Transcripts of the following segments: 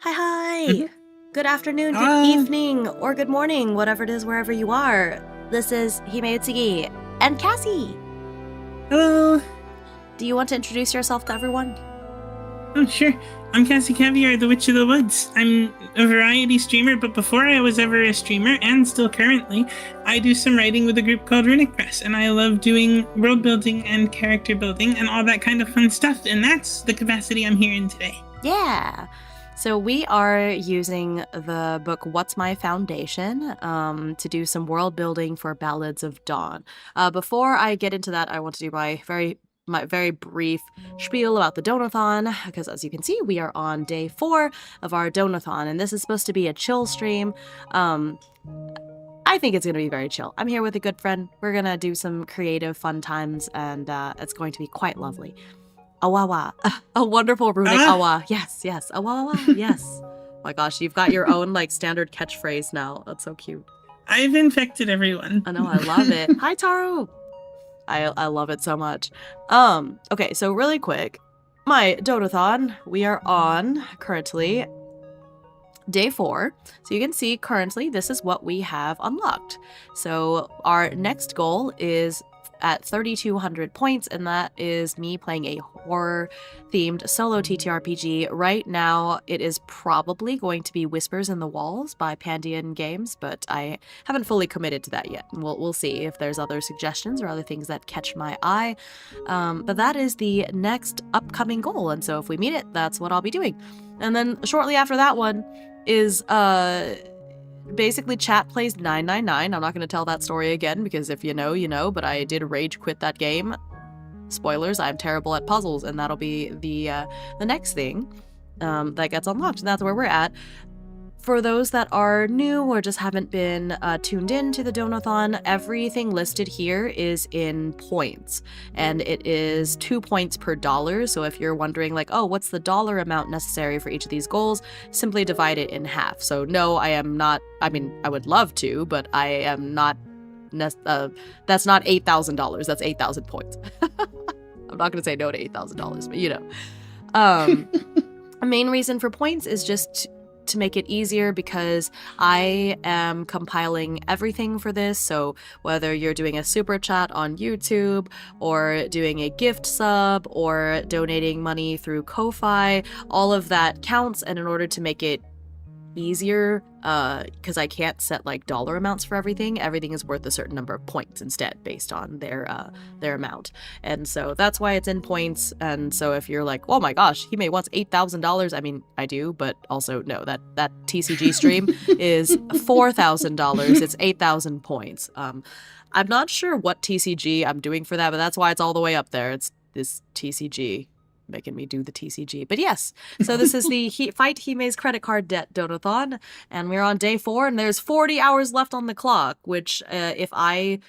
Hi. Good afternoon, good evening, or good morning, whatever it is, wherever you are. This is Himeutsugi and Cassie. Hello. Do you want to introduce yourself to everyone? Oh, sure. I'm Cassie Caviar, the Witch of the Woods. I'm a variety streamer, but before I was ever a streamer, and still currently, I do some writing with a group called Runic Press, and I love doing world building and character building and all that kind of fun stuff, and that's the capacity I'm here in today. Yeah. So we are using the book What's My Foundation to do some world building for Ballads of Dawn. Before I get into that, I want to do my very brief spiel about the Donothon, because as you can see, we are on day 4 of our Donothon, and this is supposed to be a chill stream. I think it's going to be very chill. I'm here with a good friend. We're going to do some creative fun times, and it's going to be quite lovely. Awawa. A wonderful runic awa. Yes, yes. Awawa, yes. Oh my gosh, you've got your own like standard catchphrase now. That's so cute. I've infected everyone. I know, I love it. Hi, Taru. I love it so much. Okay, so really quick. My Donothon, we are on currently day 4. So you can see currently this is what we have unlocked. So our next goal is at 3,200 points, and that is me playing a horror-themed solo TTRPG. Right now, it is probably going to be Whispers in the Walls by Pandian Games, but I haven't fully committed to that yet. We'll see if there's other suggestions or other things that catch my eye. But that is the next upcoming goal, and so if we meet it, that's what I'll be doing. And then shortly after that one is basically chat plays 999. I'm not going to tell that story again because if you know, you know, but I did rage quit that game. Spoilers, I'm terrible at puzzles, and that'll be the next thing that gets unlocked, and that's where we're at. For those that are new or just haven't been tuned in to the Donothon, everything listed here is in points, and it is 2 points per dollar. So if you're wondering like, oh, what's the dollar amount necessary for each of these goals, simply divide it in half. So no, I am not, I mean, I would love to, but I am not, that's not $8,000, that's 8,000 points. I'm not going to say no to $8,000, but you know. A main reason for points is just to make it easier because I am compiling everything for this. So whether you're doing a super chat on YouTube or doing a gift sub or donating money through Ko-Fi, all of that counts. And in order to make it easier, because I can't set like dollar amounts for everything is worth a certain number of points instead based on their amount. And so that's why it's in points. And so if you're like, oh my gosh, he may wants $8,000, I mean, I do, but also no, that TCG stream is $4,000. It's 8,000 points. I'm not sure what TCG I'm doing for that, but that's why it's all the way up there. It's this TCG making me do the TCG. But yes, so this is the Fight Hime's credit card debt Donothon, and we're on day 4, and there's 40 hours left on the clock, which if I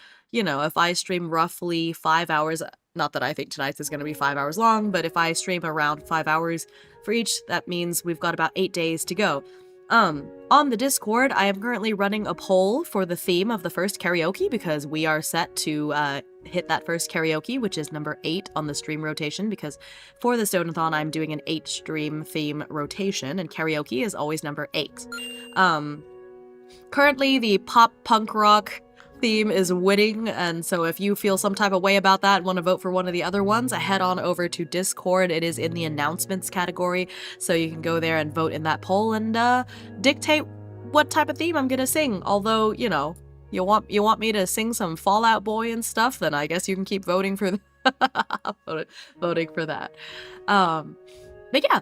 stream roughly 5 hours, not that I think tonight's is going to be 5 hours long, but if I stream around 5 hours for each, that means we've got about 8 days to go. On the Discord, I am currently running a poll for the theme of the first karaoke because we are set to hit that first karaoke, which is number 8 on the stream rotation, because for this Donathon, I'm doing an 8 stream theme rotation, and karaoke is always number 8. Currently, the pop punk rock theme is winning, and so if you feel some type of way about that and want to vote for one of the other ones, head on over to Discord. It is in the announcements category, so you can go there and vote in that poll and dictate what type of theme I'm gonna sing. Although, you want me to sing some Fall Out Boy and stuff, then I guess you can keep voting for voting for that. But yeah,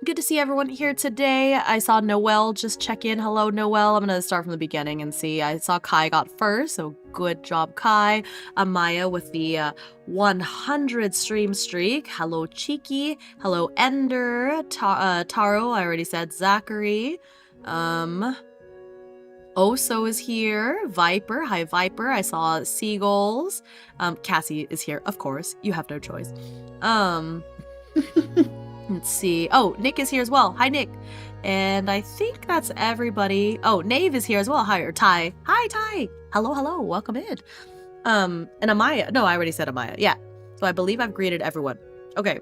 good to see everyone here today. I saw Noelle just check in. Hello, Noelle. I'm gonna start from the beginning and see. I saw Kai got first, so good job, Kai. Amaya with the 100 stream streak. Hello, Cheeky. Hello, Ender. Taro, I already said. Zachary. Oso is here. Viper. Hi, Viper. I saw Seagulls. Cassie is here, of course. You have no choice. Let's see. Oh, Nick is here as well. Hi, Nick. And I think that's everybody. Oh, Nave is here as well. Hi, or Ty. Hi, Ty. Hello, hello. Welcome in. And Amaya. No, I already said Amaya. Yeah. So I believe I've greeted everyone. Okay.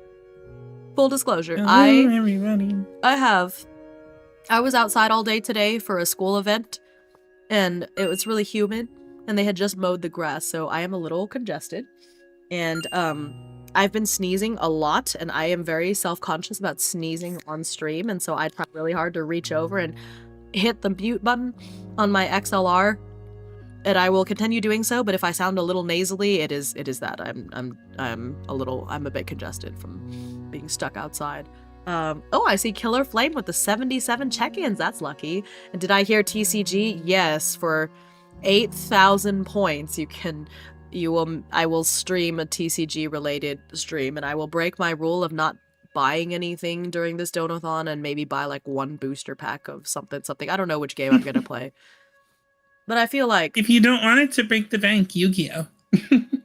Full disclosure. Hello, everybody. I was outside all day today for a school event, and it was really humid, and they had just mowed the grass, so I am a little congested. And, I've been sneezing a lot, and I am very self-conscious about sneezing on stream, and so I try really hard to reach over and hit the mute button on my XLR, and I will continue doing so. But if I sound a little nasally, it is that I'm a bit congested from being stuck outside. Oh, I see Killer Flame with the 77 check-ins. That's lucky. And did I hear TCG? Yes, for 8,000 points, I will stream a TCG related stream, and I will break my rule of not buying anything during this Donathon and maybe buy like one booster pack of something. I don't know which game I'm gonna play. But I feel like if you don't want it to break the bank, Yu-Gi-Oh.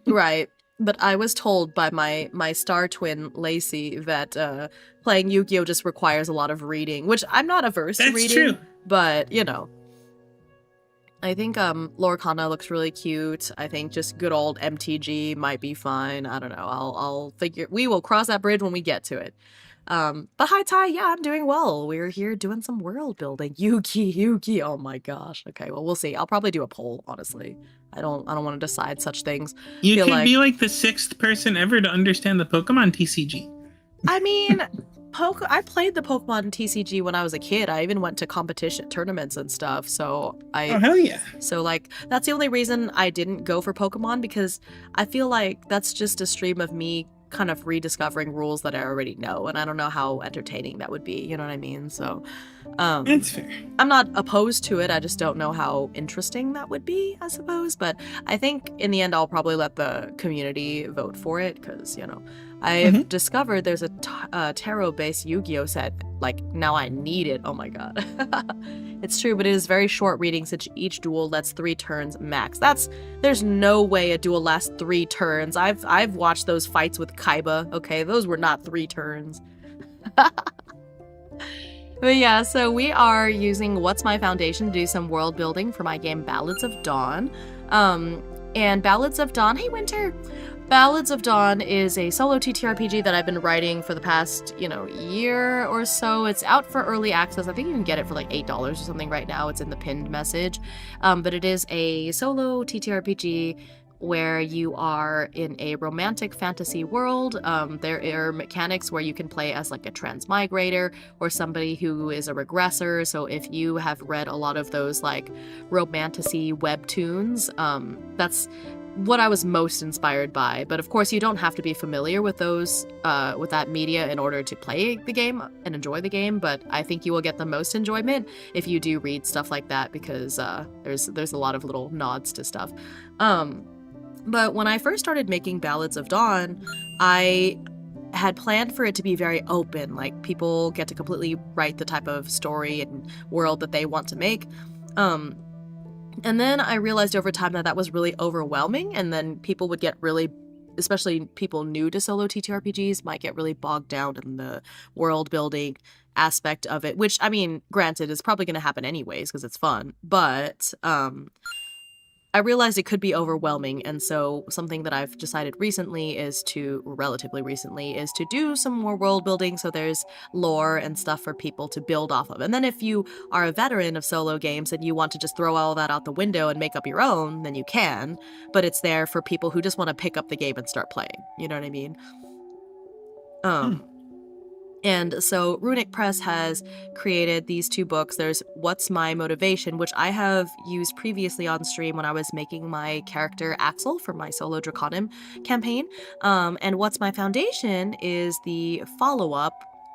Right. But I was told by my star twin Lacey that playing Yu-Gi-Oh just requires a lot of reading, which I'm not averse to reading. That's true. But I think Lorcana looks really cute. I think just good old MTG might be fine. I don't know. I'll figure. We will cross that bridge when we get to it. But hi Ty, yeah, I'm doing well. We're here doing some world building. Yugi. Oh my gosh. Okay, well we'll see. I'll probably do a poll. Honestly, I don't want to decide such things. You could be like the 6th person ever to understand the Pokemon TCG. I mean, I played the Pokemon TCG when I was a kid. I even went to competition tournaments and stuff. So oh hell yeah! So like that's the only reason I didn't go for Pokemon, because I feel like that's just a stream of me kind of rediscovering rules that I already know, and I don't know how entertaining that would be. You know what I mean? So that's fair. I'm not opposed to it. I just don't know how interesting that would be, I suppose. But I think in the end, I'll probably let the community vote for it, because I've discovered there's a tarot-based Yu-Gi-Oh set. Like, now I need it. Oh my god. It's true, but it is very short reading, since each duel lets 3 turns max. There's no way a duel lasts 3 turns. I've watched those fights with Kaiba, okay? Those were not 3 turns. But yeah, so we are using What's My Foundation to do some world building for my game Ballads of Dawn. And Ballads of Dawn, hey Winter! Ballads of Dawn is a solo TTRPG that I've been writing for the past, year or so. It's out for early access. I think you can get it for like $8 or something right now. It's in the pinned message. But it is a solo TTRPG where you are in a romantic fantasy world. There are mechanics where you can play as like a transmigrator or somebody who is a regressor. So if you have read a lot of those like romantasy webtoons, that's what I was most inspired by. But of course, you don't have to be familiar with those, with that media in order to play the game and enjoy the game. But I think you will get the most enjoyment if you do read stuff like that, because there's a lot of little nods to stuff. But when I first started making Ballads of Dawn, I had planned for it to be very open, like people get to completely write the type of story and world that they want to make. And then I realized over time that was really overwhelming, and then people would get really, especially people new to solo TTRPGs, might get really bogged down in the world building aspect of it, which, I mean, granted, is probably going to happen anyways because it's fun, but I realized it could be overwhelming, and so something that I've decided relatively recently, is to do some more world building, so there's lore and stuff for people to build off of. And then if you are a veteran of solo games and you want to just throw all that out the window and make up your own, then you can, but it's there for people who just want to pick up the game and start playing. You know what I mean? And so Runic Press has created these two books. There's What's My Motivation, which I have used previously on stream when I was making my character Axel for my solo Draconim campaign. And What's My Foundation is the follow-up.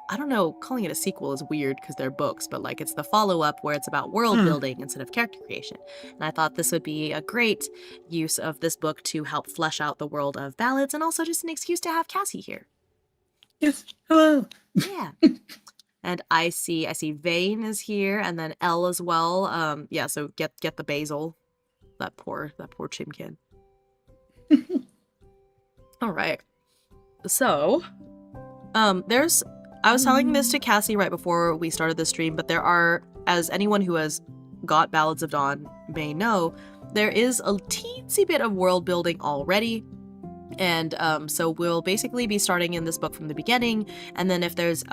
I don't know, calling it a sequel is weird because they're books, but like it's the follow-up where it's about world building instead of character creation. And I thought this would be a great use of this book to help flesh out the world of Ballads, and also just an excuse to have Cassie here. Yes, hello. Yeah. And I see Vane is here, and then Elle as well. Yeah, so get the basil. That poor chimkin. All right. So, I was telling this to Cassie right before we started the stream, but there are, as anyone who has got Ballads of Dawn may know, there is a teensy bit of world building already. And so we'll basically be starting in this book from the beginning, and then if there's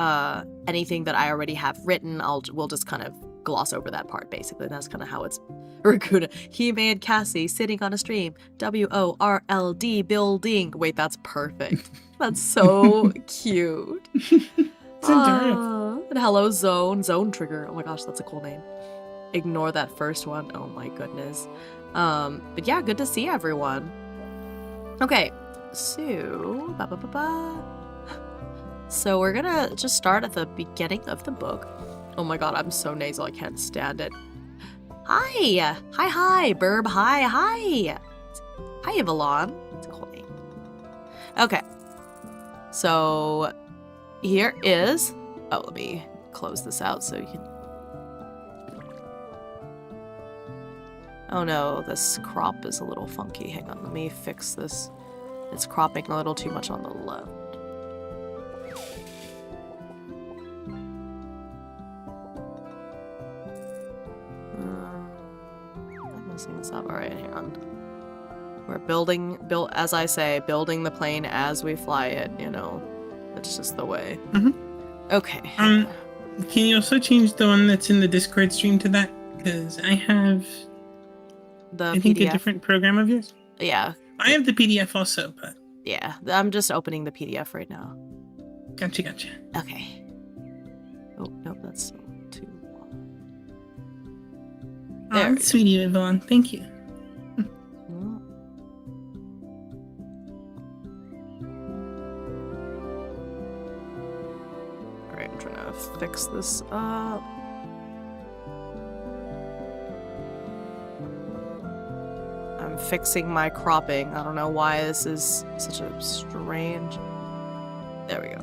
anything that I already have written, we'll just kind of gloss over that part, basically. And that's kind of how it's Raccoon. Hime and Cassie sitting on a stream. WORLD building. Wait, that's perfect. That's so cute. It's adorable. And hello, Zone Trigger. Oh my gosh, that's a cool name. Ignore that first one. Oh my goodness. But yeah, good to see everyone. Okay. So, So we're gonna just start at the beginning of the book. Oh my god, I'm so nasal, I can't stand it. Hi, Burb, hi. Hi, Evelon. It's a cool name. Okay. So, here is... Oh, let me close this out so you can... Oh no, this crop is a little funky. Hang on, let me fix this. It's cropping a little too much on the left. I'm messing this up. Alright, hang on. We're building the plane as we fly it, It's just the way. Okay. Can you also change the one that's in the Discord stream to that? Because I have... I think a different program of yours? Yeah. I have the PDF also, but... Yeah, I'm just opening the PDF right now. Gotcha. Okay. Oh, nope, that's too long. Oh, that's sweet of you, Yvonne. Thank you. Alright, I'm trying to fix this up. I'm fixing my cropping. I don't know why this is such a strange... There we go.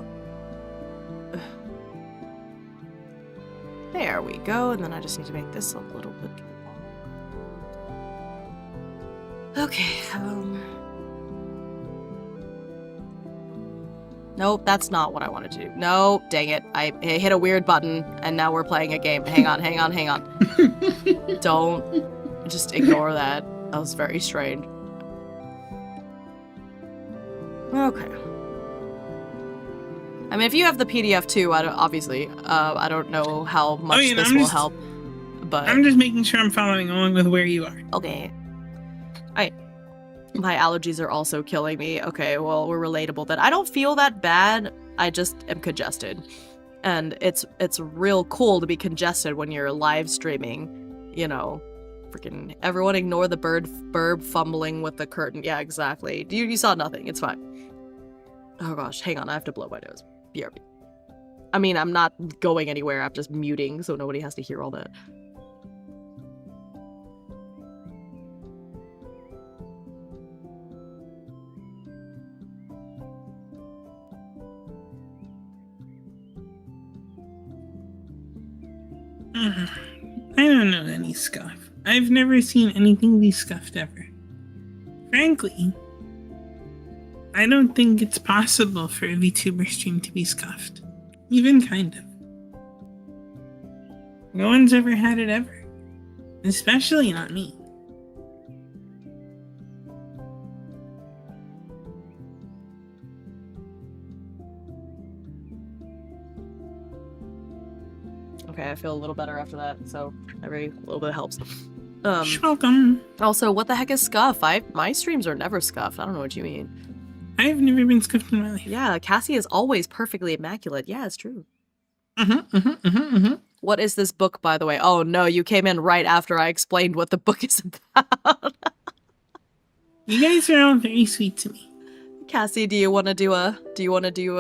There we go, and then I just need to make this a little bit long. Okay, Nope, that's not what I wanted to do. No, dang it. I hit a weird button, and now we're playing a game. Hang on. Don't... Just ignore that. That was very strange. Okay. I mean, if you have the PDF too, I don't know how much this will help, but I'm just making sure I'm following along with where you are. Okay. My allergies are also killing me. Okay, well, we're relatable then. I don't feel that bad. I just am congested. And it's real cool to be congested when you're live streaming, you know. Freaking everyone ignore the burb fumbling with the curtain. Yeah, exactly. You saw nothing. It's fine. Oh gosh, hang on. I have to blow my nose. BRB. I mean, I'm not going anywhere. I'm just muting so nobody has to hear all that. I don't know any scuff. I've never seen anything be scuffed ever. Frankly, I don't think it's possible for a VTuber stream to be scuffed. Even kind of. No one's ever had it ever. Especially not me. Okay, I feel a little better after that, so every little bit helps. You're welcome. Also, what the heck is scuff? My streams are never scuffed. I don't know what you mean. I've never been scuffed in my life. Yeah, Cassie is always perfectly immaculate. Yeah, it's true. What is this book, by the way? Oh no, you came in right after I explained what the book is about. You guys are all very sweet to me. Cassie, do you want to do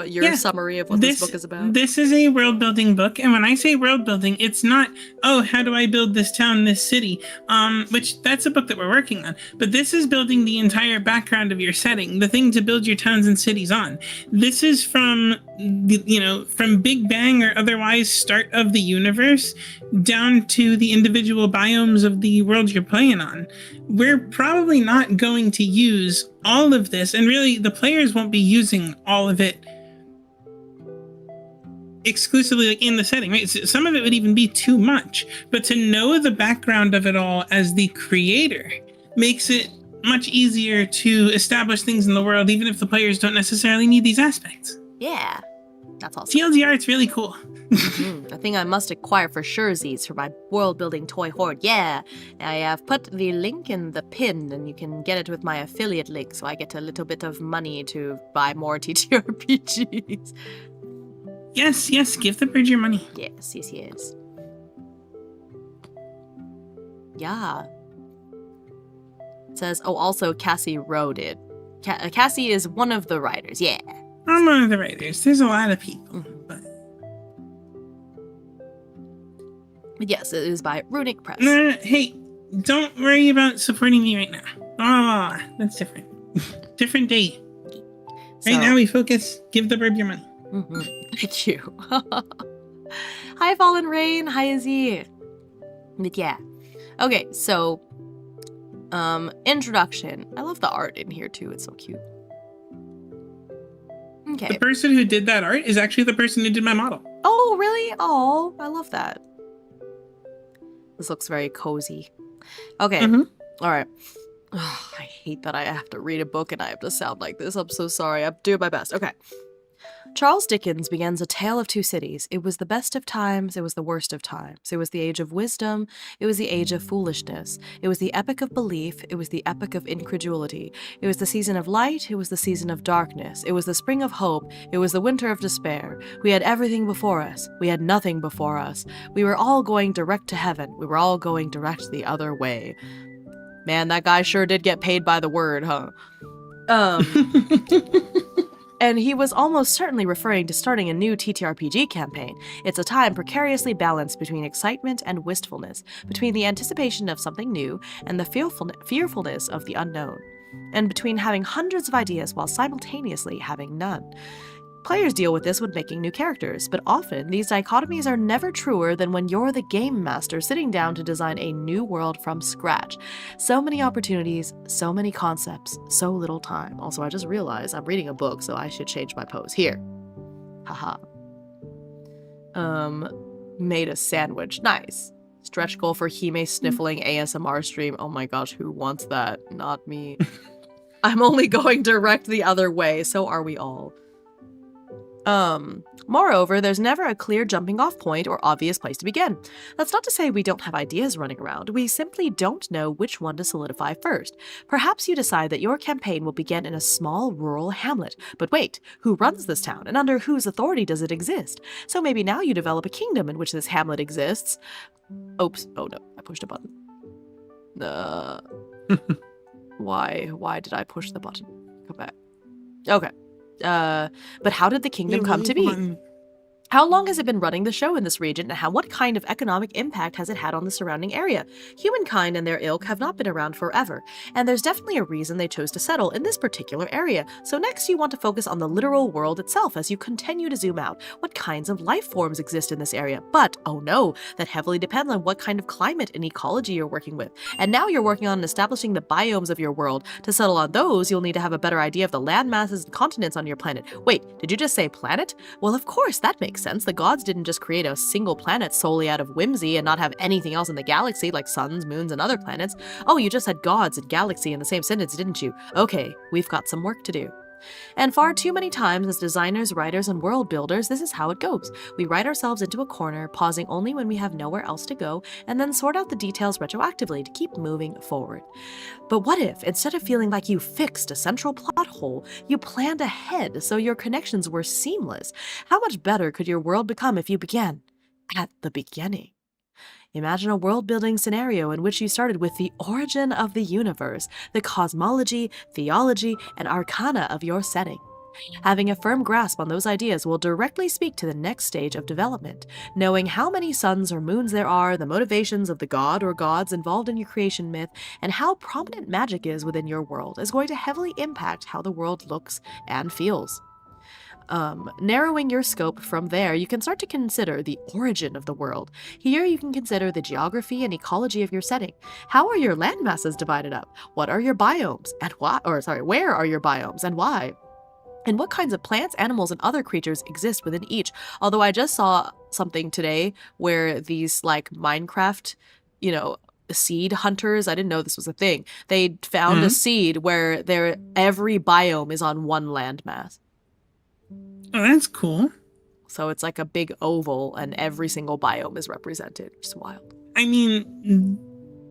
your summary of what this book is about? This is a world building book, and when I say world building, it's not, oh, how do I build this town, this city? Which that's a book that we're working on. But this is building the entire background of your setting, the thing to build your towns and cities on. This is from Big Bang or otherwise start of the universe down to the individual biomes of the world you're playing on. We're probably not going to use all of this, and really the players won't be using all of it exclusively like in the setting, right? So some of it would even be too much, but to know the background of it all as the creator makes it much easier to establish things in the world, even if the players don't necessarily need these aspects. Yeah, that's awesome. TLDR, it's really cool. A thing I must acquire for surezies for my world building toy hoard. Yeah, I have put the link in the pin, and you can get it with my affiliate link, so I get a little bit of money to buy more TTRPGs. Yes, give the bird your money. Yes. Yeah. It says, oh, also Cassie wrote it. Cassie is one of the writers, yeah. I'm one of the writers. There's a lot of people, but yes, it is by Runic Press. No, hey, don't worry about supporting me right now. That's different. Different day. Right now we focus, give the bird your money. Thank you. Hi, Fallen Rain. Hi, Izzy. But yeah. Okay, so, introduction. I love the art in here, too. It's so cute. Okay. The person who did that art is actually the person who did my model. Oh, really? Oh, I love that. This looks very cozy. Okay. All right. Oh, I hate that I have to read a book and I have to sound like this. I'm so sorry. I'm doing my best. Okay. Charles Dickens begins A Tale of Two Cities. It was the best of times, it was the worst of times. It was the age of wisdom, it was the age of foolishness. It was the epic of belief, it was the epic of incredulity. It was the season of light, it was the season of darkness. It was the spring of hope, it was the winter of despair. We had everything before us, we had nothing before us. We were all going direct to heaven, we were all going direct the other way. Man, that guy sure did get paid by the word, huh? And he was almost certainly referring to starting a new TTRPG campaign. It's a time precariously balanced between excitement and wistfulness, between the anticipation of something new and the fearfulness of the unknown, and between having hundreds of ideas while simultaneously having none. Players deal with this when making new characters, but often these dichotomies are never truer than when you're the game master sitting down to design a new world from scratch. So many opportunities, so many concepts, so little time. Also, I just realized I'm reading a book, so I should change my pose. Here. Haha. Made a sandwich. Nice. Stretch goal for Hime sniffling ASMR stream. Oh my gosh, who wants that? Not me. I'm only going direct the other way. So are we all. Moreover, there's never a clear jumping off point or obvious place to begin. That's not to say we don't have ideas running around, we simply don't know which one to solidify first. Perhaps you decide that your campaign will begin in a small rural hamlet. But wait, who runs this town and under whose authority does it exist? So maybe now you develop a kingdom in which this hamlet exists. Oops, oh no, I pushed a button. Why did I push the button? Come back. Okay. But how did the kingdom come to be? How long has it been running the show in this region, and what kind of economic impact has it had on the surrounding area? Humankind and their ilk have not been around forever, and there's definitely a reason they chose to settle in this particular area. So next you want to focus on the literal world itself as you continue to zoom out. What kinds of life forms exist in this area? But, oh no, that heavily depends on what kind of climate and ecology you're working with. And now you're working on establishing the biomes of your world. To settle on those, you'll need to have a better idea of the land masses and continents on your planet. Wait, did you just say planet? Well, of course, that makes sense. The gods didn't just create a single planet solely out of whimsy and not have anything else in the galaxy like suns, moons, and other planets. Oh, you just said gods and galaxy in the same sentence, didn't you? Okay, we've got some work to do. And far too many times as designers, writers, and world builders, this is how it goes. We write ourselves into a corner, pausing only when we have nowhere else to go, and then sort out the details retroactively to keep moving forward. But what if, instead of feeling like you fixed a central plot hole, you planned ahead so your connections were seamless? How much better could your world become if you began at the beginning? Imagine a world-building scenario in which you started with the origin of the universe, the cosmology, theology, and arcana of your setting. Having a firm grasp on those ideas will directly speak to the next stage of development. Knowing how many suns or moons there are, the motivations of the god or gods involved in your creation myth, and how prominent magic is within your world is going to heavily impact how the world looks and feels. Narrowing your scope from there, you can start to consider the origin of the world. Here you can consider the geography and ecology of your setting. How are your land masses divided up? What are your biomes and why? Where are your biomes and why? And what kinds of plants, animals, and other creatures exist within each? Although I just saw something today where these like Minecraft, seed hunters, I didn't know this was a thing. They found a seed where every biome is on one landmass. Oh, that's cool. So it's like a big oval and every single biome is represented. It's wild. I mean,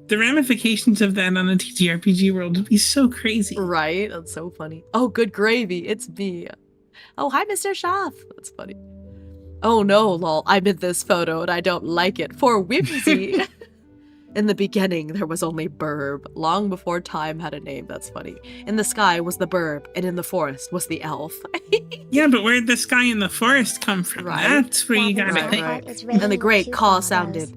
the ramifications of that on a TTRPG world would be so crazy. Right? That's so funny. Oh, good gravy. It's me. Oh, hi, Mr. Schaff. That's funny. Oh no, lol. I'm in this photo and I don't like it. For whimsy. In the beginning, there was only Burb, long before time had a name. That's funny. In the sky was the Burb, and in the forest was the elf. Yeah, but where'd the sky and the forest come from? Right. That's where you gotta think. Right. And the great call sounded,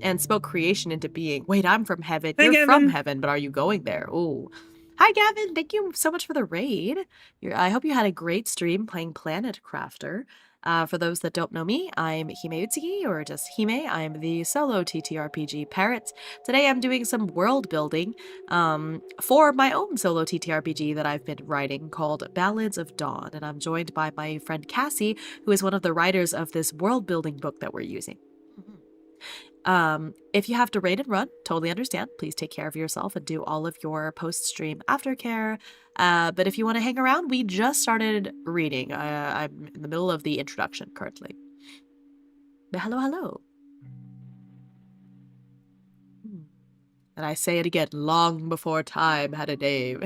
and spoke creation into being. Wait, I'm from heaven. Hi, You're Gavin. from heaven, but are you going there? Ooh. Hi, Gavin. Thank you so much for the raid. I hope you had a great stream playing Planet Crafter. For those that don't know me, I'm Himeutsugi, or just Hime. I'm the solo TTRPG parrot. Today I'm doing some world building for my own solo TTRPG that I've been writing called Ballads of Dawn, and I'm joined by my friend Cassie, who is one of the writers of this world building book that we're using. If you have to raid and run, totally understand. Please take care of yourself and do all of your post-stream aftercare. But if you want to hang around, we just started reading. I'm in the middle of the introduction currently. But hello. And I say it again, long before time had a name.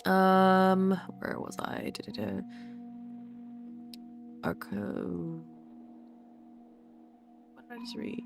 Where was I? Arco. What did I just read?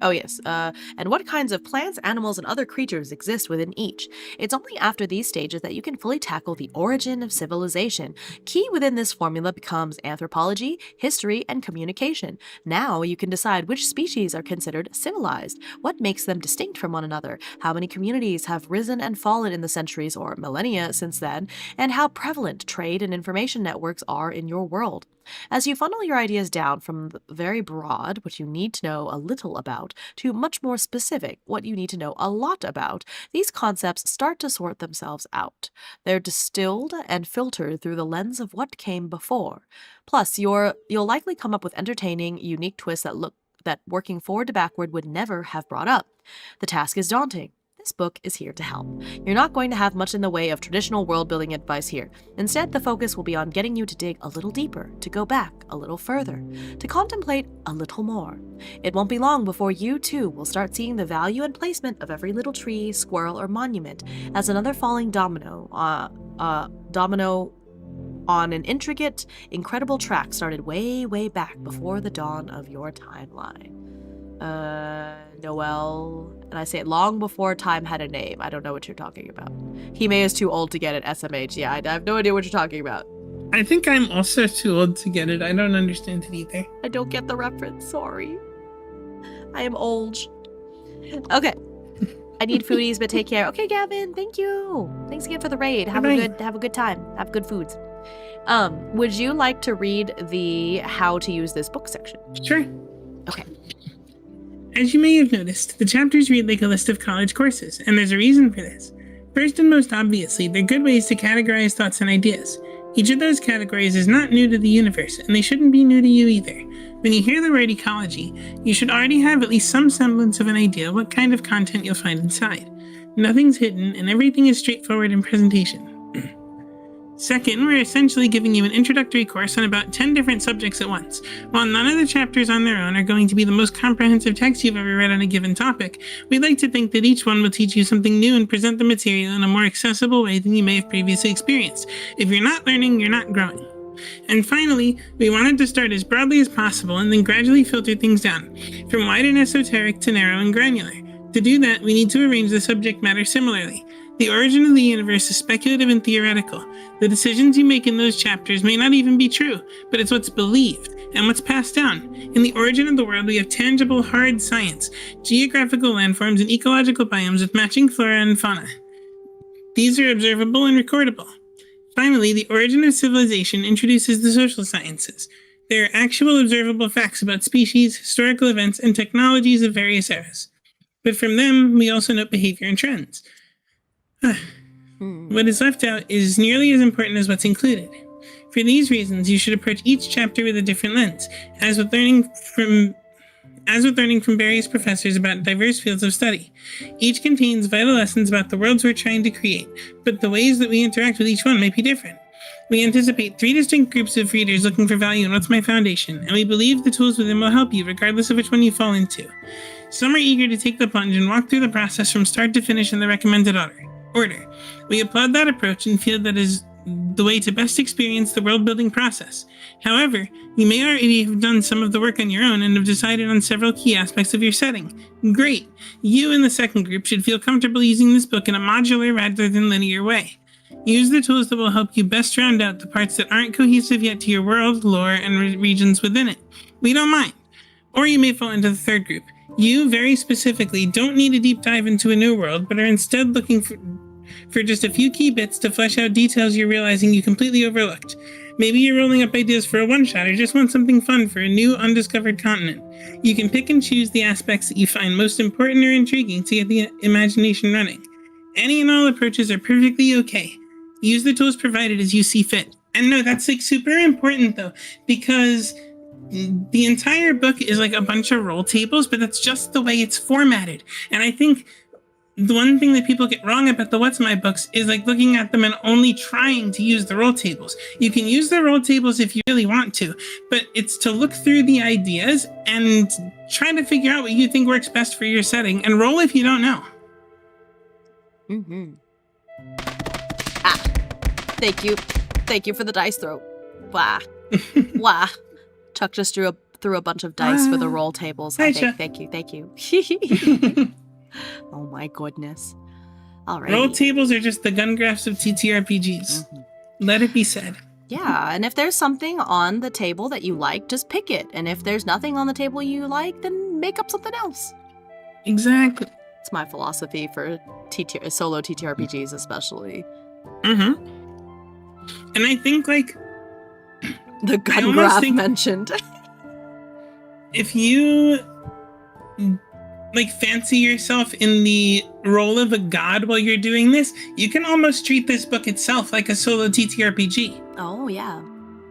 Oh, yes. And what kinds of plants, animals, and other creatures exist within each? It's only after these stages that you can fully tackle the origin of civilization. Key within this formula becomes anthropology, history, and communication. Now you can decide which species are considered civilized, what makes them distinct from one another, how many communities have risen and fallen in the centuries or millennia since then, and how prevalent trade and information networks are in your world. As you funnel your ideas down from very broad, what you need to know a little about, to much more specific, what you need to know a lot about, these concepts start to sort themselves out. They're distilled and filtered through the lens of what came before. Plus, you'll likely come up with entertaining, unique twists that look working forward to backward would never have brought up. The task is daunting. This book is here to help. You're not going to have much in the way of traditional world-building advice here. Instead, the focus will be on getting you to dig a little deeper, to go back a little further, to contemplate a little more. It won't be long before you, too, will start seeing the value and placement of every little tree, squirrel, or monument as another falling domino on an intricate, incredible track started way, way back before the dawn of your timeline. Noel, and I say it long before time had a name. I don't know what you're talking about. Hime is too old to get it, SMH. Yeah, I have no idea what you're talking about. I think I'm also too old to get it. I don't understand it either. I don't get the reference, sorry. I am old. Okay. I need foodies, but take care. Okay, Gavin, thank you. Thanks again for the raid. Have a good time. Have good foods. Would you like to read the how to use this book section? Sure. Okay. As you may have noticed, the chapters read like a list of college courses, and there's a reason for this. First and most obviously, they're good ways to categorize thoughts and ideas. Each of those categories is not new to the universe, and they shouldn't be new to you either. When you hear the word ecology, you should already have at least some semblance of an idea what kind of content you'll find inside. Nothing's hidden, and everything is straightforward in presentation. Second, we're essentially giving you an introductory course on about 10 different subjects at once. While none of the chapters on their own are going to be the most comprehensive text you've ever read on a given topic, we'd like to think that each one will teach you something new and present the material in a more accessible way than you may have previously experienced. If you're not learning, you're not growing. And finally, we wanted to start as broadly as possible and then gradually filter things down, from wide and esoteric to narrow and granular. To do that, we need to arrange the subject matter similarly. The origin of the universe is speculative and theoretical. The decisions you make in those chapters may not even be true, but it's what's believed and what's passed down. In the origin of the world, we have tangible, hard science, geographical landforms, and ecological biomes with matching flora and fauna. These are observable and recordable. Finally, the origin of civilization introduces the social sciences. There are actual observable facts about species, historical events, and technologies of various eras. But from them, we also note behavior and trends. What is left out is nearly as important as what's included. For these reasons, you should approach each chapter with a different lens, as with learning from various professors about diverse fields of study. Each contains vital lessons about the worlds we're trying to create, but the ways that we interact with each one may be different. We anticipate 3 distinct groups of readers looking for value in What's My Foundation, and we believe the tools within will help you regardless of which one you fall into. Some are eager to take the plunge and walk through the process from start to finish in the recommended order. We applaud that approach and feel that is the way to best experience the world-building process. However, you may already have done some of the work on your own and have decided on several key aspects of your setting. Great! You in the second group should feel comfortable using this book in a modular rather than linear way. Use the tools that will help you best round out the parts that aren't cohesive yet to your world, lore, and regions within it. We don't mind. Or you may fall into the third group. You, very specifically, don't need a deep dive into a new world, but are instead looking for just a few key bits to flesh out details you're realizing you completely overlooked. Maybe you're rolling up ideas for a one-shot or just want something fun for a new, undiscovered continent. You can pick and choose the aspects that you find most important or intriguing to get the imagination running. Any and all approaches are perfectly okay. Use the tools provided as you see fit. And no, that's super important though, because the entire book is like a bunch of roll tables, but that's just the way it's formatted. And I think the one thing that people get wrong about the What's My books is like looking at them and only trying to use the roll tables. You can use the roll tables if you really want to, but it's to look through the ideas and try to figure out what you think works best for your setting and roll if you don't know. Thank you. Thank you for the dice throw. Wah. Wah. Chuck just threw a bunch of dice for the roll tables. I think. Thank you. Oh my goodness. All right. Roll tables are just the gun graphs of TTRPGs. Let it be said. Yeah, and if there's something on the table that you like, just pick it. And if there's nothing on the table you like, then make up something else. Exactly. It's my philosophy for solo TTRPGs especially. And I think like the gun graph mentioned. If you like fancy yourself in the role of a god while you're doing this, you can almost treat this book itself like a solo TTRPG. Oh yeah,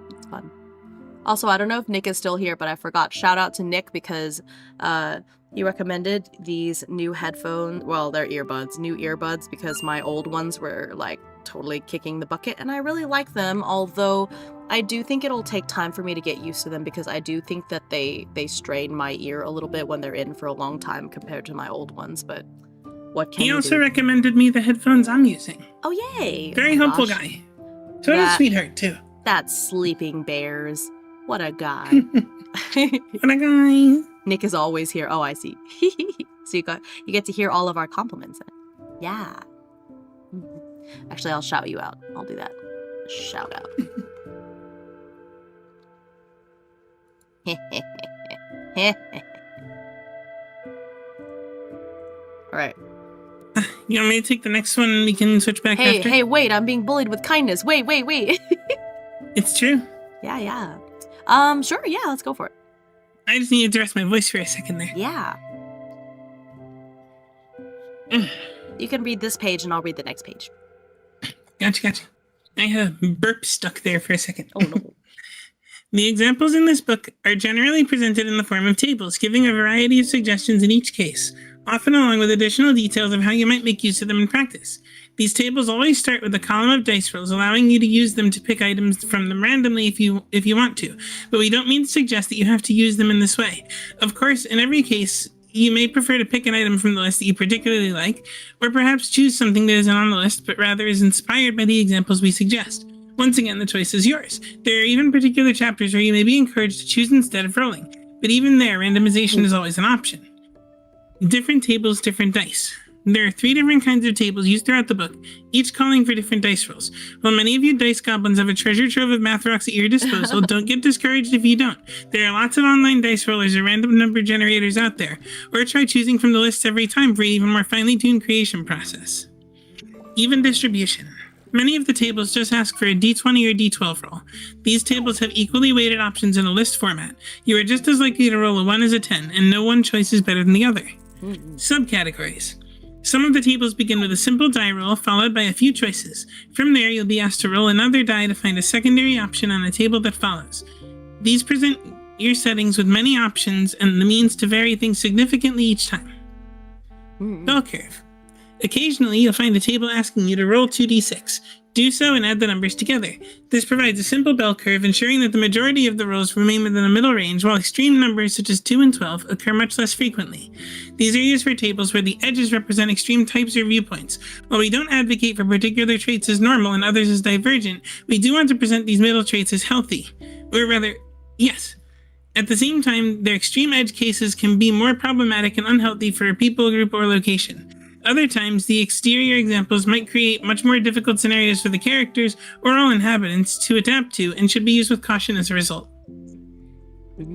it's fun. Also, I don't know if Nick is still here, but I forgot. Shout out to Nick because he recommended these new headphones. Well, they're earbuds, new earbuds, because my old ones were like totally kicking the bucket, and I really like them. Although I do think it'll take time for me to get used to them because I do think that they strain my ear a little bit when they're in for a long time compared to my old ones. But what can He you also do? recommended me the headphones I'm using. Oh yay! Very Oh, helpful gosh. guy. What a sweetheart too. That's Sleeping Bears. What a guy. What a guy. Nick is always here. Oh, I see. So you get to hear all of our compliments then. Yeah. Actually, I'll shout you out. I'll do that. Shout out. All right. You want me to take the next one and we can switch back after? Hey, wait. I'm being bullied with kindness. Wait. It's true. Yeah. Sure. Yeah, let's go for it. I just needed to rest my voice for a second there. Yeah. You can read this page and I'll read the next page. Gotcha. I had a burp stuck there for a second. Oh, no. The examples in this book are generally presented in the form of tables, giving a variety of suggestions in each case, often along with additional details of how you might make use of them in practice. These tables always start with a column of dice rolls, allowing you to use them to pick items from them randomly if you want to, but we don't mean to suggest that you have to use them in this way. Of course, in every case, you may prefer to pick an item from the list that you particularly like, or perhaps choose something that isn't on the list, but rather is inspired by the examples we suggest. Once again, the choice is yours. There are even particular chapters where you may be encouraged to choose instead of rolling, but even there, randomization is always an option. Different tables, different dice. There are 3 different kinds of tables used throughout the book, each calling for different dice rolls. While many of you dice goblins have a treasure trove of math rocks at your disposal, don't get discouraged if you don't. There are lots of online dice rollers or random number generators out there, or try choosing from the lists every time for an even more finely tuned creation process. Even distribution. Many of the tables just ask for a d20 or d12 roll. These tables have equally weighted options in a list format. You are just as likely to roll a 1 as a 10, and no one choice is better than the other. Subcategories. Some of the tables begin with a simple die roll followed by a few choices. From there, you'll be asked to roll another die to find a secondary option on a table that follows. These present your settings with many options and the means to vary things significantly each time. Bell curve. Occasionally, you'll find a table asking you to roll 2d6. Do so and add the numbers together. This provides a simple bell curve, ensuring that the majority of the rolls remain within a middle range, while extreme numbers such as 2 and 12 occur much less frequently. These are used for tables where the edges represent extreme types or viewpoints. While we don't advocate for particular traits as normal and others as divergent, we do want to present these middle traits as healthy. Or rather, yes. At the same time, their extreme edge cases can be more problematic and unhealthy for a people group or location. Other times, the exterior examples might create much more difficult scenarios for the characters or all inhabitants to adapt to and should be used with caution as a result. All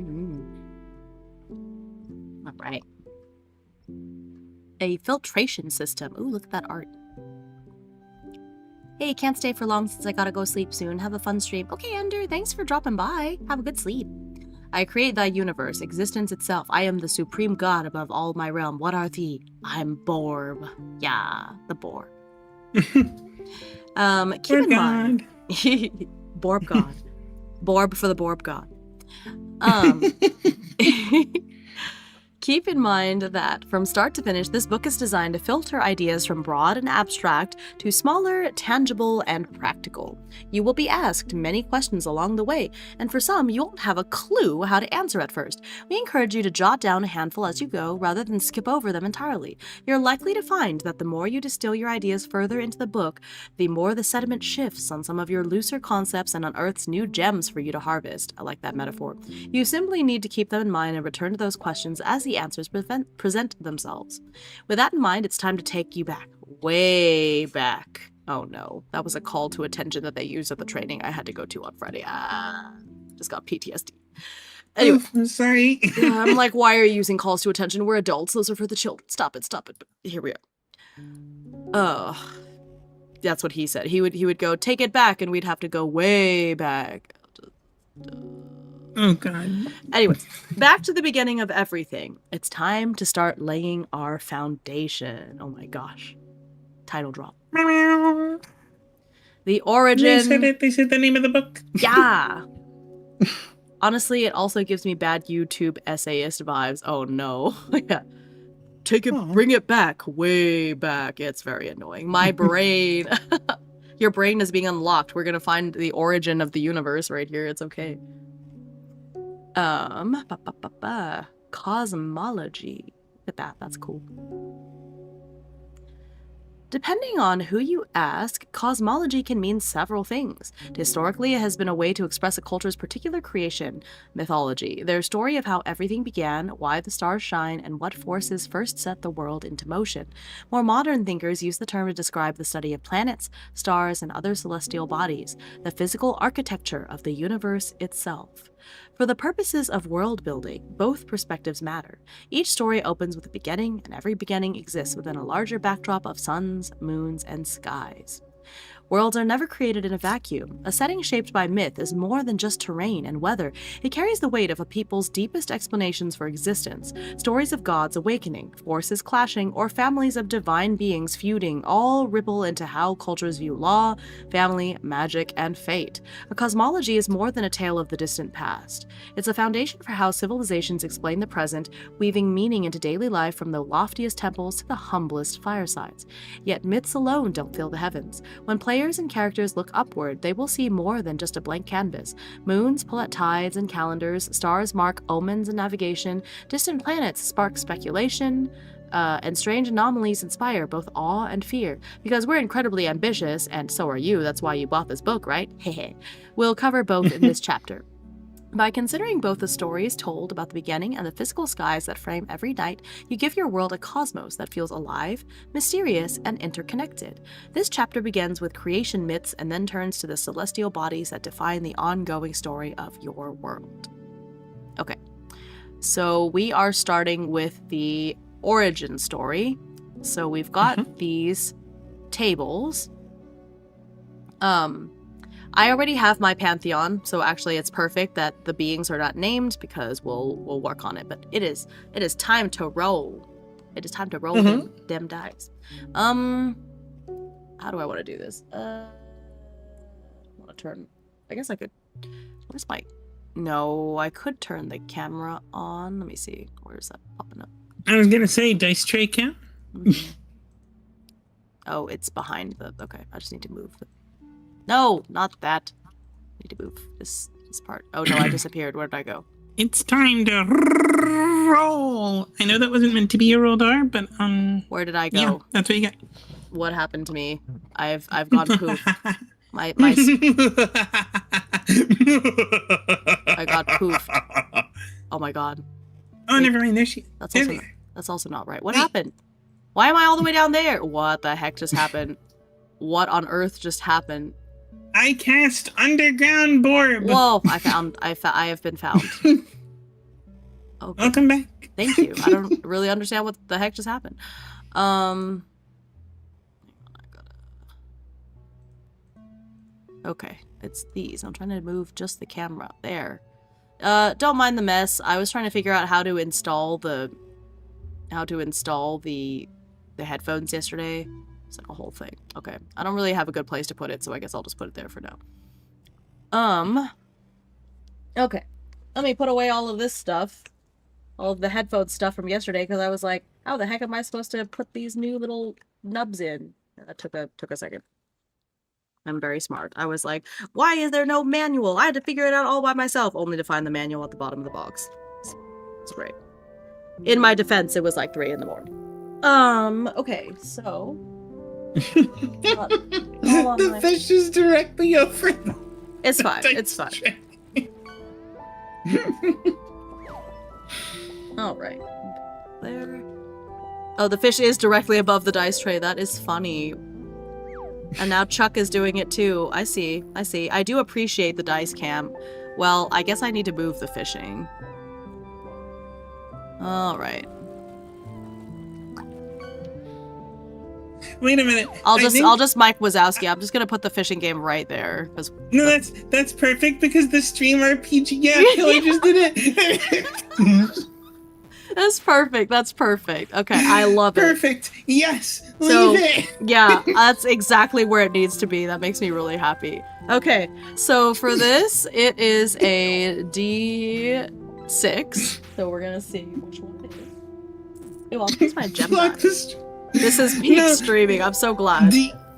right. A filtration system. Ooh, look at that art. Hey, can't stay for long since I gotta go sleep soon. Have a fun stream. Okay, Ender, thanks for dropping by. Have a good sleep. I create thy universe, existence itself. I am the supreme god above all my realm. What are thee? I'm Borb. Yeah, the Borb. Keep in mind. Borb god. Borb for the Borb god. Keep in mind that from start to finish, this book is designed to filter ideas from broad and abstract to smaller, tangible, and practical. You will be asked many questions along the way, and for some, you won't have a clue how to answer at first. We encourage you to jot down a handful as you go, rather than skip over them entirely. You're likely to find that the more you distill your ideas further into the book, the more the sediment shifts on some of your looser concepts and unearths new gems for you to harvest. I like that metaphor. You simply need to keep them in mind and return to those questions as the answers present themselves. With that in mind, it's time to take you back, way back. Oh no, that was a call to attention that they used at the training I had to go to on Friday. Just got PTSD. Anyway, I'm sorry. I'm like, why are you using calls to attention? We're adults. Those are for the children. Stop it. But here we are. That's what he said. He would go, take it back, and we'd have to go way back. Oh, God. Anyways, back to the beginning of everything. It's time to start laying our foundation. Oh my gosh. Title drop. The origin. They said it. They said the name of the book. Yeah. Honestly, it also gives me bad YouTube essayist vibes. Oh no. Yeah. Take it, bring it back, way back. It's very annoying. My brain. Your brain is being unlocked. We're gonna find the origin of the universe right here. It's okay. Cosmology. Look at that. That's cool. Depending on who you ask, cosmology can mean several things. Historically, it has been a way to express a culture's particular creation, mythology, their story of how everything began, why the stars shine, and what forces first set the world into motion. More modern thinkers use the term to describe the study of planets, stars, and other celestial bodies, the physical architecture of the universe itself. For the purposes of world building, both perspectives matter. Each story opens with a beginning, and every beginning exists within a larger backdrop of suns, moons, and skies. Worlds are never created in a vacuum. A setting shaped by myth is more than just terrain and weather. It carries the weight of a people's deepest explanations for existence. Stories of gods awakening, forces clashing, or families of divine beings feuding all ripple into how cultures view law, family, magic, and fate. A cosmology is more than a tale of the distant past. It's a foundation for how civilizations explain the present, weaving meaning into daily life from the loftiest temples to the humblest firesides. Yet myths alone don't fill the heavens. When players and characters look upward, they will see more than just a blank canvas. Moons pull at tides and calendars, stars mark omens and navigation, distant planets spark speculation, and strange anomalies inspire both awe and fear. Because we're incredibly ambitious, and so are you, that's why you bought this book, right? Hehe. We'll cover both in this chapter. By considering both the stories told about the beginning and the physical skies that frame every night, you give your world a cosmos that feels alive, mysterious, and interconnected. This chapter begins with creation myths and then turns to the celestial bodies that define the ongoing story of your world. Okay, so we are starting with the origin story. So we've got these tables. I already have my pantheon, so actually it's perfect that the beings are not named because we'll work on it. But it is time to roll. It is time to roll them dice. How do I want to do this? I want to turn. I guess I could. Where's my? No, I could turn the camera on. Let me see. Where's that popping up? I was gonna say dice tray count. Oh, it's behind the. Okay, I just need to move. No, not that. I need to move this part. Oh no, I disappeared. Where did I go? It's time to roll. I know that wasn't meant to be a rolled R, but Where did I go? Yeah, that's what you got. What happened to me? I've gone poof. I got poofed. Oh my god. Oh, wait, never mind. There she. That's also not right. What happened? Why am I all the way down there? What the heck just happened? What on earth just happened? I cast underground borb. Whoa! I have been found. Okay. Welcome back. Thank you. I don't really understand what the heck just happened. Okay, it's these. I'm trying to move just the camera. There. Don't mind the mess. I was trying to figure out how to install the headphones yesterday. It's like a whole thing. Okay. I don't really have a good place to put it, so I guess I'll just put it there for now. Okay. Let me put away all of this stuff. All of the headphone stuff from yesterday, because I was like, how the heck am I supposed to put these new little nubs in? That took a second. I'm very smart. I was like, why is there no manual? I had to figure it out all by myself, only to find the manual at the bottom of the box. It's great. In my defense, it was like 3 in the morning. Okay, so... the fish is directly over. It's fine. It's fine. All right. There. Oh, the fish is directly above the dice tray. That is funny. And now Chuck is doing it too. I see. I do appreciate the dice cam. Well, I guess I need to move the fishing. All right. Wait a minute. I'll just Mike Wazowski. I'm just gonna put the fishing game right there. No, that's perfect because the stream RPG killer just did it. That's perfect. That's perfect. Okay, I love it. Perfect. Yes. So, Leave it. yeah, that's exactly where it needs to be. That makes me really happy. Okay, so for this, it is a D6. So we're gonna see which one it is. Oh, I'll use my gem die. This is peak streaming. I'm so glad.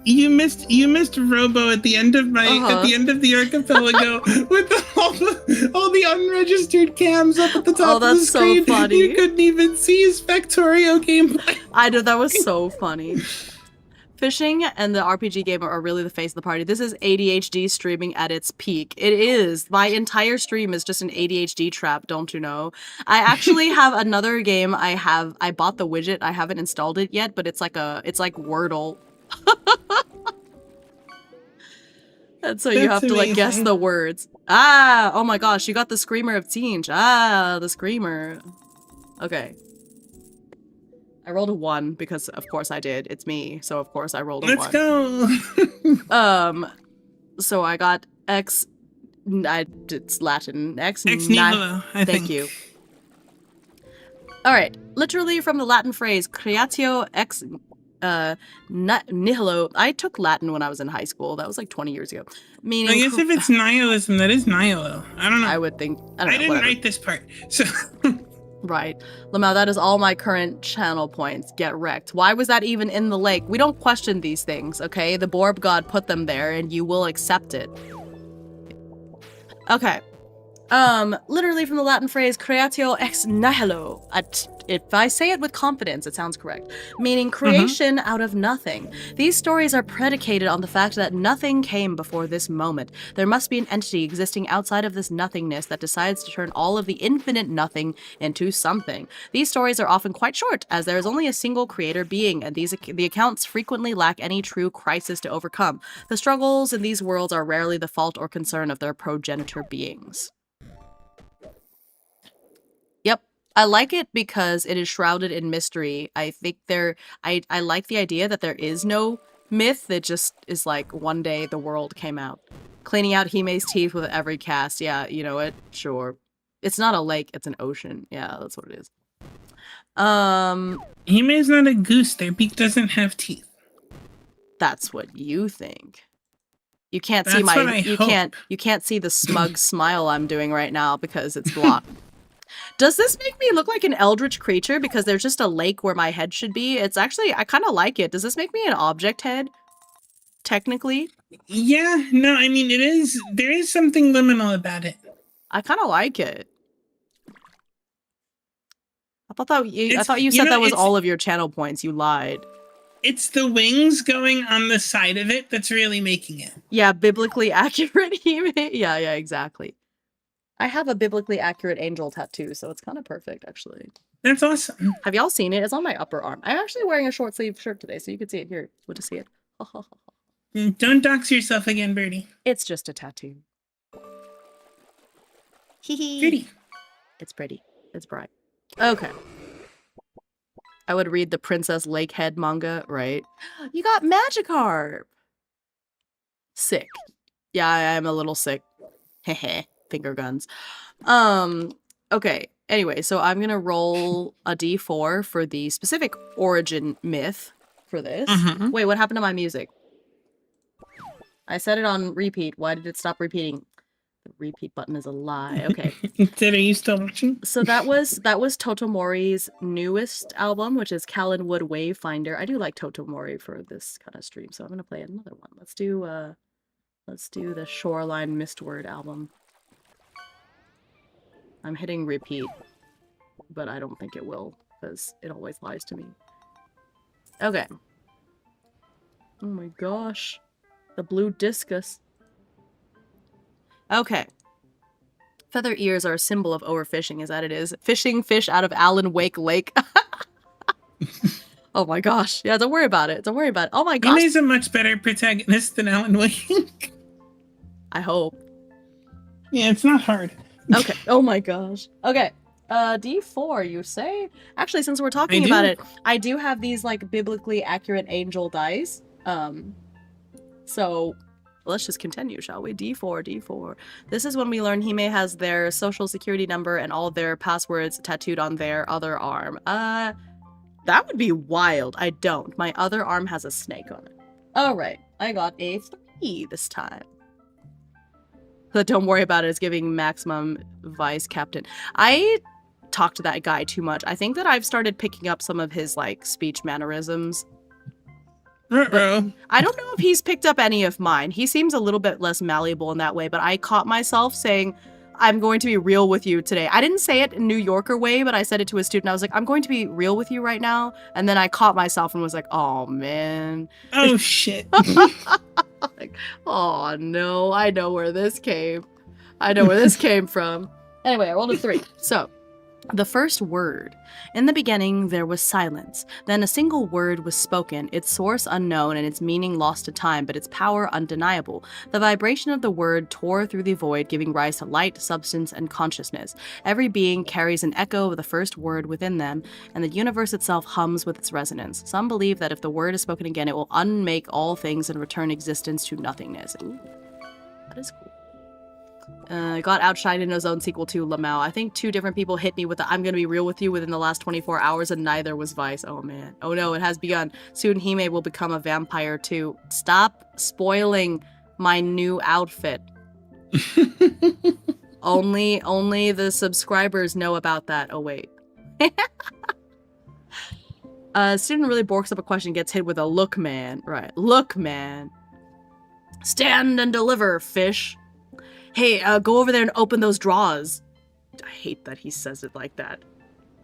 You missed Robo at the end of the archipelago with all the unregistered cams up at the top of the screen. So funny. You couldn't even see his Factorio gameplay. I know, that was so funny. Fishing and the RPG game are really the face of the party. This is ADHD streaming at its peak. It is. My entire stream is just an ADHD trap, don't you know? I actually have another game I bought the widget. I haven't installed it yet, but it's like Wordle. And so you have to like guess the words. Ah, oh my gosh, you got the Screamer of Teenage. Ah, the Screamer. Okay. I rolled a 1 because of course I did. It's me, so of course I rolled a 1. Let's go. So I got X. It's Latin. Ex nihilo. Thank you. All right, literally from the Latin phrase "creatio ex nihilo." I took Latin when I was in high school. That was like 20 years ago. Meaning, I guess if it's nihilism, that is nihilo. I don't know. I would think. I didn't write this part, so. Right. Lamau, that is all my current channel points. Get wrecked. Why was that even in the lake? We don't question these things, okay? The Borb God put them there, and you will accept it. Okay. Literally from the Latin phrase creatio ex nihilo. If I say it with confidence, it sounds correct. Meaning creation out of nothing. These stories are predicated on the fact that nothing came before this moment. There must be an entity existing outside of this nothingness that decides to turn all of the infinite nothing into something. These stories are often quite short, as there is only a single creator being, and the accounts frequently lack any true crisis to overcome. The struggles in these worlds are rarely the fault or concern of their progenitor beings. I like it because it is shrouded in mystery. I think I like the idea that there is no myth that just is like one day the world came out. Cleaning out Hime's teeth with every cast. Yeah, you know it? Sure. It's not a lake, it's an ocean. Yeah, that's what it is. Hime's not a goose. Their beak doesn't have teeth. That's what you think. You can't see you can't see the smug smile I'm doing right now because it's blocked. Does this make me look like an eldritch creature because there's just a lake where my head should be? It's actually, I kind of like it. Does this make me an object head? Technically? Yeah, no, I mean, there is something liminal about it. I kind of like it. I thought you said that was all of your channel points. You lied. It's the wings going on the side of it that's really making it. Yeah, biblically accurate. Yeah, exactly. I have a biblically accurate angel tattoo, so it's kind of perfect, actually. That's awesome. Have y'all seen it? It's on my upper arm. I'm actually wearing a short sleeve shirt today, so you can see it here. Would you see it? Don't dox yourself again, Birdie. It's just a tattoo. Pretty. It's pretty. It's bright. Okay. I would read the Princess Lakehead manga, right? You got Magikarp! Sick. Yeah, I am a little sick. Heh. Finger guns. Okay. Anyway, so I'm gonna roll a d4 for the specific origin myth for this. Wait, what happened to my music? I set it on repeat. Why did it stop repeating? The repeat button is a lie. Okay. Are you still watching? So that was Totomori's newest album, which is Callanwood Wavefinder. I do like Totomori for this kind of stream, so I'm gonna play another one. Let's do the Shoreline Mistword album. I'm hitting repeat, but I don't think it will, because it always lies to me. Okay. Oh my gosh. The blue discus. Okay. Feather ears are a symbol of overfishing, is that it is. Fishing fish out of Alan Wake Lake. Oh my gosh. Yeah, don't worry about it. Don't worry about it. Oh my gosh. He's a much better protagonist than Alan Wake. I hope. Yeah, it's not hard. Okay. Oh my gosh. Okay. D4, you say? Actually, since we're talking about it, I do have these like biblically accurate angel dice. So let's just continue, shall we? D4, D4. This is when we learn Hime has their social security number and all their passwords tattooed on their other arm. That would be wild. I don't. My other arm has a snake on it. All right. I got a 3 this time. But don't worry about it. It's giving maximum vice captain. I talk to that guy too much. I think that I've started picking up some of his, like, speech mannerisms. Uh-oh. I don't know if he's picked up any of mine. He seems a little bit less malleable in that way, but I caught myself saying, I'm going to be real with you today. I didn't say it in New Yorker way, but I said it to a student. I was like, I'm going to be real with you right now. And then I caught myself and was like, oh, man. Oh, shit. Like, oh, no. I know where this came. I know where this came from. Anyway, I rolled a 3. So, the first word. In the beginning, there was silence. Then a single word was spoken, its source unknown and its meaning lost to time, but its power undeniable. The vibration of the word tore through the void, giving rise to light, substance, and consciousness. Every being carries an echo of the first word within them, and the universe itself hums with its resonance. Some believe that if the word is spoken again, it will unmake all things and return existence to nothingness. Ooh, that is cool. Got outshined in his own sequel to Lamau. I think 2 different people hit me with the I'm gonna be real with you within the last 24 hours and neither was Vice. Oh man. Oh no, it has begun. Soon Hime will become a vampire too. Stop spoiling my new outfit. Only the subscribers know about that. Oh wait. Student really borks up a question, gets hit with a look man. Right. Look man. Stand and deliver, fish. Hey, go over there and open those drawers. I hate that he says it like that.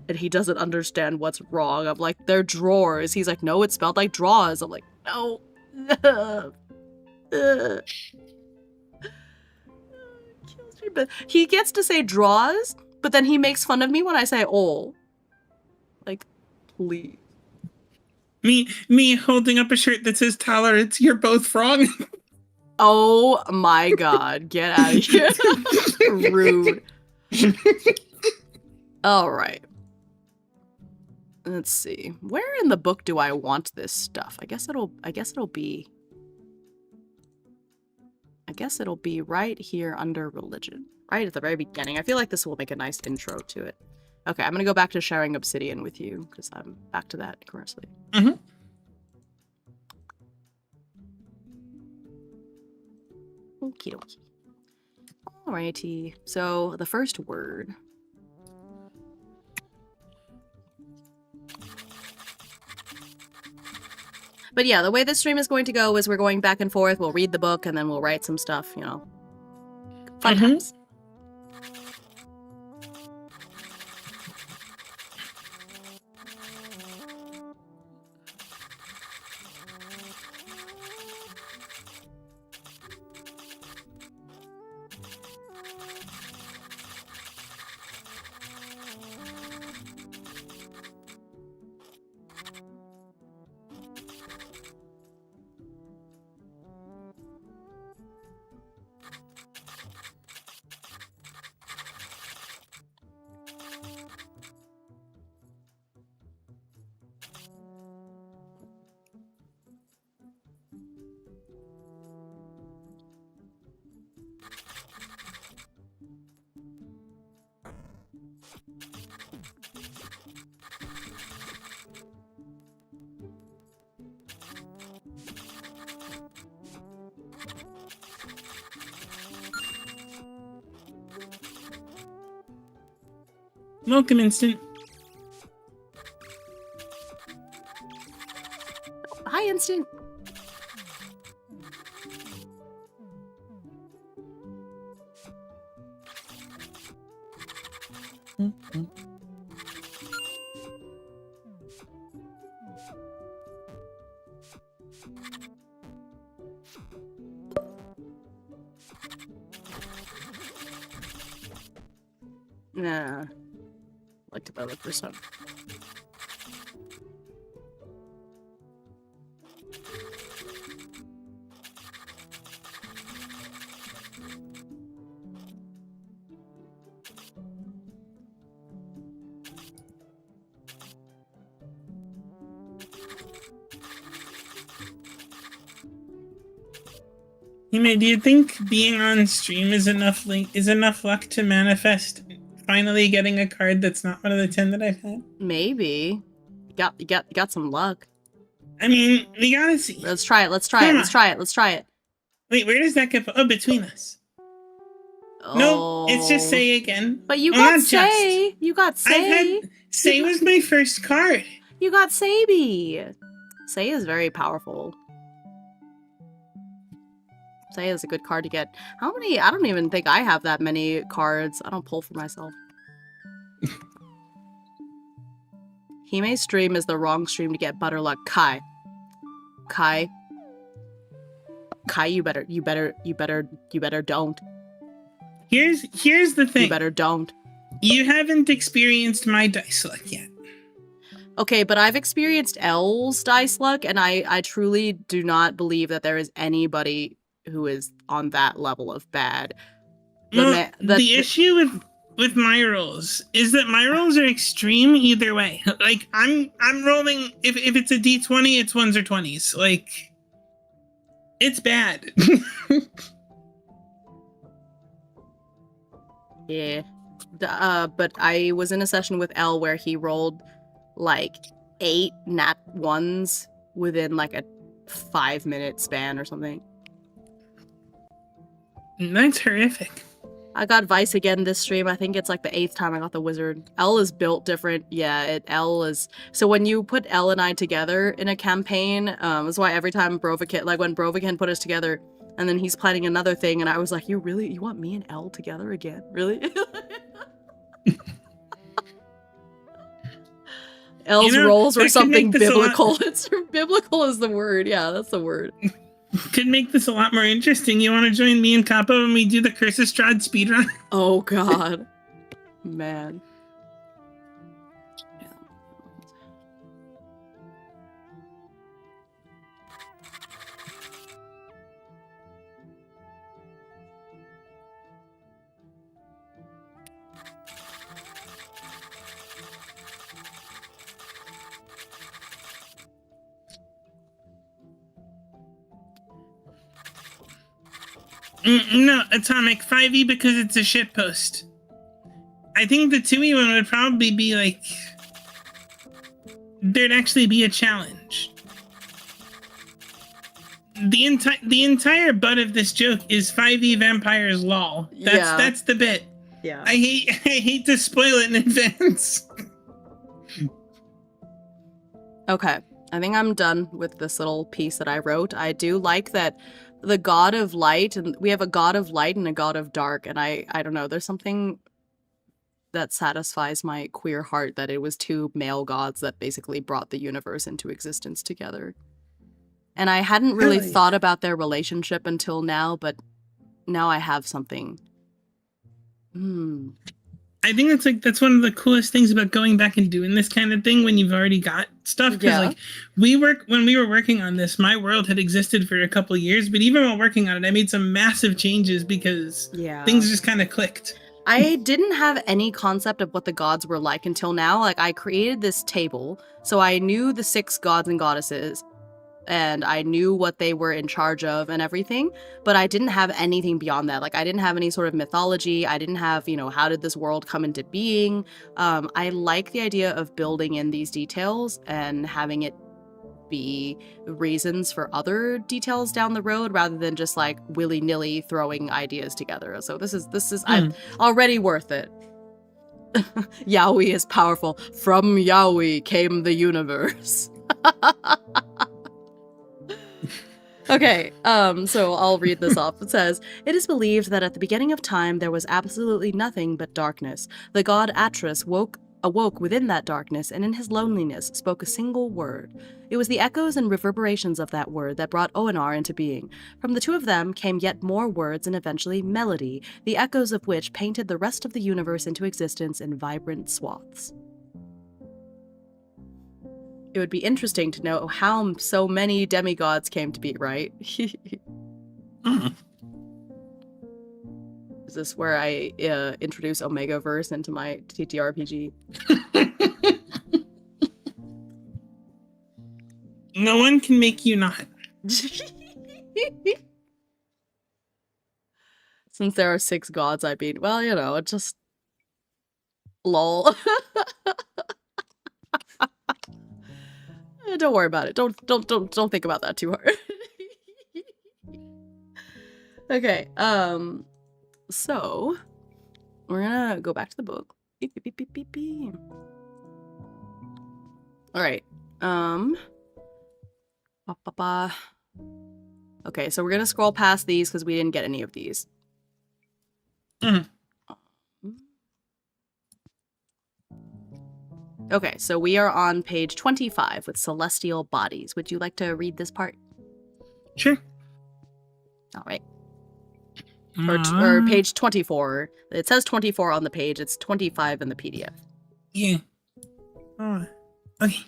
And he doesn't understand what's wrong. I'm like, they're drawers. He's like, no, it spelled like drawers. I'm like, no. But he gets to say draws, but then he makes fun of me when I say oh. Like, please. Me holding up a shirt that says tolerance, you're both wrong. Oh my god, get out of here. Rude. Alright. Let's see. Where in the book do I want this stuff? I guess it'll be right here under religion. Right at the very beginning. I feel like this will make a nice intro to it. Okay, I'm gonna go back to sharing obsidian with you, because I'm back to that correctly. Mm-hmm. Okie dokie. Alrighty. So, the first word. But yeah, the way this stream is going to go is we're going back and forth. We'll read the book and then we'll write some stuff, you know. Fun times. Welcome, Instant. Hi, Instant. Nah. Like to look this up. Hime, do you think being on stream is enough luck to manifest finally getting a card that's not one of the 10 that I've had? Maybe. You got some luck. I mean, we gotta see. Let's try it. Let's try it. Let's try it. Let's try it. Wait, where does that get? Oh, between us. Oh. No, it's just Say again. But you got Say. Just. You got Say. Say was my first card. You got Sabi. Say is very powerful. Say is a good card to get. How many? I don't even think I have that many cards. I don't pull for myself. Hime's stream is the wrong stream to get Butterluck. Kai, you better don't. Here's the thing. You better don't. You haven't experienced my dice luck yet. Okay, but I've experienced L's dice luck, and I truly do not believe that there is anybody who is on that level of bad. The issue with my rolls is that my rolls are extreme either way. Like I'm rolling, if it's a D20, it's 1s or 20s. Like it's bad. Yeah. But I was in a session with L where he rolled like 8 nat 1s within like a 5-minute span or something. That's horrific. I got Vice again this stream. I think it's like the 8th time I got the Wizard. L is built different. Yeah, L is... So when you put L and I together in a campaign, that's why every time Brovican... Like when Brovican put us together, and then he's planning another thing, and I was like, you want me and L together again? Really? L's rolls were something biblical. It's biblical is the word. Yeah, that's the word. Could make this a lot more interesting. You want to join me and Kappa when we do the Curse of Strahd speedrun? Oh god. Man. No, Atomic 5e because it's a shitpost. I think the 2e one would probably be like... There'd actually be a challenge. The entire butt of this joke is 5e vampires lol. That's the bit. Yeah. I hate to spoil it in advance. Okay. I think I'm done with this little piece that I wrote. I do like that the god of light, and we have a god of light and a god of dark, and I don't know, there's something that satisfies my queer heart that it was 2 male gods that basically brought the universe into existence together. And I hadn't really thought about their relationship until now, but now I have something. I think that's one of the coolest things about going back and doing this kind of thing when you've already got stuff. Because like when we were working on this, my world had existed for a couple of years, but even while working on it, I made some massive changes because things just kind of clicked. I didn't have any concept of what the gods were like until now. Like I created this table, so I knew the 6 gods and goddesses, and I knew what they were in charge of and everything, but I didn't have anything beyond that. Like I didn't have any sort of mythology. I didn't have, how did this world come into being? I like the idea of building in these details and having it be reasons for other details down the road rather than just like willy-nilly throwing ideas together. So this is I'm already worth it. Yowie is powerful. From Yowie came the universe. Okay, so I'll read this off. It says, "It is believed that at the beginning of time there was absolutely nothing but darkness. The god Atris awoke within that darkness and in his loneliness spoke a single word. It was the echoes and reverberations of that word that brought Oanar into being. From the 2 of them came yet more words and eventually melody, the echoes of which painted the rest of the universe into existence in vibrant swaths." It would be interesting to know how so many demigods came to be, right? Is this where I introduce Omegaverse into my TTRPG? No one can make you not. Since there are 6 gods, I mean, well, you know, it just lol. Don't worry about it. Don't think about that too hard. Okay, so we're gonna go back to the book. Beep, beep, beep, beep, beep, beep. All right. Okay, so we're gonna scroll past these because we didn't get any of these. Okay, so we are on page 25 with celestial bodies. Would you like to read this part? Sure. All right. Or page 24. It says 24 on the page. It's 25 in the PDF. Yeah. Okay.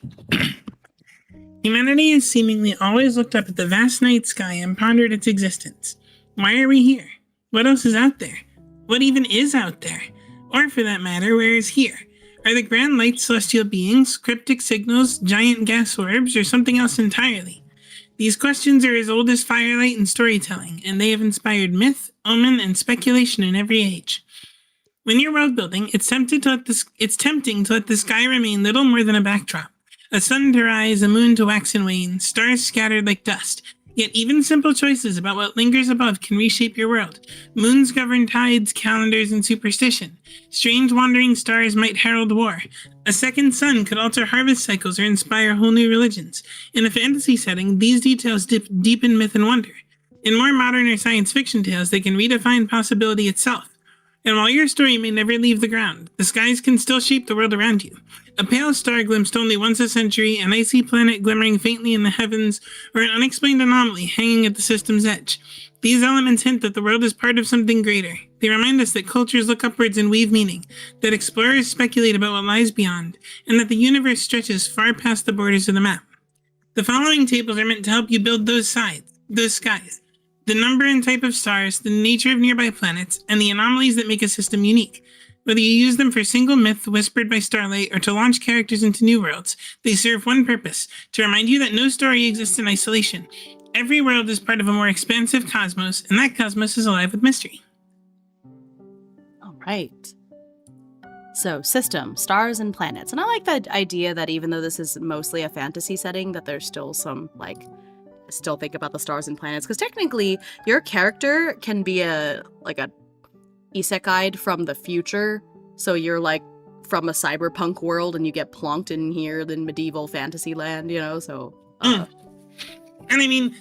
Humanity has seemingly always looked up at the vast night sky and pondered its existence. Why are we here? What else is out there? What even is out there? Or for that matter, where is here? Are the grand light celestial beings, cryptic signals, giant gas orbs, or something else entirely? These questions are as old as firelight and storytelling, and they have inspired myth, omen, and speculation in every age. When you're world building, it's tempting to let the sky remain little more than a backdrop. A sun to rise, a moon to wax and wane, stars scattered like dust. Yet even simple choices about what lingers above can reshape your world. Moons govern tides, calendars, and superstition. Strange wandering stars might herald war. A second sun could alter harvest cycles or inspire whole new religions. In a fantasy setting, these details dip deep in myth and wonder. In more modern or science fiction tales, they can redefine possibility itself. And while your story may never leave the ground, the skies can still shape the world around you. A pale star glimpsed only once a century, an icy planet glimmering faintly in the heavens, or an unexplained anomaly hanging at the system's edge. These elements hint that the world is part of something greater. They remind us that cultures look upwards and weave meaning, that explorers speculate about what lies beyond, and that the universe stretches far past the borders of the map. The following tables are meant to help you build those skies. The number and type of stars, the nature of nearby planets, and the anomalies that make a system unique. Whether you use them for single myth whispered by starlight or to launch characters into new worlds, they serve one purpose, to remind you that no story exists in isolation. Every world is part of a more expansive cosmos, and that cosmos is alive with mystery. All right. So, system, stars, and planets. And I like that idea that even though this is mostly a fantasy setting, that there's still some, like, still think about the stars and planets. Because technically, your character can be a isekai from the future. So you're, like, from a cyberpunk world and you get plonked in here in medieval fantasy land, you know? So, And I mean,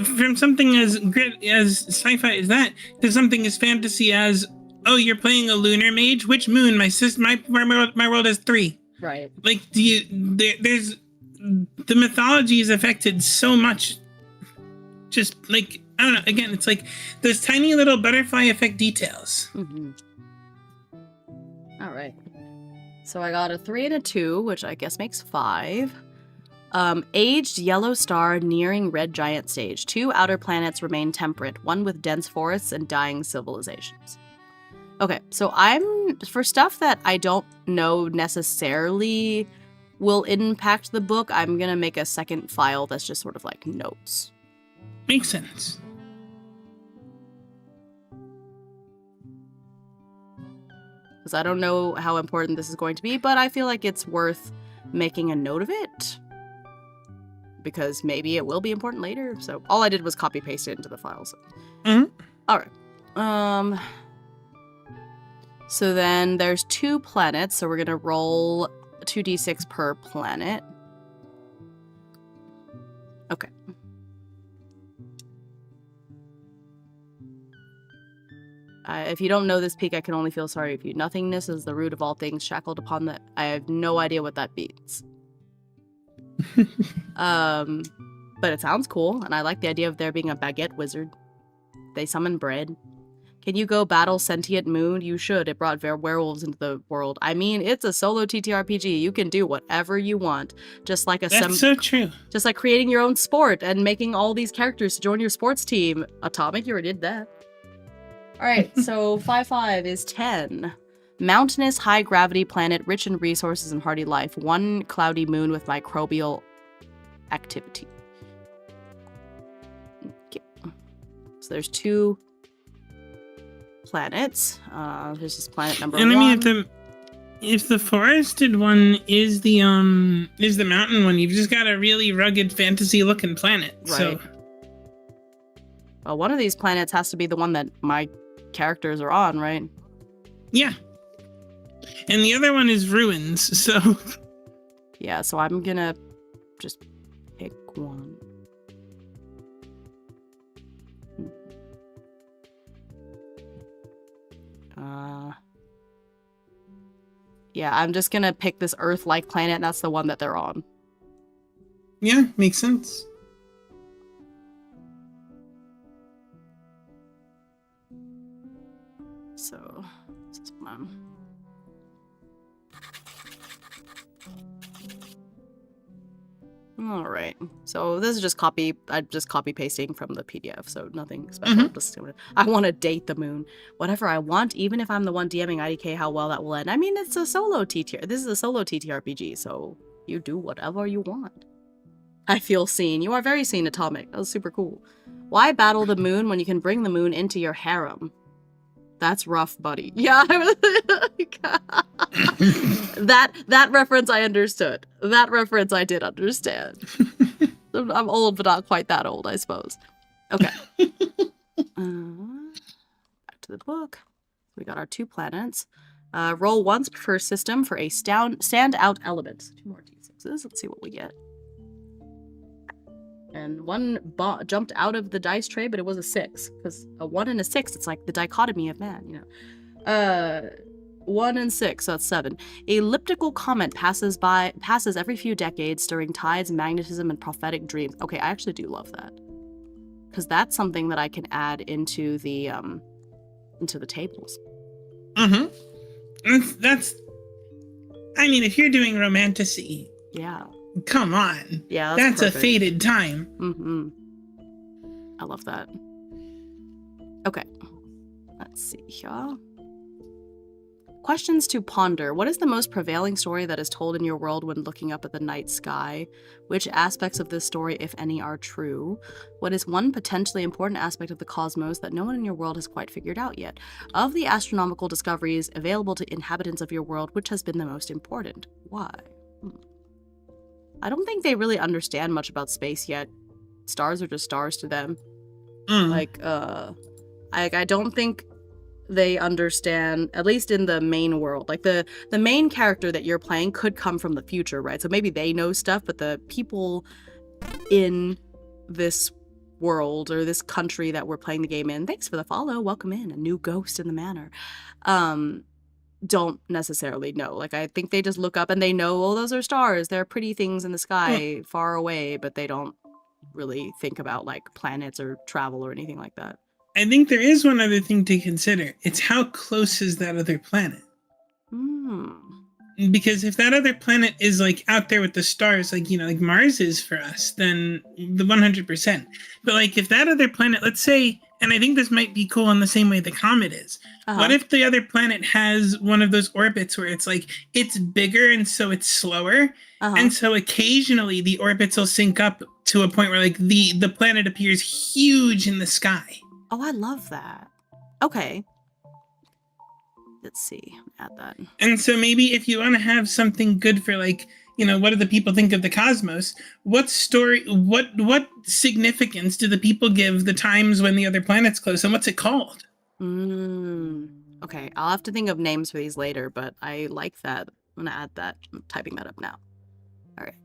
from something as great as sci-fi as that, to something as fantasy as, oh, you're playing a lunar mage? Which moon? My world has 3. Right. Like, there's the mythology is affected so much. Just like, I don't know, again, it's like those tiny little butterfly effect details. Mm-hmm. All right. So I got a 3 and a 2, which I guess makes 5. Aged yellow star nearing red giant stage. 2 outer planets remain temperate, one with dense forests and dying civilizations. Okay, so for stuff that I don't know necessarily will impact the book, I'm gonna make a second file that's just sort of like notes. Makes sense. Because I don't know how important this is going to be, but I feel like it's worth making a note of it. Because maybe it will be important later. So all I did was copy paste it into the file. So. Mm-hmm. All right. So then there's 2 planets. So we're going to roll 2d6 per planet. Okay. If you don't know this peak, I can only feel sorry for you. Nothingness is the root of all things, shackled upon the... I have no idea what that means. But it sounds cool, and I like the idea of there being a baguette wizard. They summon bread. Can you go battle sentient moon? You should. It brought werewolves into the world. I mean, it's a solo TTRPG. You can do whatever you want. Just like That's so true. Just like creating your own sport and making all these characters to join your sports team. Atomic, you already did that. Alright, so 5-5 is 10. Mountainous, high-gravity planet, rich in resources and hardy life. 1 cloudy moon with microbial activity. Okay. So there's 2 planets. This is planet number And I one. mean, if the forested one is the mountain one, you've just got a really rugged fantasy looking planet. Right. So, well, one of these planets has to be the one that my characters are on, right? yeah. And the other one is ruins. So, yeah. So I'm gonna just pick one. Yeah, I'm just gonna pick this Earth-like planet, and that's the one that they're on. yeah, makes sense. So, this is one. All right. So this is just I'm just copy pasting from the PDF, so nothing special. Just I want to date the moon. Whatever I want, even if I'm the one DMing IDK, how well that will end. I mean, it's a solo TTR. This is a solo TTRPG, so you do whatever you want. I feel seen. You are very seen, Atomic. That was super cool. Why battle the moon when you can bring the moon into your harem? That's rough, buddy. Yeah, that reference I understood. That reference I did understand. I'm old, but not quite that old, I suppose. Okay. Back to the book. We got our 2 planets. Roll once per system for a standout element. 2 more d6s. Let's see what we get. And one jumped out of the dice tray, but it was a 6. Because a 1 and a 6, it's like the dichotomy of man, you know. 1 and 6, so that's 7. Elliptical comet passes every few decades, stirring tides, magnetism, and prophetic dreams. Okay, I actually do love that. Because that's something that I can add into the tables. That's I mean, if you're doing romantasy, yeah. Come on. Yeah, that's perfect. A fated time. I love that. Okay. Let's see here. Questions to ponder. What is the most prevailing story that is told in your world when looking up at the night sky? Which aspects of this story, if any, are true? What is one potentially important aspect of the cosmos that no one in your world has quite figured out yet? Of the astronomical discoveries available to inhabitants of your world, which has been the most important? Why? I don't think they really understand much about space yet. Stars are just stars to them. I don't think they understand, at least in the main world. Like, the main character that you're playing could come from the future, right? So maybe they know stuff, but the people in this world, or this country that we're playing the game in, thanks for the follow, welcome in, a new ghost in the manor, don't necessarily know. Like, I think they just look up and they know, oh, those are stars. They're pretty things in the sky far away, but they don't really think about, like, planets or travel or anything like that. I think there is one other thing to consider. It's how close is that other planet? Because if that other planet is, like, out there with the stars, like, you know, like Mars is for us, then the 100%. But, like, if that other planet, let's say, and I think this might be cool in the same way the comet is. What if the other planet has one of those orbits where it's like, it's bigger and so it's slower, and so occasionally the orbits will sync up to a point where, like, the planet appears huge in the sky. Oh, I love that. Okay. Let's see. Add that. And so maybe if you want to have something good for, like, you know, what do the people think of the cosmos? What significance do the people give the times when the other planet's close, and what's it called? Okay, I'll have to think of names for these later, but I like that. I'm gonna add that. I'm typing that up now. All right.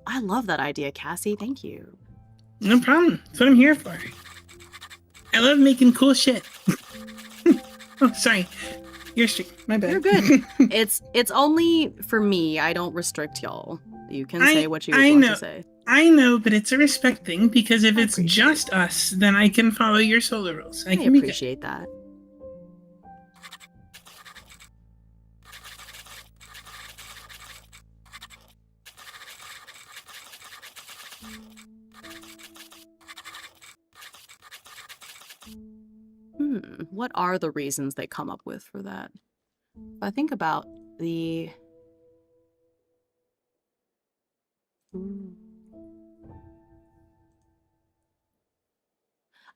I love that idea, Cassie. Thank you. No problem. That's what I'm here for. I love making cool shit. Oh, sorry. Your stream. My bad. You're good. It's only for me. I don't restrict y'all. You can say what you want to say. I know, but it's a respect thing, because if it's just us, then I can follow your solo rules. I can appreciate that. What are the reasons they come up with for that? I think about the...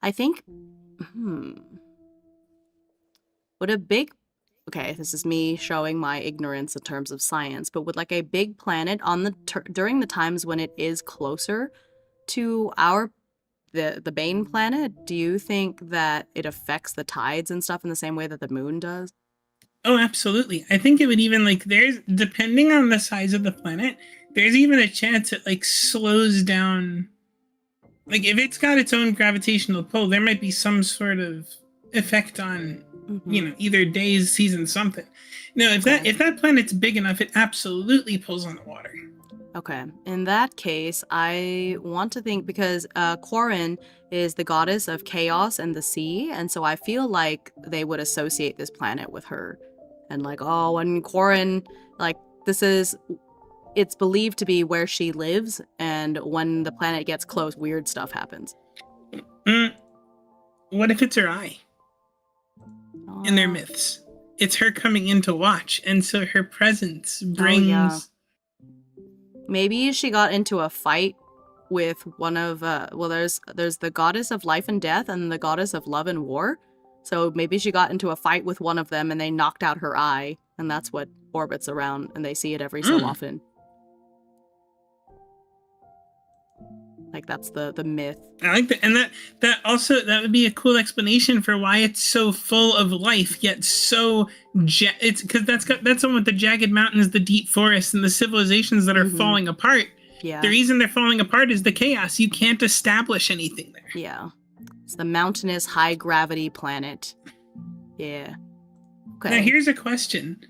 I think... would a big, okay, this is me showing my ignorance in terms of science, but would like a big planet on the during the times when it is closer to the main planet, do you think that it affects the tides and stuff in the same way that the moon does? Oh, absolutely. I think it would even like there's depending on the size of the planet, there's even a chance it like slows down. Like if it's got its own gravitational pull, there might be some sort of effect on either days, seasons, something. No, if that planet's big enough, it absolutely pulls on the water. Okay. In that case, I want to think because Quarren is the goddess of chaos and the sea, and so I feel like they would associate this planet with her. And like, oh, when Quarren, like, it's believed to be where she lives, and when the planet gets close, weird stuff happens. What if it's her eye? In their myths. It's her coming in to watch, and so her presence brings... Oh, yeah. Maybe she got into a fight with one of, there's the goddess of life and death and the goddess of love and war. So maybe she got into a fight with one of them and they knocked out her eye, and that's what orbits around, and they see it every so often. Like, that's the myth. I like that. And that would be a cool explanation for why it's so full of life, yet so it's because that's the one with the jagged mountains, the deep forests, and the civilizations that are falling apart. Yeah. The reason they're falling apart is the chaos. You can't establish anything there. Yeah. It's the mountainous, high gravity planet. Yeah. Okay. Now here's a question.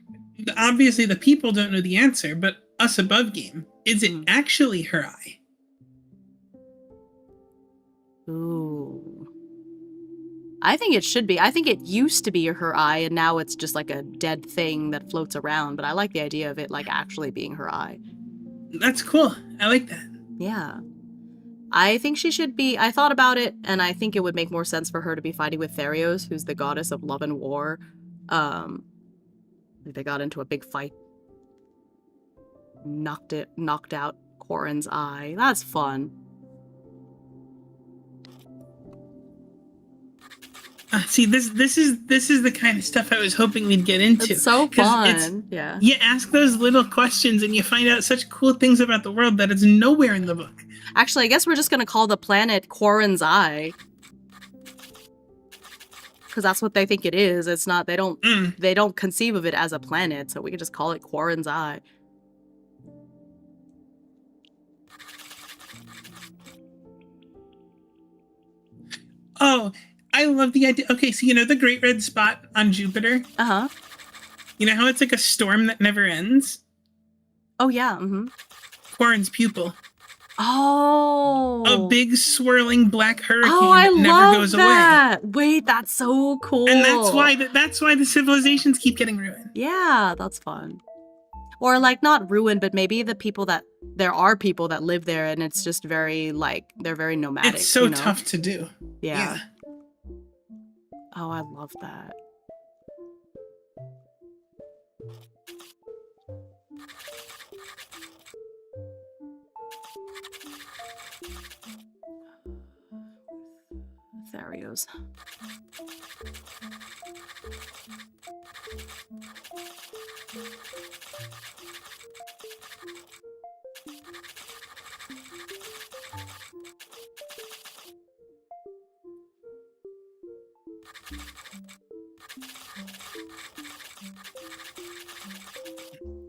Obviously the people don't know the answer, but us above game, is it actually her eye? Ooh. I think it should be. I think it used to be her eye, and now it's just like a dead thing that floats around, but I like the idea of it like actually being her eye. That's cool. I like that. Yeah. I think she should be. I thought about it, and I think it would make more sense for her to be fighting with Therios, who's the goddess of love and war. They got into a big fight. Knocked out Quarren's eye. That's fun. See, this is the kind of stuff I was hoping we'd get into. It's so fun. Yeah. You ask those little questions and you find out such cool things about the world that is nowhere in the book. Actually, I guess we're just gonna call the planet Quarren's Eye, because that's what they think it is. It's not. They don't conceive of it as a planet, so we can just call it Quarren's Eye. Oh. I love the idea. Okay, so you know the Great Red Spot on Jupiter? Uh-huh. You know how it's like a storm that never ends? Oh, yeah. Mm-hmm. Quarren's pupil. Oh. A big swirling black hurricane that never goes away. Wait, that's so cool. And that's why the civilizations keep getting ruined. Yeah, that's fun. Or like not ruined, but maybe there are people that live there and it's just very like, they're very nomadic. It's so tough to do. Yeah. Oh, I love that. Therios.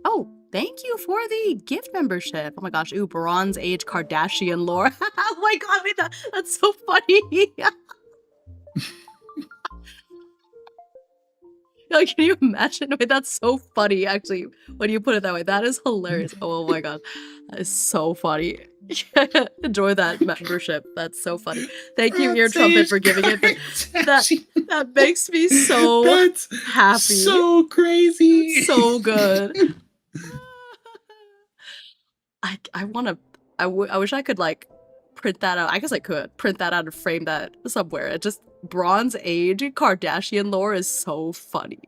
Oh, thank you for the gift membership. Oh my gosh, ooh, Bronze Age Kardashian lore. Oh my god, wait, that's so funny. Like, can you imagine? Wait, that's so funny, actually, when you put it that way. That is hilarious. Oh my god, that is so funny. Enjoy that membership. That's so funny. Thank you, Ear Trumpet, for giving it. That makes me so happy. So crazy. So good. I wish I could like print that out. I guess I could print that out and frame that somewhere. It just Bronze Age Kardashian lore is so funny.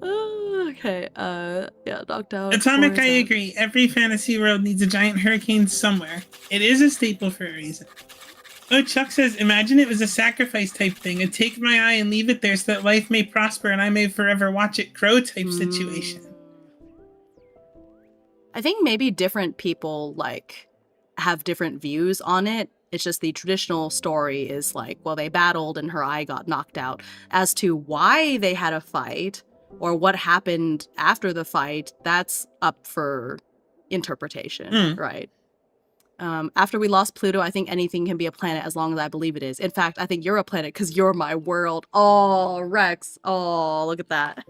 Okay, yeah, knocked out. Atomic, I agree. Every fantasy world needs a giant hurricane somewhere. It is a staple for a reason. Oh, Chuck says, imagine it was a sacrifice type thing. A take my eye and leave it there so that life may prosper and I may forever watch it grow type situation. I think maybe different people, like, have different views on it. It's just the traditional story is like, well, they battled and her eye got knocked out. As to why they had a fight or what happened after the fight, that's up for interpretation, right? After we lost Pluto, I think anything can be a planet as long as I believe it is. In fact, I think you're a planet because you're my world. Oh, Rex. Oh, look at that.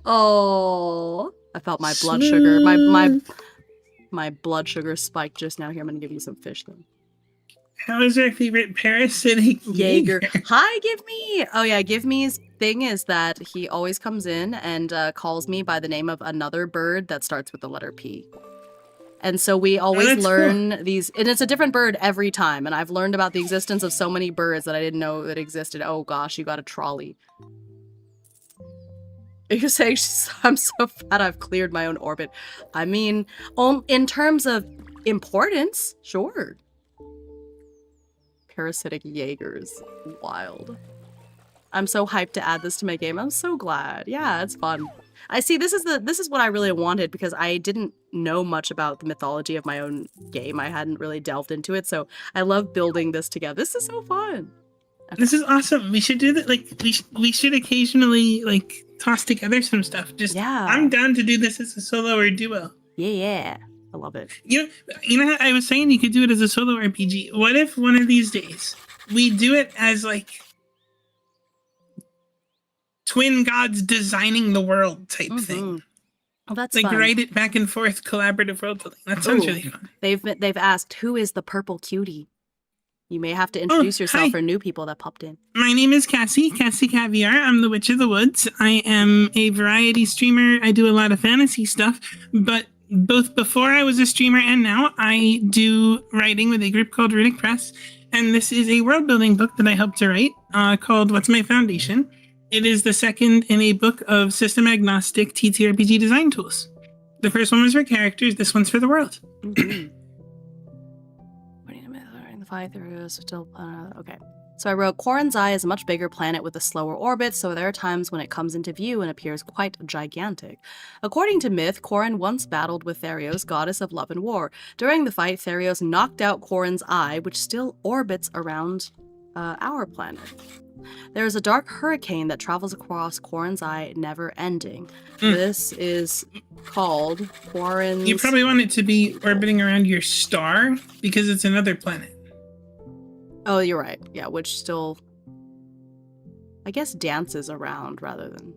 Oh, I felt my blood sugar. My blood sugar spiked just now. Here, I'm gonna give you some fish though. How is our favorite parasitic Jaeger? Hi, Give Me. Oh yeah, Give Me's thing is that he always comes in and calls me by the name of another bird that starts with the letter P. And so we always learn these, and it's a different bird every time. And I've learned about the existence of so many birds that I didn't know that existed. Oh gosh, you got a trolley. You're saying I'm so fat I've cleared my own orbit. I mean, in terms of importance, sure. Parasitic Jaegers. Wild. I'm so hyped to add this to my game. I'm so glad. Yeah, it's fun. I see this is what I really wanted because I didn't know much about the mythology of my own game. I hadn't really delved into it, so I love building this together. This is so fun. Okay. This is awesome. We should do that. Like we should occasionally like toss together some stuff. Just yeah. I'm down to do this as a solo or duo. Yeah. I love it. You know how I was saying you could do it as a solo RPG. What if one of these days we do it as like twin gods designing the world type thing? Oh, that's like fun. write it back and forth, collaborative world building. That sounds really fun. They've asked, who is the purple cutie? You may have to introduce yourself for new people that popped in. My name is Cassie Caviar. I'm the Witch of the Woods. I am a variety streamer. I do a lot of fantasy stuff, but both before I was a streamer and now I do writing with a group called Runic Press. And this is a world building book that I helped to write called What's My Foundation? It is the second in a book of system agnostic TTRPG design tools. The first one was for characters. This one's for the world. Okay. So I wrote, Corrin's Eye is a much bigger planet with a slower orbit, so there are times when it comes into view and appears quite gigantic. According to myth, Corrin once battled with Therios, goddess of love and war. During the fight, Therios knocked out Corrin's Eye, which still orbits around our planet. There is a dark hurricane that travels across Corrin's Eye, never ending. This is called Corrin's... You probably want it to be orbiting around your star, because it's another planet. Oh, you're right. Yeah, which still, I guess, dances around rather than...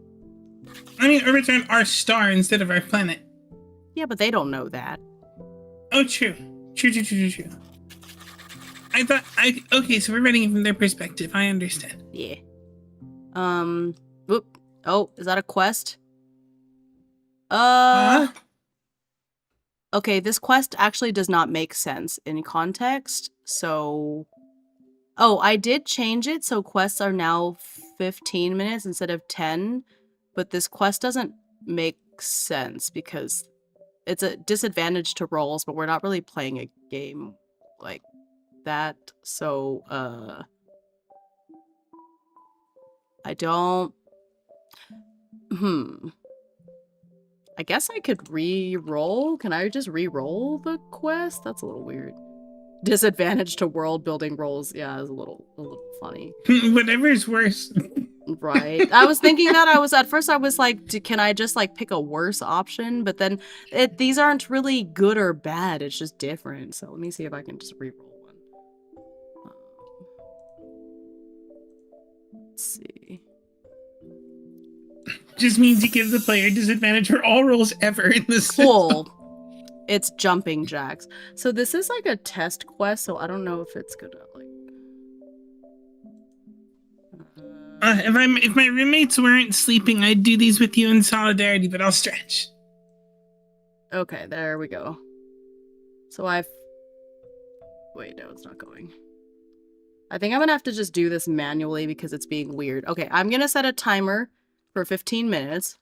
I mean, orbits around our star instead of our planet. Yeah, but they don't know that. Oh, true. True. Okay, so we're writing it from their perspective. I understand. Yeah. Whoop. Oh, is that a quest? Okay, this quest actually does not make sense in context, so... Oh, I did change it, so quests are now 15 minutes instead of 10, but this quest doesn't make sense because it's a disadvantage to rolls, but we're not really playing a game like that, so, I don't... I guess I could re-roll? Can I just re-roll the quest? That's a little weird. Disadvantage to world building rolls. Yeah, is a little funny. Whatever's worse. Right. I was thinking that. At first I was like, can I just like pick a worse option? But then these aren't really good or bad. It's just different. So let me see if I can just re-roll one. Let's see. Just means you give the player disadvantage for all rolls ever in the system. Cool. It's jumping jacks. So this is like a test quest, so I don't know if it's gonna like... If my roommates weren't sleeping, I'd do these with you in solidarity, but I'll stretch. Okay, there we go. So wait, no, it's not going. I think I'm gonna have to just do this manually because it's being weird. Okay, I'm gonna set a timer for 15 minutes.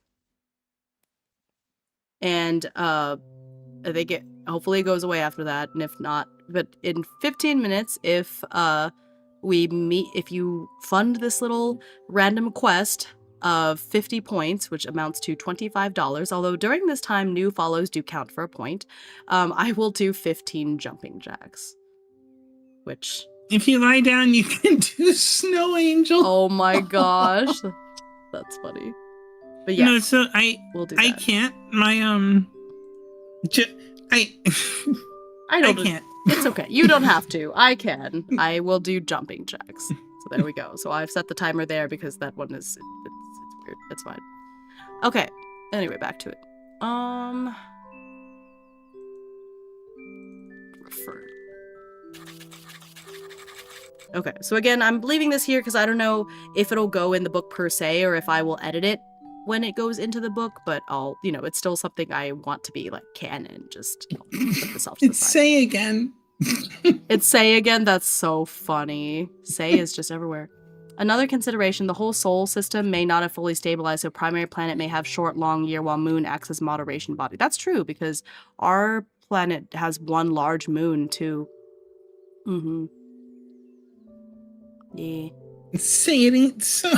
And, hopefully it goes away after that, and if not, but in 15 minutes, if you fund this little random quest of 50 points, which amounts to $25, although during this time new follows do count for a point, I will do 15 jumping jacks. Which, if you lie down, you can do Snow Angel. Oh my gosh. That's funny. But yeah. No, so we'll do that. I can't. My I can't. It's okay. You don't have to. I can. I will do jumping jacks. So there we go. So I've set the timer there because that one is it's weird. It's fine. Okay. Anyway, back to it. Refer. Okay, so again, I'm leaving this here because I don't know if it'll go in the book per se or if I will edit it when it goes into the book, but I'll, it's still something I want to be like canon. Just put this off to the side. Say again. It's say again. That's so funny. Say is just everywhere. Another consideration, the whole sol system may not have fully stabilized, so primary planet may have short, long year while moon acts as moderation body. That's true because our planet has one large moon too. Mm-hmm. Yeah. Say it ain't so.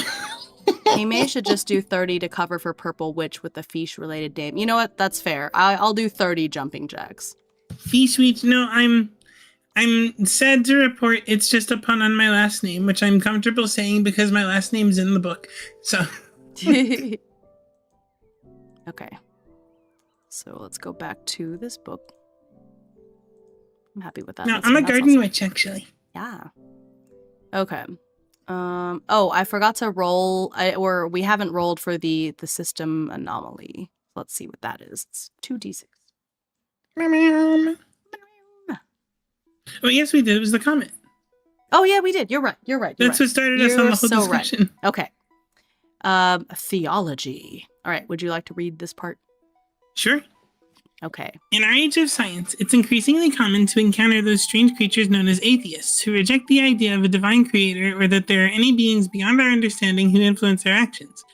Hime should just do 30 to cover for Purple Witch with the fish-related name. You know what? That's fair. I'll do 30 jumping jacks. Fish Witch, no, I'm sad to report it's just a pun on my last name, which I'm comfortable saying because my last name's in the book. So. Okay. So let's go back to this book. I'm happy with that. No, I'm a garden witch, actually. Yeah. Okay. Oh, I forgot to roll, or we haven't rolled for the system anomaly. Let's see what that is. It's 2d6. Oh, yes, we did. It was the comet. Oh, yeah, we did. You're right. That's what started us on the whole discussion. Right. Okay. Theology. All right. Would you like to read this part? Sure. Okay. In our age of science, it's increasingly common to encounter those strange creatures known as atheists who reject the idea of a divine creator or that there are any beings beyond our understanding who influence our actions.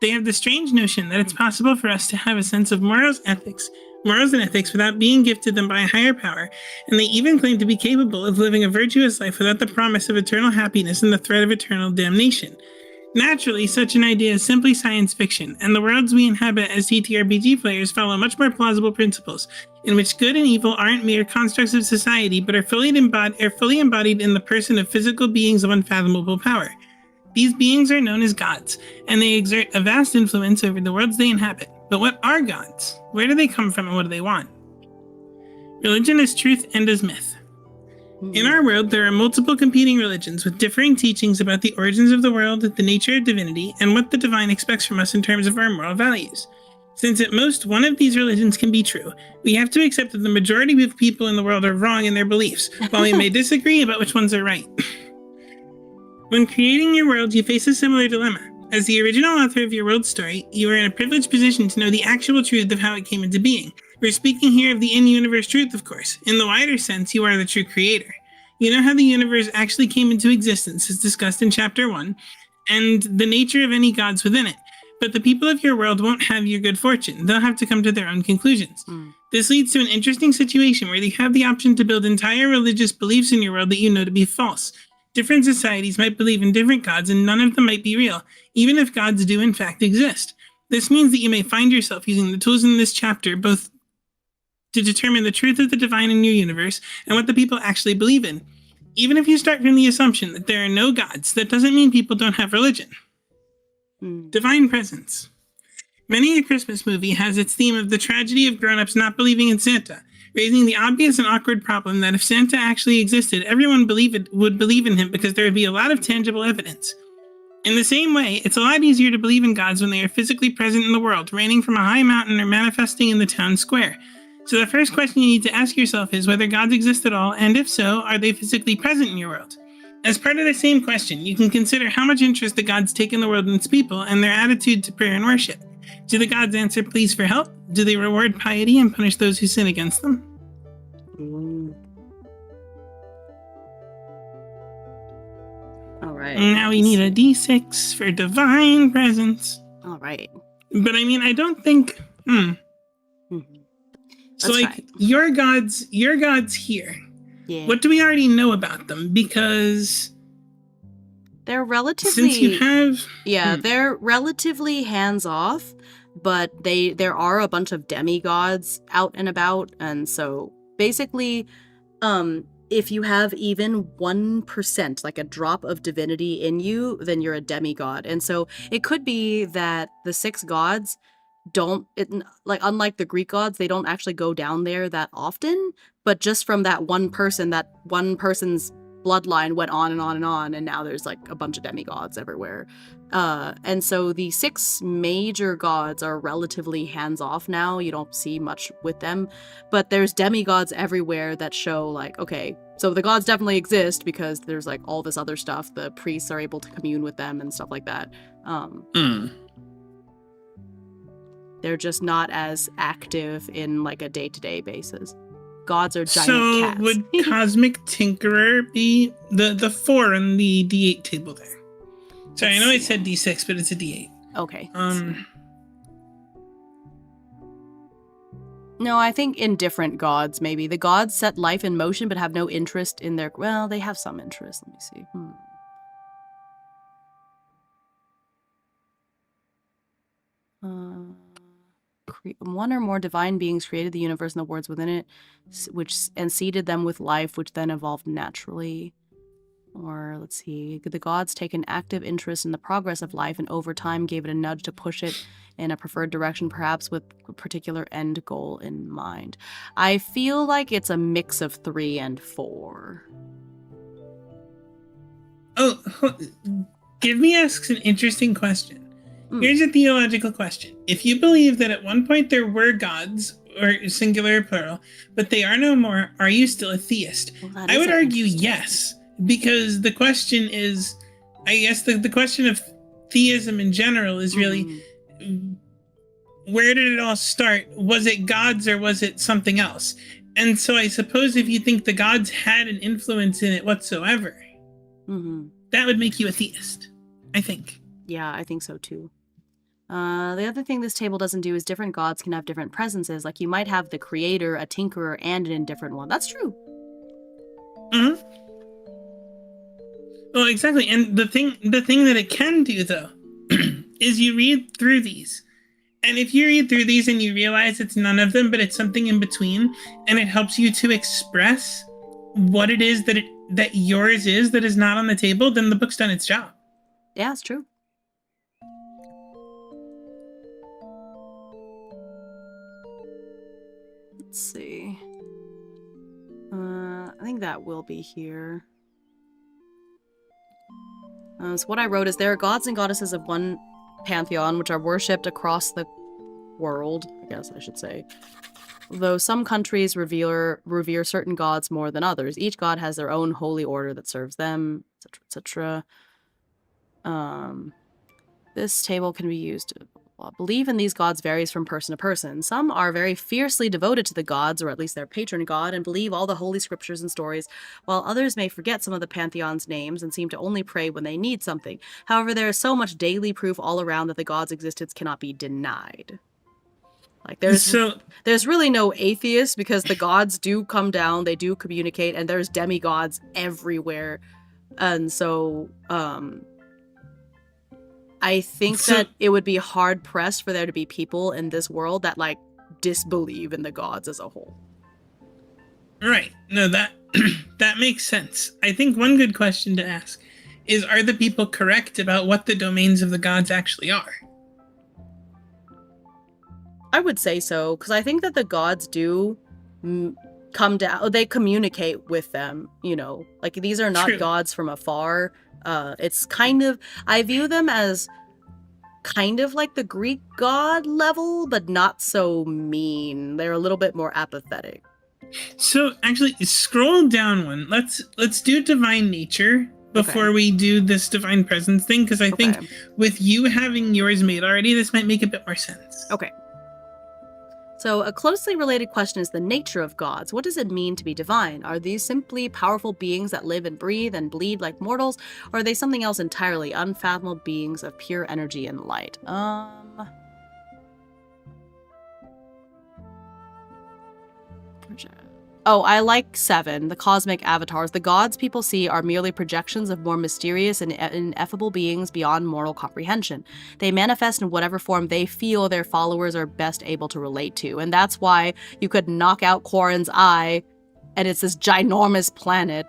They have the strange notion that it's possible for us to have a sense of morals and ethics without being gifted them by a higher power, and they even claim to be capable of living a virtuous life without the promise of eternal happiness and the threat of eternal damnation. Naturally, such an idea is simply science fiction, and the worlds we inhabit as TTRPG players follow much more plausible principles, in which good and evil aren't mere constructs of society, but are fully embodied in the person of physical beings of unfathomable power. These beings are known as gods, and they exert a vast influence over the worlds they inhabit. But what are gods? Where do they come from and what do they want? Religion is truth and is myth. In our world, there are multiple competing religions with differing teachings about the origins of the world, the nature of divinity, and what the divine expects from us in terms of our moral values. Since at most one of these religions can be true, we have to accept that the majority of people in the world are wrong in their beliefs, while we may disagree about which ones are right. When creating your world, you face a similar dilemma. As the original author of your world story, you are in a privileged position to know the actual truth of how it came into being. We're speaking here of the in-universe truth, of course. In the wider sense, you are the true creator. You know how the universe actually came into existence, as discussed in Chapter 1, and the nature of any gods within it. But the people of your world won't have your good fortune. They'll have to come to their own conclusions. This leads to an interesting situation where you have the option to build entire religious beliefs in your world that you know to be false. Different societies might believe in different gods, and none of them might be real, even if gods do in fact exist. This means that you may find yourself using the tools in this chapter both to determine the truth of the divine in your universe and what the people actually believe in. Even if you start from the assumption that there are no gods, that doesn't mean people don't have religion. Divine presence. Many a Christmas movie has its theme of the tragedy of grown-ups not believing in Santa, raising the obvious and awkward problem that if Santa actually existed, everyone would believe in him because there would be a lot of tangible evidence. In the same way, it's a lot easier to believe in gods when they are physically present in the world, reigning from a high mountain or manifesting in the town square. So the first question you need to ask yourself is whether gods exist at all, and if so, are they physically present in your world? As part of the same question, you can consider how much interest the gods take in the world and its people, and their attitude to prayer and worship. Do the gods answer pleas for help? Do they reward piety and punish those who sin against them? All right. Now we need a d6 for divine presence. All right. But I mean, I don't think... So That's like, fine. your gods here. Yeah. What do we already know about them? Because They're relatively... since you have... Yeah, they're relatively hands-off, but there are a bunch of demigods out and about, and so basically, if you have even 1%, like a drop of divinity in you, then you're a demigod. And so it could be that the 6 gods unlike the Greek gods, they don't actually go down there that often, but just from that one person's bloodline went on and on and on, and now there's like a bunch of demigods everywhere. And so the 6 major gods are relatively hands-off now. You don't see much with them, but there's demigods everywhere that show like, okay, so the gods definitely exist because there's like all this other stuff. The priests are able to commune with them and stuff like that. They're just not as active in like a day-to-day basis. Gods are giant cats. So would Cosmic Tinkerer be the 4 on the D8 table there? Sorry, I know I said D6, but it's a D8. Okay. No, I think in different gods, maybe. The gods set life in motion but have no interest in their... Well, they have some interest. Let me see. One or more divine beings created the universe and the worlds within it, and seeded them with life, which then evolved naturally. Or, let's see, the gods take an active interest in the progress of life and over time gave it a nudge to push it in a preferred direction, perhaps with a particular end goal in mind. I feel like it's a mix of 3 and 4. Oh, give me asks an interesting question. Here's a theological question. If you believe that at one point there were gods, or singular or plural, but they are no more, are you still a theist? Well, I would argue yes, because the question is, I guess the question of theism in general is really, where did it all start? Was it gods or was it something else? And so I suppose if you think the gods had an influence in it whatsoever, that would make you a theist, I think. Yeah, I think so too. The other thing this table doesn't do is different gods can have different presences. Like you might have the creator, a tinkerer, and an indifferent one. That's true. Well, exactly. And the thing that it can do though, is you read through these. And if you read through these and you realize it's none of them, but it's something in between, and it helps you to express what it is that yours is that is not on the table, then the book's done its job. Yeah, it's true. Let's see. I think that will be here. So what I wrote is there are gods and goddesses of one pantheon which are worshipped across the world, I guess I should say. Though some countries revere certain gods more than others. Each god has their own holy order that serves them, etc., etc. This table can be used to... Belief in these gods varies from person to person. Some are very fiercely devoted to the gods, or at least their patron god, and believe all the holy scriptures and stories, while others may forget some of the pantheon's names and seem to only pray when they need something. However, there is so much daily proof all around that the god's existence cannot be denied. Like there's really no atheists because the gods do come down, they do communicate, and there's demigods everywhere. And so, I think that it would be hard pressed for there to be people in this world that like disbelieve in the gods as a whole. Right. No, that makes sense. I think one good question to ask is, are the people correct about what the domains of the gods actually are? I would say so, because I think that the gods do come down, they communicate with them, you know, like these are not gods from afar. It's kind of, I view them as kind of like the Greek god level, but not so mean. They're a little bit more apathetic. So actually, scroll down one. Let's do divine nature before we do this divine presence thing, because I think with you having yours made already, this might make a bit more sense. Okay. So a closely related question is the nature of gods. What does it mean to be divine? Are these simply powerful beings that live and breathe and bleed like mortals? Or are they something else entirely, unfathomable beings of pure energy and light? Oh, I like 7, the cosmic avatars. The gods people see are merely projections of more mysterious and ineffable beings beyond mortal comprehension. They manifest in whatever form they feel their followers are best able to relate to. And that's why you could knock out Quarren's eye, and it's this ginormous planet.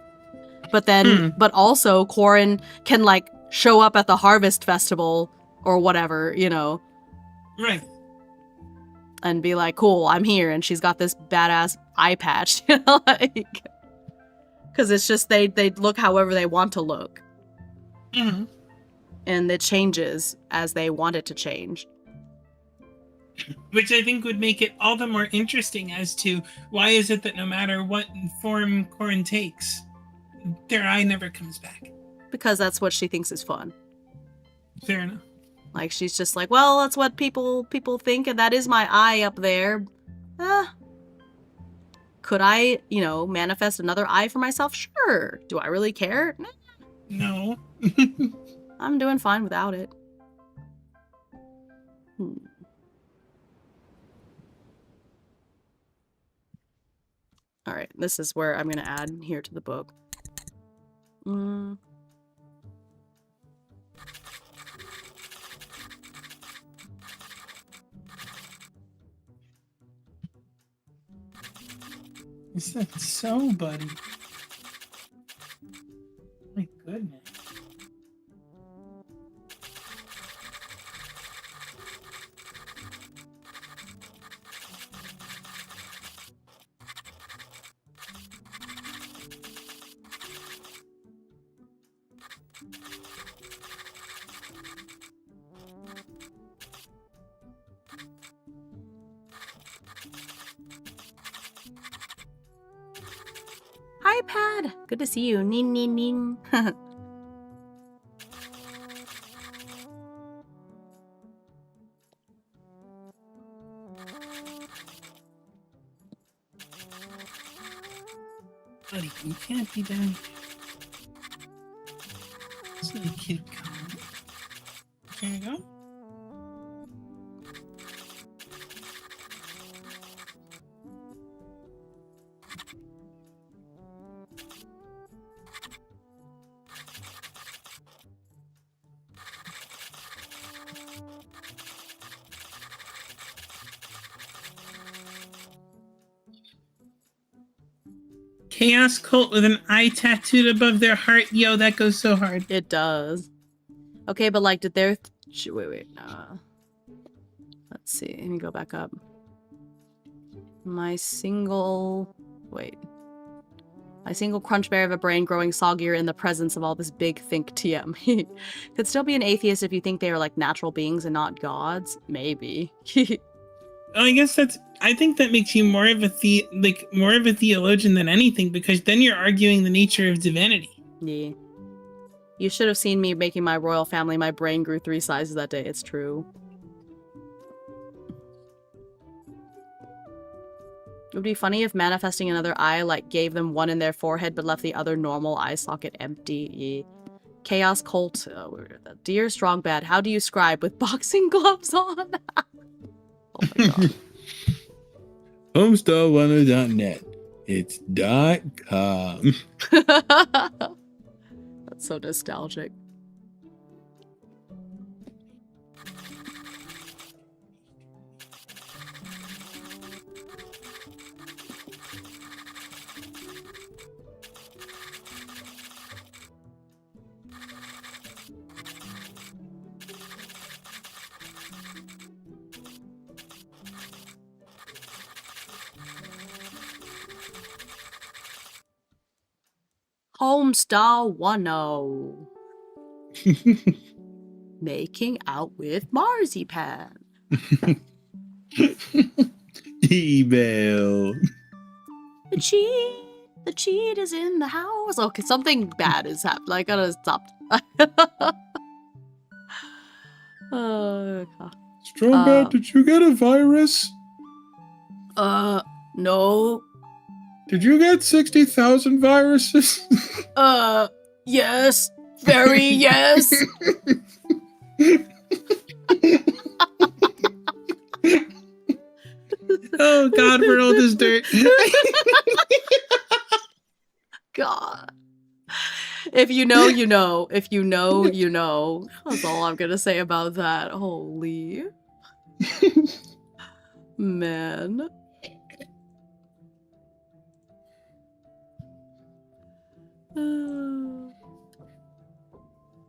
But then, but also Quarren can, like, show up at the Harvest Festival or whatever, you know. Right. And be like, cool, I'm here, and she's got this badass eye patch, you know, like, because it's just they look however they want to look, Mm-hmm. and it changes as they want it to change. Which I think would make it all the more interesting as to why is it that no matter what form Quarren takes, their eye never comes back. Because that's what she thinks is fun. Fair enough. Like, she's just like, well, that's what people think, and that is my eye up there. Could I, you know, manifest another eye for myself? Sure. Do I really care? No. I'm doing fine without it. All right, this is where I'm going to add here to the book. Is that so, buddy? My goodness. Hi, Pad. Good to see you. Ning, ning, ning. Buddy, you can't be down here. It's not a cute comment. There you go. Chaos cult with an eye tattooed above their heart. Yo, that goes so hard. It does. Okay, but like, did their... wait. Let's see. Let me go back up. My single crunch berry of a brain growing soggier in the presence of all this big think TM. Could still be an atheist if you think they are like natural beings and not gods. Maybe. I guess I think that makes you more of a theologian than anything, because then you're arguing the nature of divinity. Yeah. You should have seen me making my royal family. My brain grew 3 sizes that day. It's true. It would be funny if manifesting another eye, like, gave them one in their forehead but left the other normal eye socket empty. Yeah. Chaos cult. Dear Strong Bad, how do you scribe with boxing gloves on? Oh my god. Homestarrunner.net. It's .com. That's so nostalgic. Homestar 10. Making out with Marzipan. Email. The cheat is in the house. Okay, something bad is happening. I gotta stop. Oh, God. Strong Bad, did you get a virus? No. Did you get 60,000 viruses? Yes. Very yes. Oh God, we're old as dirt. God. If you know, you know. If you know, you know. That's all I'm gonna say about that. Holy. Man.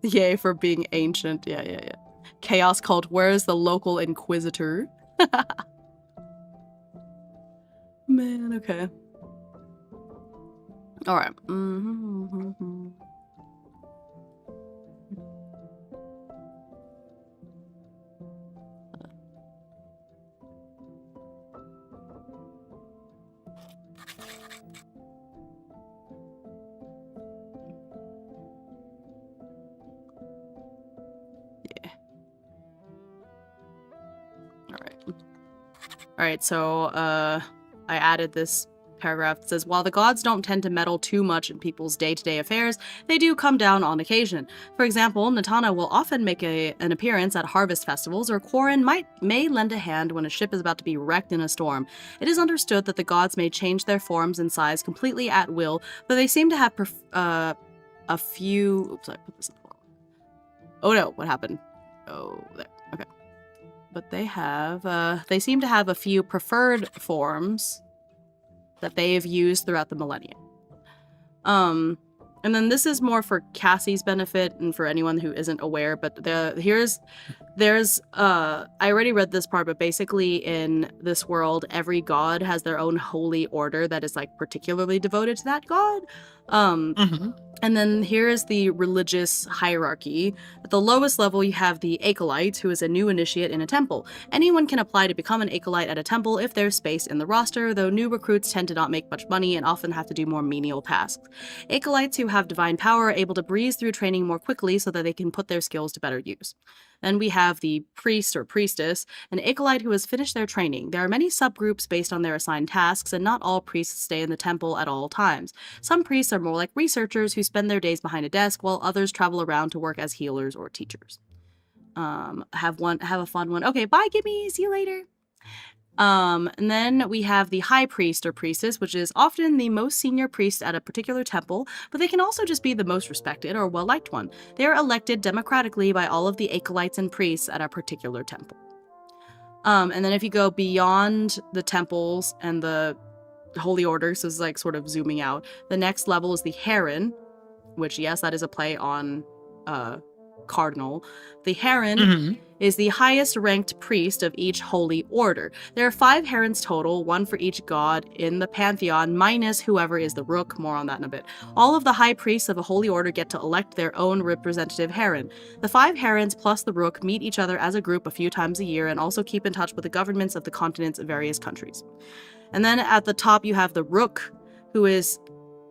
Yay for being ancient. Yeah. Chaos cult. Where's the local inquisitor? Man, okay. Alright. Yeah. Alright, so, I added this paragraph that says, while the gods don't tend to meddle too much in people's day-to-day affairs, they do come down on occasion. For example, Natana will often make an appearance at harvest festivals, or Quarren may lend a hand when a ship is about to be wrecked in a storm. It is understood that the gods may change their forms and size completely at will, but they seem to have a few... Oops, I put this in the wrong. Oh no, what happened? Oh, there. Okay. But they seem to have a few preferred forms that they have used throughout the millennia. And then this is more for Cassie's benefit and for anyone who isn't aware, but I already read this part, but basically in this world, every god has their own holy order that is like particularly devoted to that god. And then here is the religious hierarchy. At the lowest level, you have the acolyte, who is a new initiate in a temple. Anyone can apply to become an acolyte at a temple if there's space in the roster, though new recruits tend to not make much money and often have to do more menial tasks. Acolytes who have divine power are able to breeze through training more quickly so that they can put their skills to better use. Then we have the priest or priestess, an acolyte who has finished their training. There are many subgroups based on their assigned tasks, and not all priests stay in the temple at all times. Some priests are more like researchers who spend their days behind a desk, while others travel around to work as healers or teachers. Have a fun one. Okay, bye, Gimme. See you later. And then we have the high priest or priestess, which is often the most senior priest at a particular temple, but they can also just be the most respected or well-liked one. They are elected democratically by all of the acolytes and priests at a particular temple. And then if you go beyond the temples and the holy order, so it's like sort of zooming out, the next level is the Heron, which, yes, that is a play on cardinal. The Heron is the highest ranked priest of each holy order. There are 5 Herons total, 1 for each god in the pantheon, minus whoever is the rook. More on that in a bit. All of the high priests of a holy order get to elect their own representative Heron. The 5 Herons plus the rook meet each other as a group a few times a year and also keep in touch with the governments of the continents of various countries. And then at the top you have the rook, who is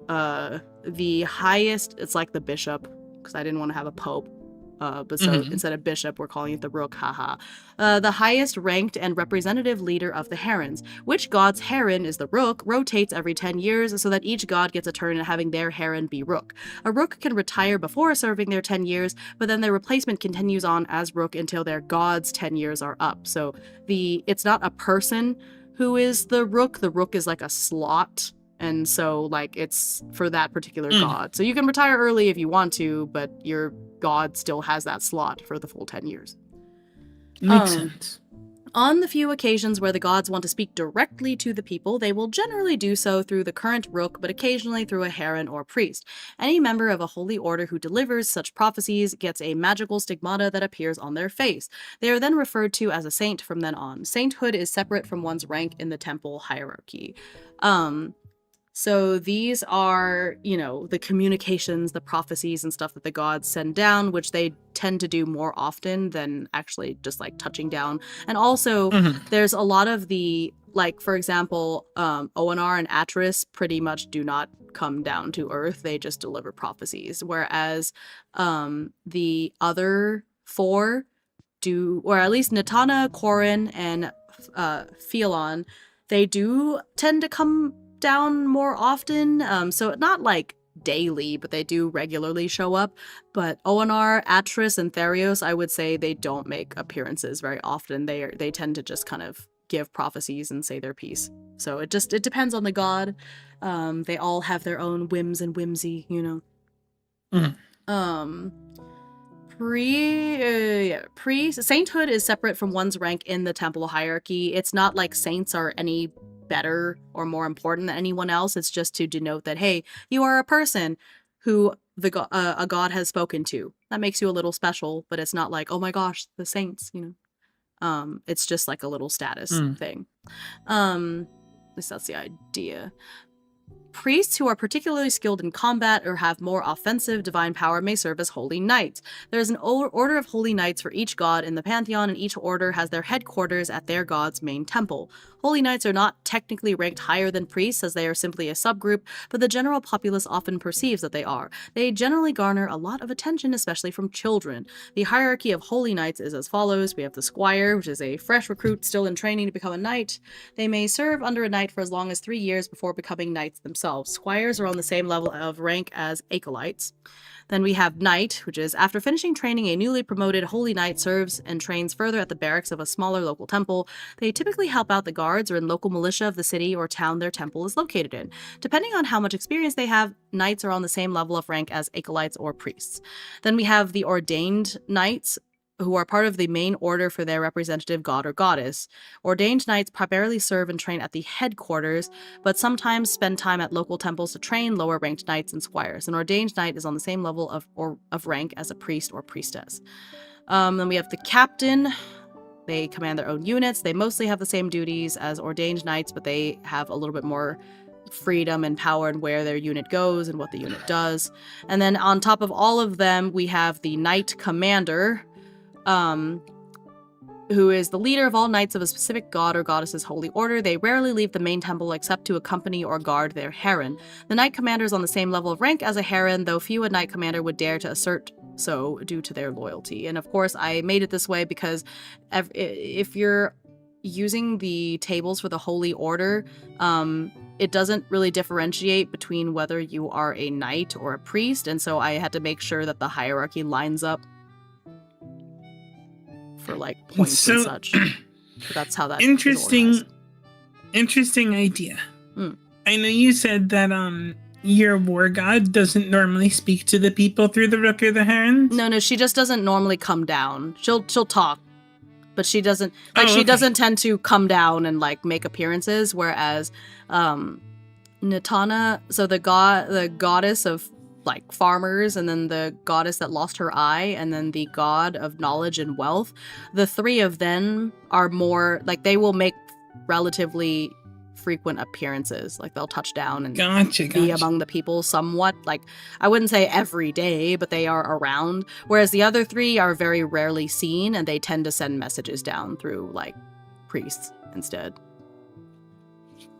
the highest. It's like the bishop, because I didn't want to have a pope. But so instead of bishop, we're calling it the rook, haha. The highest ranked and representative leader of the herons. Which god's heron is the rook rotates every 10 years so that each god gets a turn in having their heron be rook. A rook can retire before serving their 10 years, but then their replacement continues on as rook until their god's 10 years are up. So it's not a person who is the rook. The rook is like a slot. And so, like, it's for that particular god. So you can retire early if you want to, but your god still has that slot for the full 10 years. Makes sense. On the few occasions where the gods want to speak directly to the people, they will generally do so through the current rook, but occasionally through a heron or priest. Any member of a holy order who delivers such prophecies gets a magical stigmata that appears on their face. They are then referred to as a saint from then on. Sainthood is separate from one's rank in the temple hierarchy. So these are, the communications, the prophecies and stuff that the gods send down, which they tend to do more often than actually just like touching down. And also there's a lot of the, like, for example, Oanar and Atris pretty much do not come down to Earth. They just deliver prophecies. Whereas the other 4 do, or at least Natana, Quarren, and Phelon, they do tend to come down more often, so not like daily, but they do regularly show up. But Oanar, Atris, and Therios, I would say they don't make appearances very often. They tend to just kind of give prophecies and say their piece. So it depends on the god. They all have their own whims and whimsy, you know. Mhm. Sainthood is separate from one's rank in the temple hierarchy. It's not like saints are any better or more important than anyone else. It's just to denote that, hey, you are a person who a god has spoken to. That makes you a little special, but it's not like, oh my gosh, the saints, you know. It's just like a little status thing. At least that's the idea. Priests who are particularly skilled in combat or have more offensive divine power may serve as holy knights. There is an order of holy knights for each god in the pantheon, and each order has their headquarters at their god's main temple. Holy knights are not technically ranked higher than priests, as they are simply a subgroup, but the general populace often perceives that they are. They generally garner a lot of attention, especially from children. The hierarchy of holy knights is as follows. We have the squire, which is a fresh recruit still in training to become a knight. They may serve under a knight for as long as 3 years before becoming knights themselves. Squires are on the same level of rank as acolytes. Then we have knight, which is after finishing training, a newly promoted holy knight serves and trains further at the barracks of a smaller local temple. They typically help out the guards or in local militia of the city or town their temple is located in. Depending on how much experience they have, knights are on the same level of rank as acolytes or priests. Then we have the ordained knights, who are part of the main order for their representative god or goddess. Ordained knights primarily serve and train at the headquarters, but sometimes spend time at local temples to train lower-ranked knights and squires. An ordained knight is on the same level of rank as a priest or priestess. Then we have the captain. They command their own units. They mostly have the same duties as ordained knights, but they have a little bit more freedom and power in where their unit goes and what the unit does. And then on top of all of them, we have the knight commander, who is the leader of all knights of a specific god or goddess's holy order. They rarely leave the main temple except to accompany or guard their harem. The knight commander is on the same level of rank as a harem, though few a knight commander would dare to assert so due to their loyalty. And of course, I made it this way because if you're using the tables for the holy order, it doesn't really differentiate between whether you are a knight or a priest, and so I had to make sure that the hierarchy lines up for like points and such. So that's how that interesting idea. I know you said that your war god doesn't normally speak to the people through the rook or the herons. No, she just doesn't normally come down. She'll talk, but she doesn't she doesn't tend to come down and like make appearances. Whereas Nitana, so the goddess of like farmers, and then the goddess that lost her eye, and then the god of knowledge and wealth, the three of them are more like they will make relatively frequent appearances. Like they'll touch down and be among the people somewhat. Like I wouldn't say every day, but they are around. Whereas the other three are very rarely seen, and they tend to send messages down through like priests instead.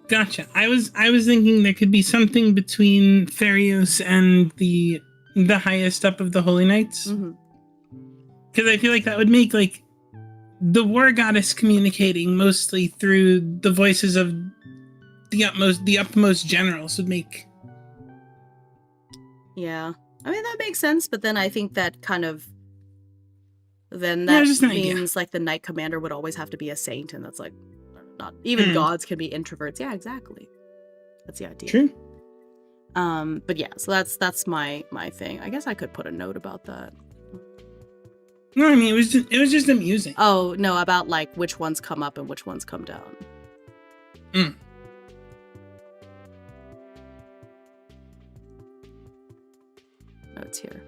Gotcha. I was thinking there could be something between Therios and the highest up of the Holy Knights. Because I feel like that would make like the war goddess communicating mostly through the voices of the upmost generals would make. Yeah. I mean, that makes sense, but then I think that kind of then that means like the knight commander would always have to be a saint, and that's like not even gods can be introverts. Yeah, exactly. That's the idea. True. But yeah, so that's my thing. I guess I could put a note about that. No, I mean it was just amusing. Oh no, about like which ones come up and which ones come down. Notes here.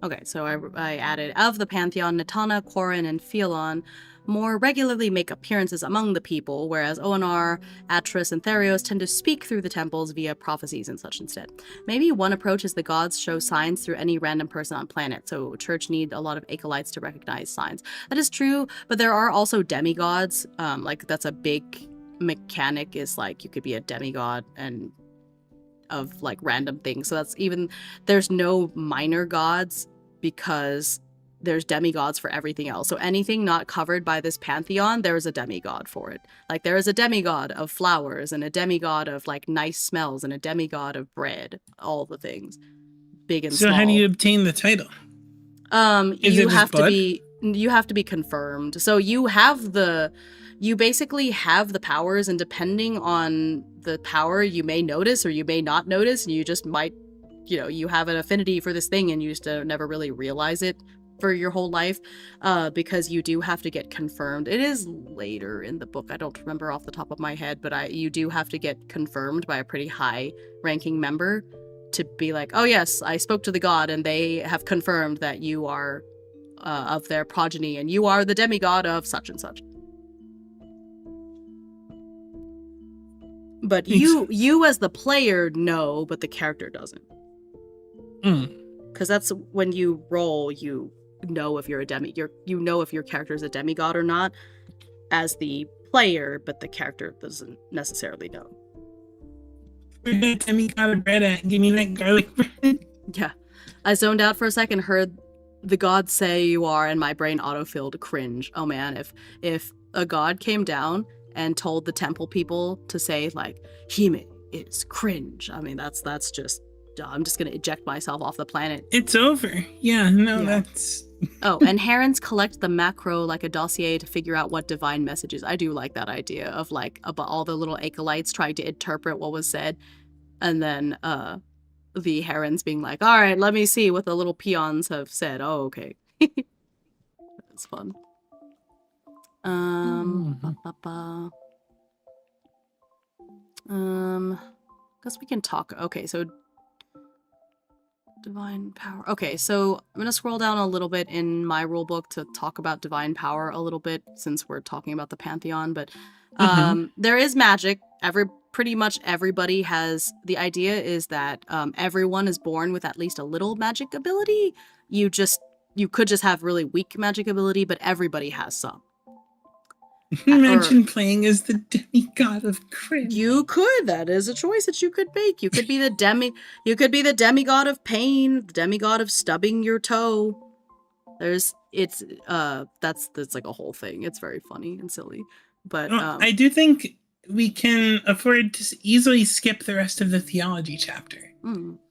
Okay, so I added of the Pantheon, Nitana, Korin, and Phelon more regularly make appearances among the people, whereas Onar, Atris, and Therios tend to speak through the temples via prophecies and such instead. Maybe one approach is the gods show signs through any random person on planet, so church need a lot of acolytes to recognize signs. That is true, but there are also demigods. Like, that's a big mechanic, is like you could be a demigod and of like random things. So that's even, there's no minor gods because there's demigods for everything else. So anything not covered by this pantheon, there is a demigod for it. Like there is a demigod of flowers and a demigod of like nice smells and a demigod of bread, all the things, big and small. So how do you obtain the title? You have to be confirmed. So you basically have the powers, and depending on the power, you may notice or you may not notice, and you just might, you have an affinity for this thing and you just never really realize it for your whole life, because you do have to get confirmed. It is later in the book, I don't remember off the top of my head, but you do have to get confirmed by a pretty high ranking member to be like, oh yes, I spoke to the god and they have confirmed that you are of their progeny and you are the demigod of such and such. But you as the player know, but the character doesn't. Because that's when you roll, you know if you're you know if your character is a demigod or not as the player, but the character doesn't necessarily know. Where's that demigod of bread at? Give me that garlic bread. Yeah. I zoned out for a second, heard the gods say you are, and my brain autofilled cringe. Oh man, if a god came down and told the temple people to say, like, Hime is cringe. I mean, that's just, I'm just going to eject myself off the planet. It's over. Yeah, no, that's... Oh, and herons collect the macro like a dossier to figure out what divine messages. I do like that idea of, like, about all the little acolytes trying to interpret what was said. And then the herons being like, all right, let me see what the little peons have said. Oh, okay. That's fun. Guess we can talk. Okay, so divine power. Okay, so I'm gonna scroll down a little bit in my rulebook to talk about divine power a little bit, since we're talking about the pantheon. But there is magic. Pretty much everybody has. The idea is that everyone is born with at least a little magic ability. You could just have really weak magic ability, but everybody has some. Imagine playing as the demigod of cringe. You could. That is a choice that you could make. You could be the demigod of pain, the demigod of stubbing your toe. That's like a whole thing. It's very funny and silly. But I do think we can afford to easily skip the rest of the theology chapter.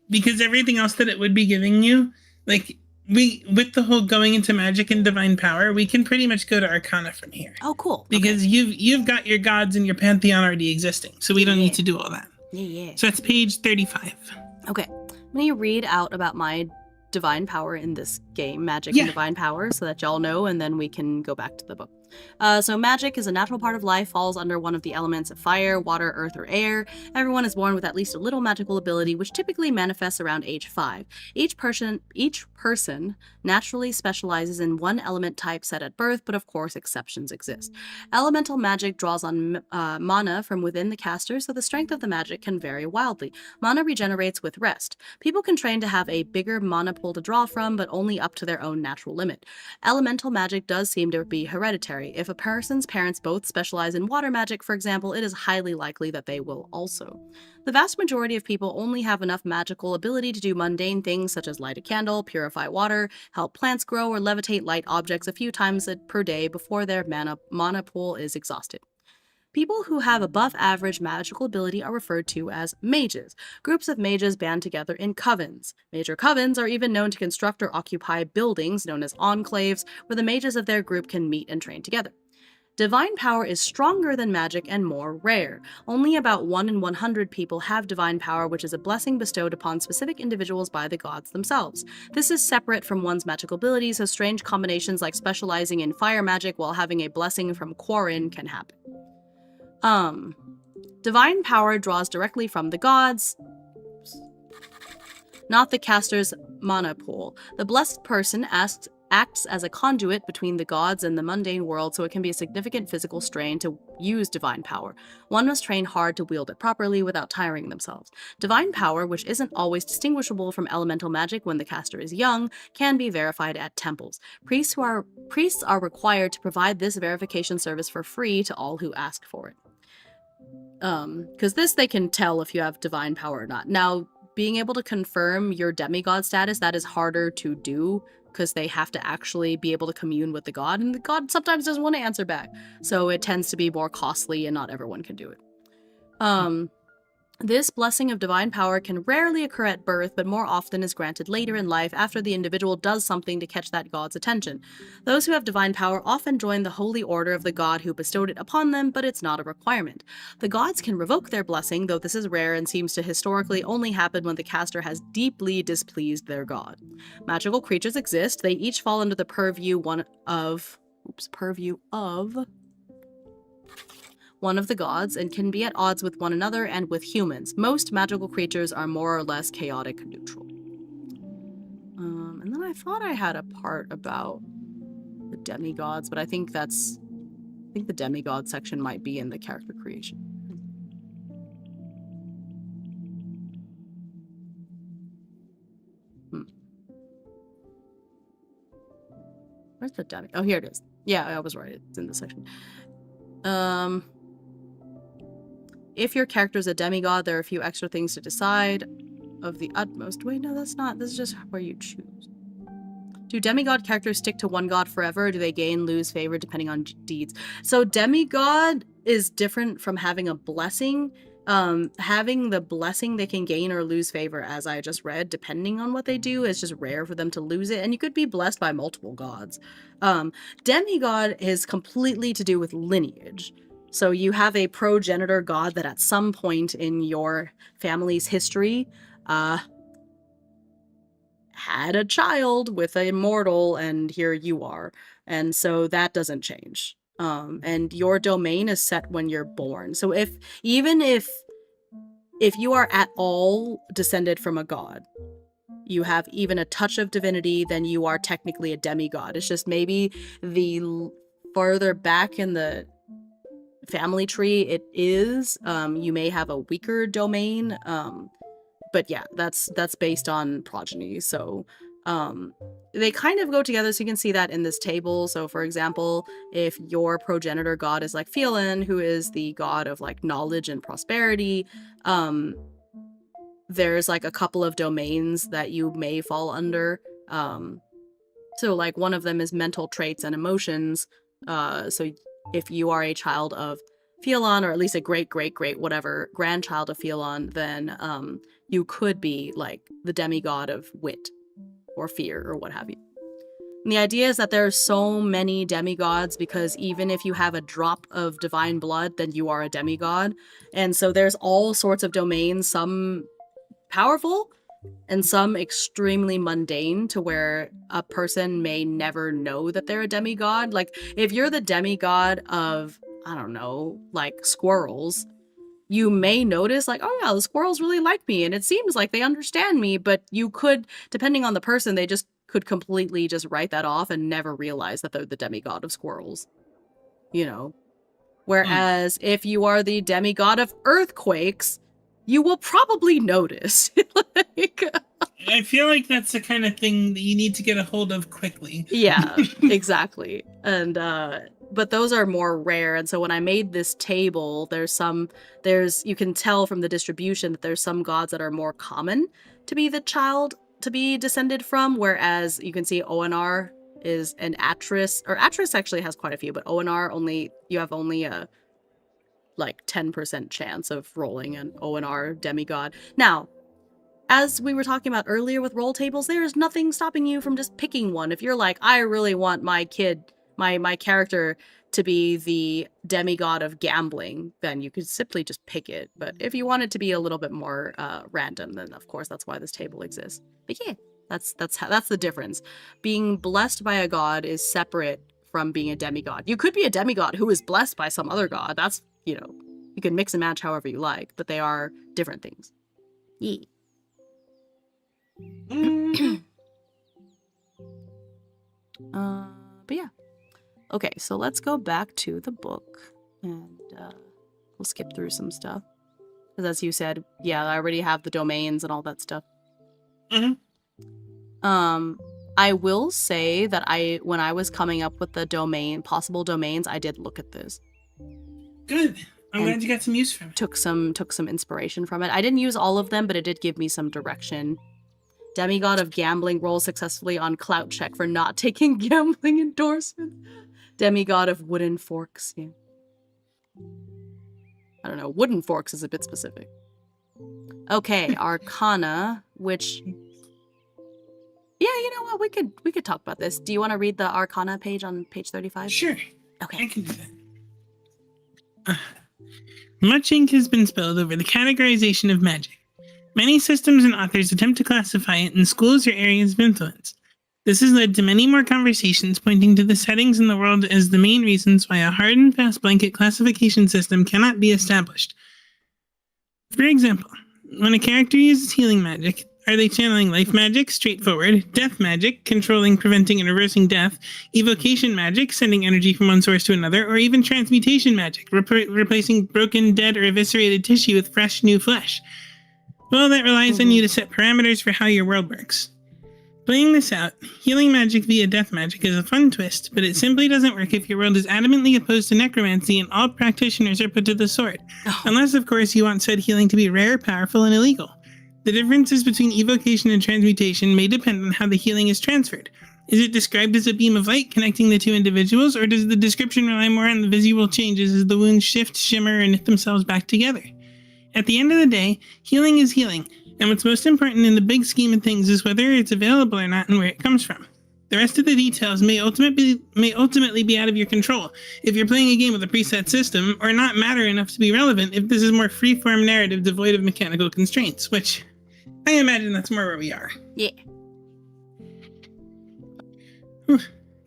Because everything else that it would be giving you, like, with the whole going into magic and divine power, we can pretty much go to Arcana from here. Oh, cool. Because you've got your gods and your pantheon already existing, so we don't need to do all that. Yeah. So that's page 35. Okay. I'm going to read out about my divine power in this game, magic and divine power, so that y'all know, and then we can go back to the book. So magic is a natural part of life, falls under one of the elements of fire, water, earth, or air. Everyone is born with at least a little magical ability, which typically manifests around age 5. Each person naturally specializes in one element type set at birth, but of course exceptions exist. Elemental magic draws on mana from within the caster, so the strength of the magic can vary wildly. Mana regenerates with rest. People can train to have a bigger mana pool to draw from, but only up to their own natural limit. Elemental magic does seem to be hereditary. If a person's parents both specialize in water magic, for example, it is highly likely that they will also. The vast majority of people only have enough magical ability to do mundane things such as light a candle, purify water, help plants grow, or levitate light objects a few times per day before their mana pool is exhausted. People who have above average magical ability are referred to as mages. Groups of mages band together in covens. Major covens are even known to construct or occupy buildings known as enclaves, where the mages of their group can meet and train together. Divine power is stronger than magic and more rare. Only about 1 in 100 people have divine power, which is a blessing bestowed upon specific individuals by the gods themselves. This is separate from one's magical abilities, so strange combinations like specializing in fire magic while having a blessing from Quarren can happen. Divine power draws directly from the gods, not the caster's mana pool. The blessed person acts acts as a conduit between the gods and the mundane world, so it can be a significant physical strain to use divine power. One must train hard to wield it properly without tiring themselves. Divine power, which isn't always distinguishable from elemental magic when the caster is young, can be verified at temples. Priests are required to provide this verification service for free to all who ask for it. Because this they can tell if you have divine power or not. Now, being able to confirm your demigod status, that is harder to do because they have to actually be able to commune with the god, and the god sometimes doesn't want to answer back. So it tends to be more costly and not everyone can do it. This blessing of divine power can rarely occur at birth, but more often is granted later in life after the individual does something to catch that god's attention. Those who have divine power often join the holy order of the god who bestowed it upon them, but it's not a requirement. The gods can revoke their blessing, though this is rare and seems to historically only happen when the caster has deeply displeased their god. Magical creatures exist. They each fall under the purview of one of the gods and can be at odds with one another and with humans. Most magical creatures are more or less chaotic neutral. And then I thought I had a part about the demigods, but I think the demigod section might be in the character creation. Where's the demigod? Oh, here it is. Yeah, I was right. It's in this section. If your character is a demigod, there are a few extra things to decide of the utmost. Wait, no, that's not. This is just where you choose. Do demigod characters stick to one god forever, or do they gain, lose favor depending on deeds? So demigod is different from having a blessing. Having the blessing, they can gain or lose favor, as I just read, depending on what they do. It's just rare for them to lose it, and you could be blessed by multiple gods. Demigod is completely to do with lineage. So you have a progenitor god that at some point in your family's history had a child with a mortal, and here you are. And so that doesn't change. And your domain is set when you're born. So if you are at all descended from a god, you have even a touch of divinity, then you are technically a demigod. It's just maybe the farther back in the family tree it is, you may have a weaker domain. But yeah, that's based on progeny. So they kind of go together, so you can see that in this table. So for example, if your progenitor god is like Phelan, who is the god of like knowledge and prosperity, there's like a couple of domains that you may fall under. So like one of them is mental traits and emotions. So if you are a child of Phelan, or at least a great whatever grandchild of Phelan, then you could be like the demigod of wit or fear or what have you. And the idea is that there are so many demigods because even if you have a drop of divine blood, then you are a demigod. And so there's all sorts of domains, some powerful and some extremely mundane, to where a person may never know that they're a demigod. Like if you're the demigod of, I don't know, like squirrels, you may notice like, oh yeah, the squirrels really like me and it seems like they understand me, but you could, depending on the person, they just could completely just write that off and never realize that they're the demigod of squirrels, you know? Whereas if you are the demigod of earthquakes, you will probably notice. Like, I feel like that's the kind of thing that you need to get a hold of quickly. Yeah, exactly. And but those are more rare. And so when I made this table, you can tell from the distribution that there's some gods that are more common to be the child to be descended from, whereas you can see Onar is an Atris, or Atris actually has quite a few, but Onar you have only a like 10% chance of rolling an Onar demigod. Now, as we were talking about earlier with roll tables, there is nothing stopping you from just picking one. If you're like, I really want my kid, my character to be the demigod of gambling, then you could simply just pick it. But if you want it to be a little bit more random, then of course that's why this table exists. But yeah, that's the difference. Being blessed by a god is separate from being a demigod. You could be a demigod who is blessed by some other god. That's, you can mix and match however you like, but they are different things. Yeah. But yeah. Okay, so let's go back to the book and we'll skip through some stuff. Because as you said, yeah, I already have the domains and all that stuff. Mm-hmm. I will say that when I was coming up with the possible domains, I did look at this. Good. I'm glad you got some use from it. Took some inspiration from it. I didn't use all of them, but it did give me some direction. Demigod of gambling rolls successfully on clout check for not taking gambling endorsement. Demigod of wooden forks. Yeah. I don't know. Wooden forks is a bit specific. Okay, Arcana, which... Yeah, you know what? We could talk about this. Do you want to read the Arcana page on page 35? Sure. Okay. I can do that. Much ink has been spilled over the categorization of magic. Many systems and authors attempt to classify it in schools or areas of influence. This has led to many more conversations pointing to the settings in the world as the main reasons why a hard and fast blanket classification system cannot be established. For example, when a character uses healing magic, are they channeling life magic, straightforward, death magic, controlling, preventing, and reversing death, evocation magic, sending energy from one source to another, or even transmutation magic, replacing broken, dead, or eviscerated tissue with fresh, new flesh? Well, that relies on you to set parameters for how your world works. Playing this out, healing magic via death magic is a fun twist, but it simply doesn't work if your world is adamantly opposed to necromancy and all practitioners are put to the sword. Unless, of course, you want said healing to be rare, powerful, and illegal. The differences between evocation and transmutation may depend on how the healing is transferred. Is it described as a beam of light connecting the two individuals, or does the description rely more on the visual changes as the wounds shift, shimmer, and knit themselves back together? At the end of the day, healing is healing, and what's most important in the big scheme of things is whether it's available or not and where it comes from. The rest of the details may ultimately be out of your control if you're playing a game with a preset system, or not matter enough to be relevant if this is more free-form narrative devoid of mechanical constraints, which I imagine that's more where we are. Yeah.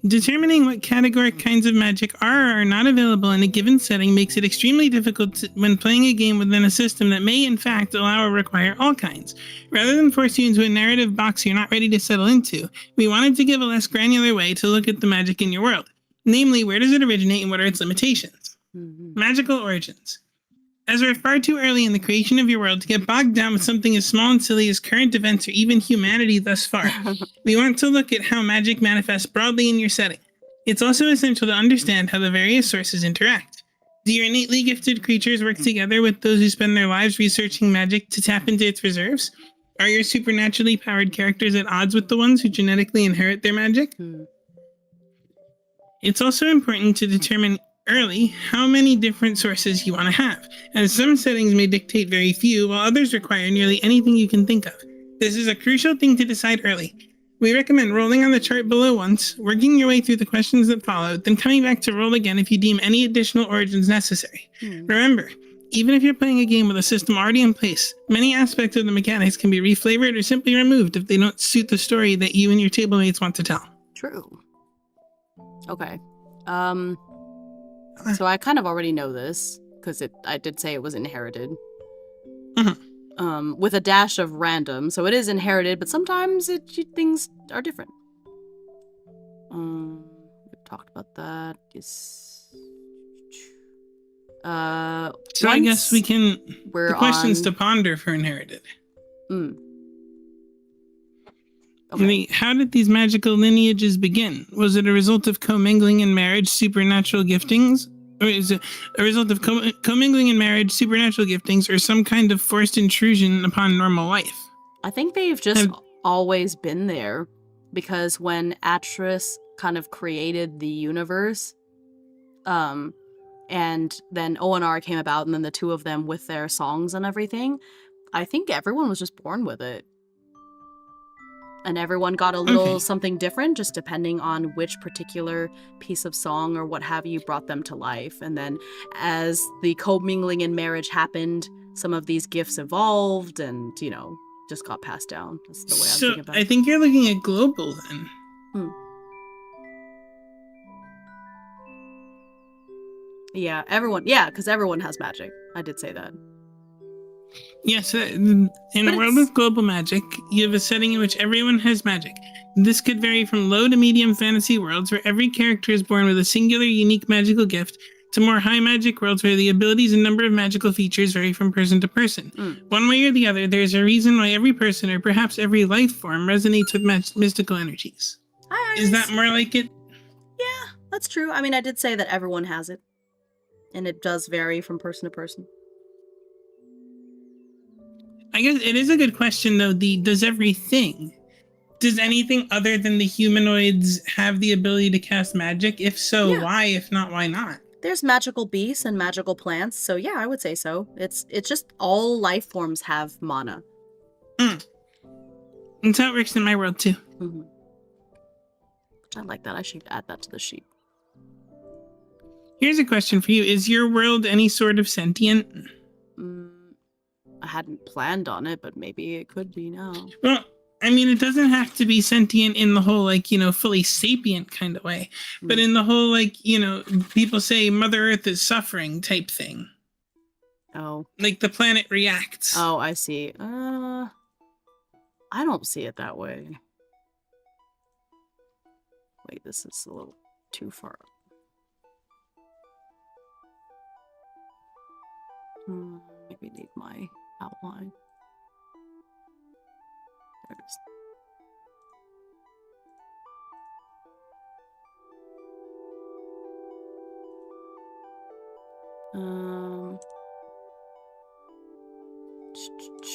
Determining what categoric kinds of magic are or are not available in a given setting makes it extremely difficult when playing a game within a system that may in fact allow or require all kinds. Rather than force you into a narrative box you're not ready to settle into, we wanted to give a less granular way to look at the magic in your world. Namely, where does it originate and what are its limitations? Magical origins. As we're far too early in the creation of your world to get bogged down with something as small and silly as current events or even humanity thus far, we want to look at how magic manifests broadly in your setting. It's also essential to understand how the various sources interact. Do your innately gifted creatures work together with those who spend their lives researching magic to tap into its reserves? Are your supernaturally powered characters at odds with the ones who genetically inherit their magic? It's also important to determine early how many different sources you want to have, as some settings may dictate very few, while others require nearly anything you can think of. This is a crucial thing to decide early. We recommend rolling on the chart below once, working your way through the questions that follow, then coming back to roll again if you deem any additional origins necessary. Remember, even if you're playing a game with a system already in place, many aspects of the mechanics can be reflavored or simply removed if they don't suit the story that you and your tablemates want to tell. True. Okay. So I kind of already know this, because I did say it was inherited. With a dash of random, so it is inherited, but sometimes things are different. We've talked about that. So I guess we can... The questions to ponder for inherited. Okay. How did these magical lineages begin? Was it a result of commingling in marriage, supernatural giftings? Or is it a result of commingling in marriage, supernatural giftings, or some kind of forced intrusion upon normal life? I think they've just always been there, because when Atris kind of created the universe, and then ONR came about, and then the two of them with their songs and everything, I think everyone was just born with it. And everyone got a little something different, just depending on which particular piece of song or what have you brought them to life. And then as the commingling in marriage happened, some of these gifts evolved and, just got passed down. That's the way I'm thinking about it. I think you're looking at global then. Yeah, because everyone has magic. I did say that. Yes, in a world with global magic, you have a setting in which everyone has magic. This could vary from low to medium fantasy worlds where every character is born with a singular, unique magical gift, to more high magic worlds where the abilities and number of magical features vary from person to person. One way or the other, there's a reason why every person, or perhaps every life form, resonates with mystical energies. Hi, Iris. Is that more like it? Yeah, that's true. I mean, I did say that everyone has it. And it does vary from person to person. I guess it is a good question, though. Does anything other than the humanoids have the ability to cast magic? If so, Yeah. why? If not, why not? There's magical beasts and magical plants, so yeah, I would say so. It's just all life forms have mana. That's how it works in my world, too. Mm-hmm. I like that. I should add that to the sheet. Here's a question for you. Is your world any sort of sentient? I hadn't planned on it, but maybe it could be now. Well, I mean, it doesn't have to be sentient in the whole, like, fully sapient kind of way. But in the whole, like, people say Mother Earth is suffering type thing. Oh. Like the planet reacts. Oh, I see. I don't see it that way. Wait, this is a little too far. Maybe need my outline. There it is.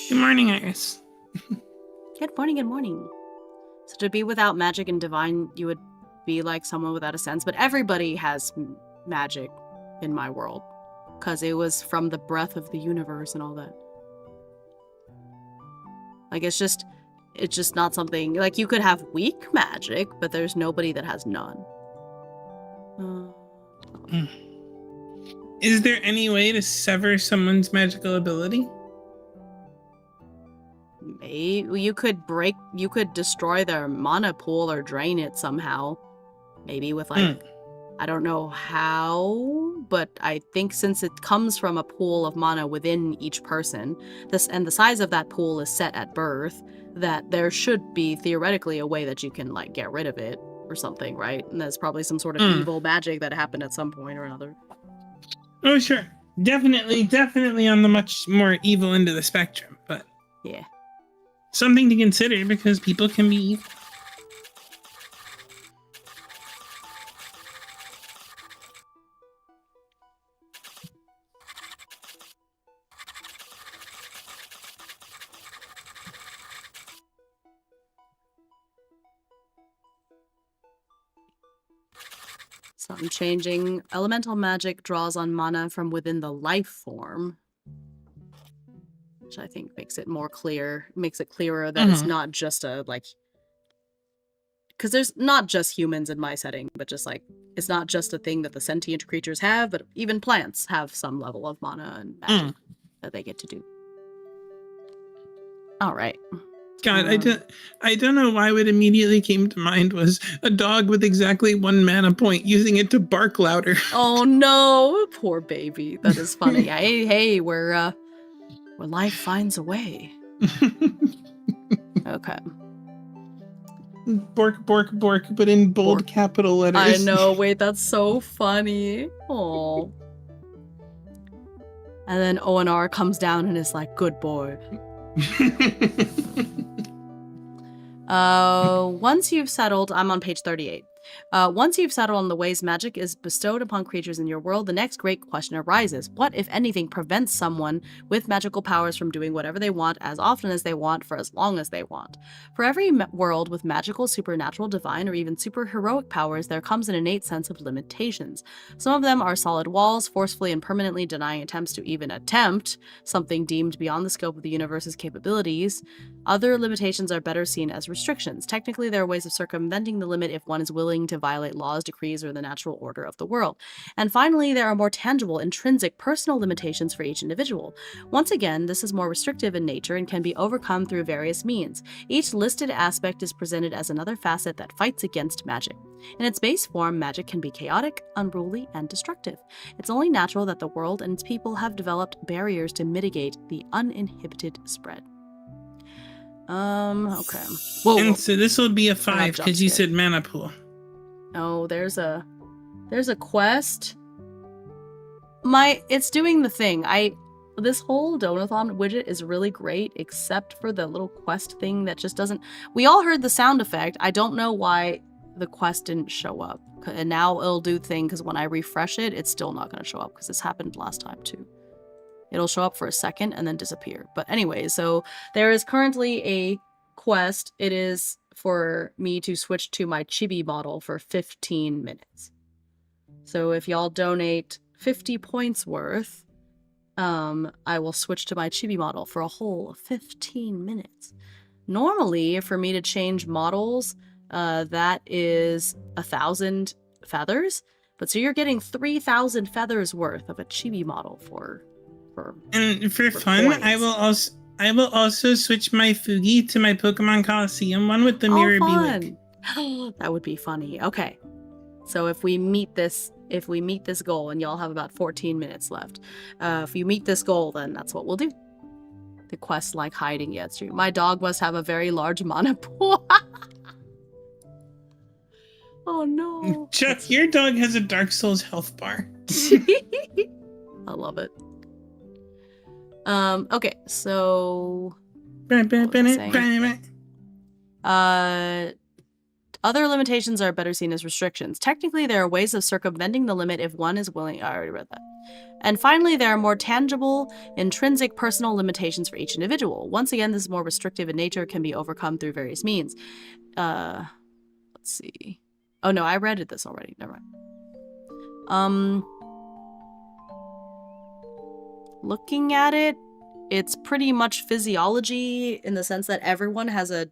Good morning, Iris. Good morning, good morning. So to be without magic and divine, you would be like someone without a sense, but everybody has magic in my world. Because it was from the breath of the universe and all that. Like, it's just not something... Like, you could have weak magic, but there's nobody that has none. Is there any way to sever someone's magical ability? Maybe. You could destroy their mana pool or drain it somehow. Maybe with, like... I don't know how, but I think since it comes from a pool of mana within each person, and the size of that pool is set at birth, that there should be theoretically a way that you can, like, get rid of it or something, right? And there's probably some sort of evil magic that happened at some point or another. Oh, sure. Definitely on the much more evil end of the spectrum, but... Yeah. Something to consider because people can be evil. So I'm changing. Elemental magic draws on mana from within the life form. Which I think makes it more clear. Makes it clearer that it's not just a, like... Because there's not just humans in my setting, but just, like, it's not just a thing that the sentient creatures have, but even plants have some level of mana and magic that they get to do. Alright. God, I don't know why what immediately came to mind was a dog with exactly 1 mana point, using it to bark louder. Oh no, poor baby. That is funny. Hey, where life finds a way. Okay. Bork, bork, bork, but in bold Bork. capital letters. I know, wait, that's so funny. Oh. And then ONR comes down and is like, good boy. Once you've settled, I'm on page 38. Once you've settled on the ways magic is bestowed upon creatures in your world, the next great question arises. What, if anything, prevents someone with magical powers from doing whatever they want as often as they want for as long as they want? For every world with magical, supernatural, divine, or even superheroic powers, there comes an innate sense of limitations. Some of them are solid walls, forcefully and permanently denying attempts to even attempt something deemed beyond the scope of the universe's capabilities. Other limitations are better seen as restrictions. Technically, there are ways of circumventing the limit if one is willing to violate laws, decrees, or the natural order of the world. And finally, there are more tangible, intrinsic, personal limitations for each individual. Once again, this is more restrictive in nature and can be overcome through various means. Each listed aspect is presented as another facet that fights against magic. In its base form, magic can be chaotic, unruly, and destructive. It's only natural that the world and its people have developed barriers to mitigate the uninhibited spread. Okay. Whoa. And so this will be a I'm 5 jump because you scared. said mana pool. Oh, there's a quest. It's doing the thing. This whole Donathon widget is really great, except for the little quest thing that just doesn't. We all heard the sound effect. I don't know why the quest didn't show up. And now it'll do thing because when I refresh it, it's still not going to show up because this happened last time too. It'll show up for a second and then disappear. But anyway, so there is currently a quest. It is for me to switch to my chibi model for 15 minutes. So if y'all donate 50 points worth, I will switch to my chibi model for a whole 15 minutes. Normally, for me to change models, that is 1,000 feathers. But so you're getting 3,000 feathers worth of a chibi model for fun, points. I will also switch my Fugi to my Pokemon Coliseum one with the Mirror Bewick. That would be funny. Okay. So if we meet this goal, and y'all have about 14 minutes left, if you meet this goal, then that's what we'll do. The quest like hiding yet stream. My dog must have a very large mana pool. Oh no. Chuck, your dog has a Dark Souls health bar. I love it. Okay, so other limitations are better seen as restrictions. Technically, there are ways of circumventing the limit if one is willing. I already read that. And finally, there are more tangible, intrinsic personal limitations for each individual. Once again, this is more restrictive in nature, can be overcome through various means. Let's see. Oh no, I read this already. Never mind. Looking at it, it's pretty much physiology in the sense that everyone has a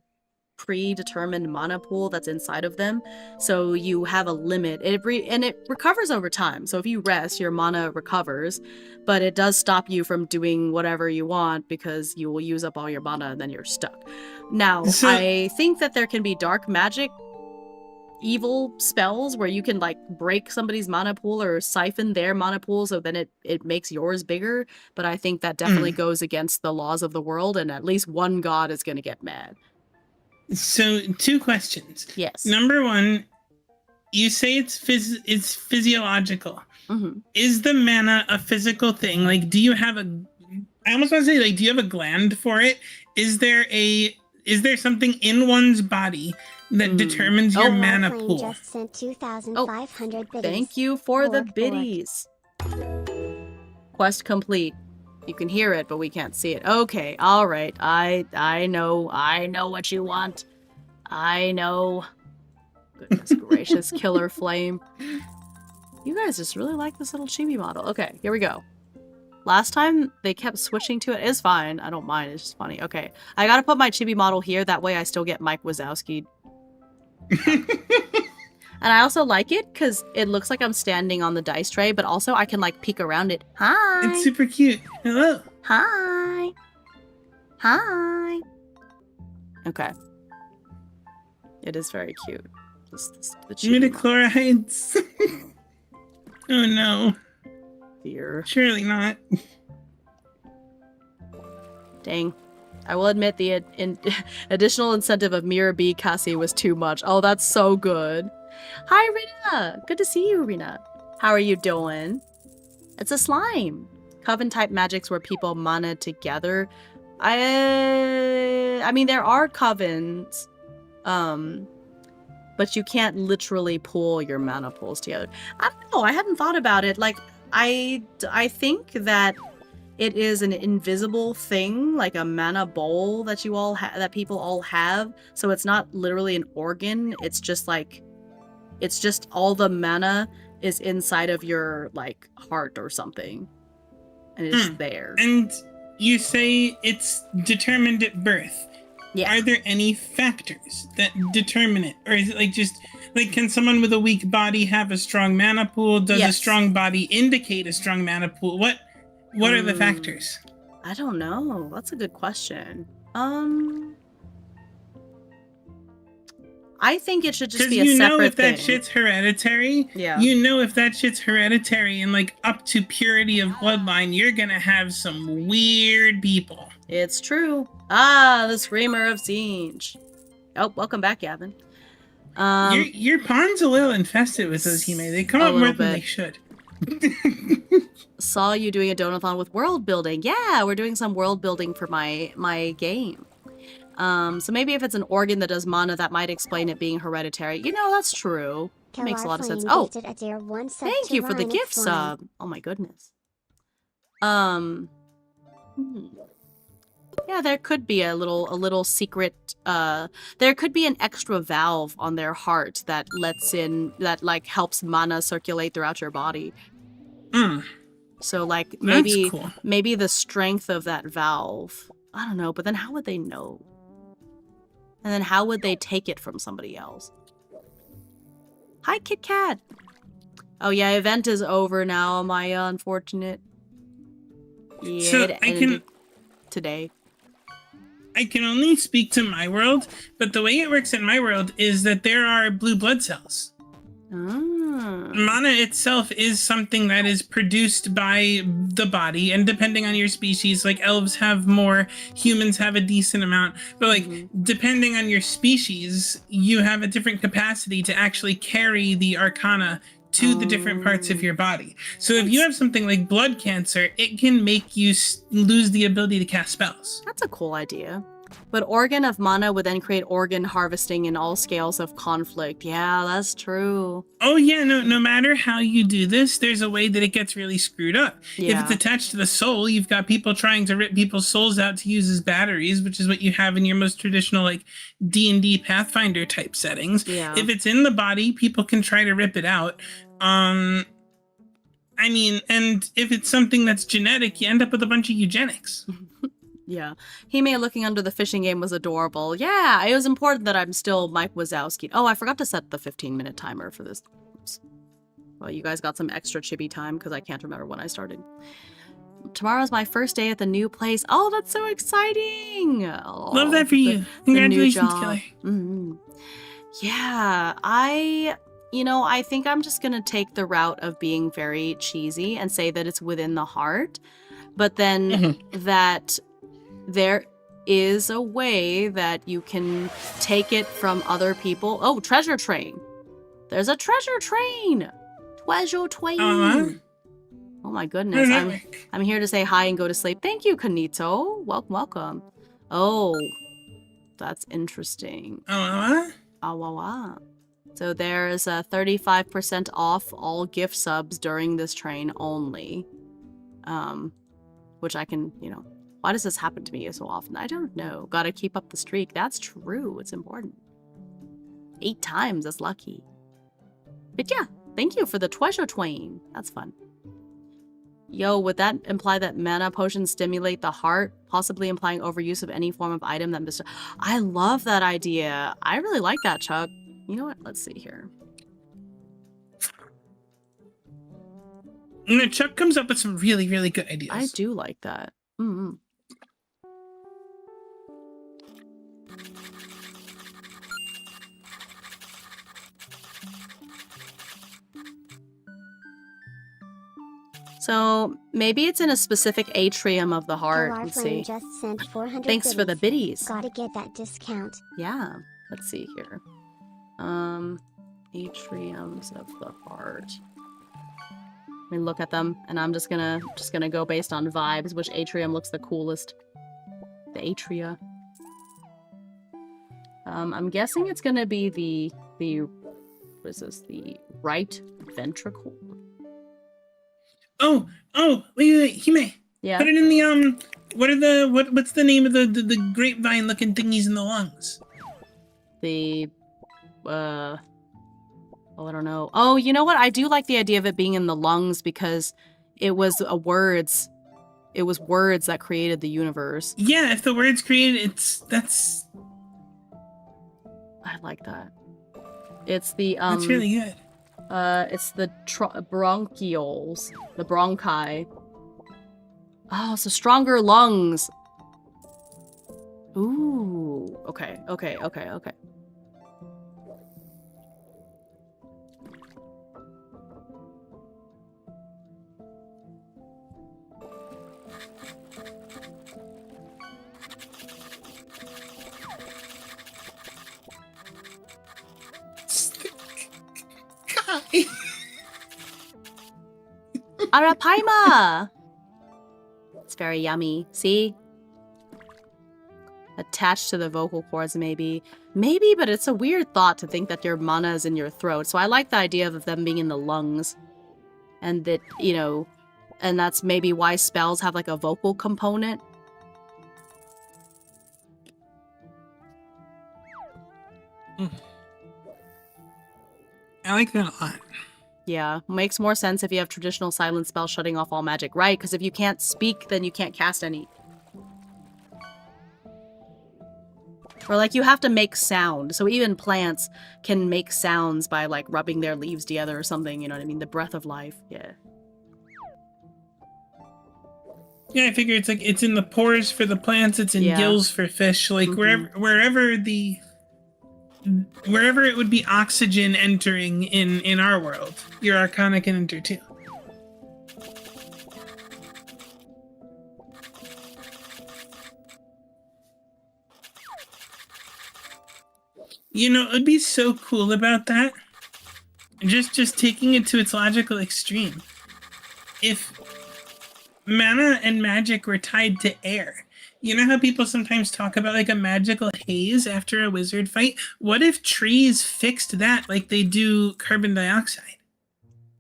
predetermined mana pool that's inside of them. So you have a limit. And it recovers over time. So if you rest, your mana recovers, but it does stop you from doing whatever you want because you will use up all your mana and then you're stuck. Now, I think that there can be dark magic evil spells where you can like break somebody's mana pool or siphon their mana pool so then it makes yours bigger, but I think that definitely goes against the laws of the world and at least one god is going to get mad. So 2 questions. Yes. Number 1, you say it's physiological. Mm-hmm. Is the mana a physical thing? Like, do you have I almost want to say, like, do you have a gland for it? Is there something in one's body that determines your mana pool? Just sent 2,500 biddies. Thank you for the biddies. Quest complete. You can hear it, but we can't see it. Okay, all right. I know what you want. I know. Goodness gracious, killer flame. You guys just really like this little chibi model. Okay, here we go. Last time they kept switching to it. It's fine. I don't mind. It's just funny. Okay, I gotta put my chibi model here. That way I still get Mike Wazowski. And I also like it because it looks like I'm standing on the dice tray, but also I can like peek around it. Hi. It's super cute. Hello. Hi. Hi. Okay. It is very cute. The Midichlorides. Oh no. Fear. Surely not. Dang. I will admit the additional incentive of Mirror B Cassie was too much. Oh, that's so good. Hi, Rina. Good to see you, Rina. How are you doing? It's a slime. Coven type magics where people mana together. I mean, there are covens, but you can't literally pull your mana pools together. I don't know. I hadn't thought about it. Like, I think that it is an invisible thing, like a mana bowl that you all that people all have. So it's not literally an organ. It's just like, it's just all the mana is inside of your like heart or something, and it's there. And you say it's determined at birth. Yeah. Are there any factors that determine it, or is it like just like, can someone with a weak body have a strong mana pool? Does a strong body indicate a strong mana pool? What are the factors? I don't know. That's a good question. I think it should just be a separate thing. Because you know if that shit's hereditary. Yeah. You know if that shit's hereditary and like up to purity of bloodline, you're gonna have some weird people. It's true. Ah, the Screamer of Siege. Oh, welcome back, Gavin. Your pond's a little infested with those Hime. They come A up more little than they bit. should. Saw you doing a Donothon with world building. Yeah, we're doing some world building for my game. So maybe if it's an organ that does mana, that might explain it being hereditary. You know, that's true. That makes a lot of sense. Oh, thank you for the gift sub. Oh my goodness. Yeah, there could be a little secret, there could be an extra valve on their heart that like helps mana circulate throughout your body. So like maybe the strength of that valve. I don't know, but then how would they know? And then how would they take it from somebody else? Hi, Kit Kat! Oh yeah, event is over now, am I unfortunate? Yeah, So it ended today. I can only speak to my world, but the way it works in my world is that there are blue blood cells. Mana itself is something that is produced by the body, and depending on your species, like elves have more, humans have a decent amount, but like depending on your species, you have a different capacity to actually carry the arcana to the different parts of your body. So if you have something like blood cancer, it can make you lose the ability to cast spells. That's a cool idea. But organ of mana would then create organ harvesting in all scales of conflict. Yeah, that's true. Oh yeah, no matter how you do this, there's a way that it gets really screwed up. Yeah. If it's attached to the soul, you've got people trying to rip people's souls out to use as batteries, which is what you have in your most traditional like D&D Pathfinder type settings. Yeah. If it's in the body, people can try to rip it out. I mean, and if it's something that's genetic, you end up with a bunch of eugenics. Yeah. Hime looking under the fishing game was adorable. Yeah, it was important that I'm still Mike Wazowski. Oh, I forgot to set the 15-minute timer for this. Oops. Well, you guys got some extra chibi time because I can't remember when I started. Tomorrow's my first day at the new place. Oh, that's so exciting! Oh, love that for you. Congratulations, Kelly. Yeah, I think I'm just gonna take the route of being very cheesy and say that it's within the heart, but then that there is a way that you can take it from other people. Oh, treasure train. There's a treasure train. Treasure train. Oh my goodness. I'm here to say hi and go to sleep. Thank you, Kanito. Welcome. Oh, that's interesting. So there's a 35% off all gift subs during this train only. Which I can, why does this happen to me so often? I don't know. Gotta keep up the streak. That's true. It's important. 8 times. That's lucky. But yeah, thank you for the treasure twain. That's fun. Yo, would that imply that mana potions stimulate the heart, possibly implying overuse of any form of item that I love that idea. I really like that, Chuck. You know what? Let's see here. Chuck comes up with some really, really good ideas. I do like that. So maybe it's in a specific atrium of the heart. Let's see. Just sent 400 Thanks for the biddies. Gotta get that discount. Yeah. Let's see here. Atriums of the heart. Let me look at them, and I'm just gonna go based on vibes. Which atrium looks the coolest? The atria. I'm guessing it's gonna be the what is this? The right ventricle. Oh, wait, Hime. Yeah. Put it in the what's the name of the grapevine looking thingies in the lungs? The oh, I don't know. Oh, you know what? I do like the idea of it being in the lungs because it was words that created the universe. Yeah, if the words created that's I like that. It's the that's really good. It's the bronchioles, the bronchi. Oh, so stronger lungs. Ooh. Okay. Arapaima! It's very yummy. See? Attached to the vocal cords, maybe. Maybe, but it's a weird thought to think that your mana is in your throat. So I like the idea of them being in the lungs. And that, you know, and that's maybe why spells have like a vocal component. I like that a lot. Yeah, makes more sense if you have traditional silent spells shutting off all magic, right? Because if you can't speak, then you can't cast any. Or like you have to make sound. So even plants can make sounds by like rubbing their leaves together or something, you know what I mean? The breath of life, yeah. Yeah, I figure it's like it's in the pores for the plants, it's in Yeah. gills for fish. Like wherever it would be oxygen entering in our world, your arcana can enter too. You know, it would be so cool about that. Just taking it to its logical extreme. If mana and magic were tied to air. You know how people sometimes talk about like a magical haze after a wizard fight? What if trees fixed that like they do carbon dioxide?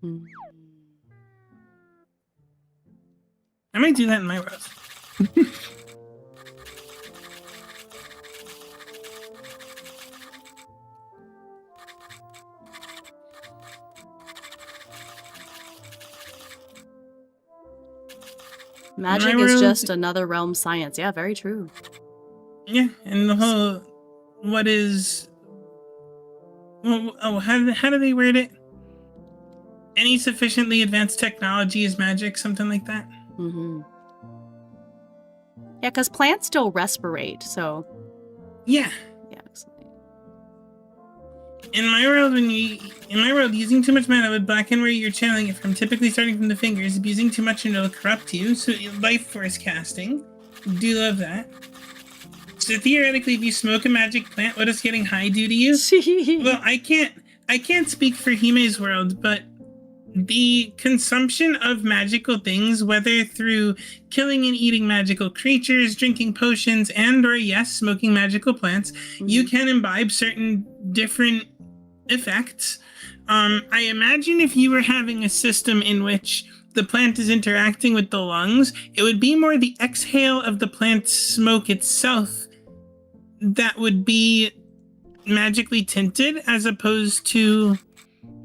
Mm. I might do that in my world. Magic is just another realm science. Yeah, very true. Yeah, and the whole what is how do they word it? Any sufficiently advanced technology is magic, something like that. Mm-hmm. Yeah, because plants still respirate, so yeah. Absolutely. In my world, using too much mana would blacken where you're channeling it from, typically starting from the fingers. Abusing too much and it'll corrupt you. So life force casting. Do love that. So theoretically, if you smoke a magic plant, what does getting high do to you? Well, I can't speak for Hime's world, but the consumption of magical things, whether through killing and eating magical creatures, drinking potions, and or yes, smoking magical plants, you can imbibe certain different effects. I imagine if you were having a system in which the plant is interacting with the lungs, it would be more the exhale of the plant's smoke itself that would be magically tinted as opposed to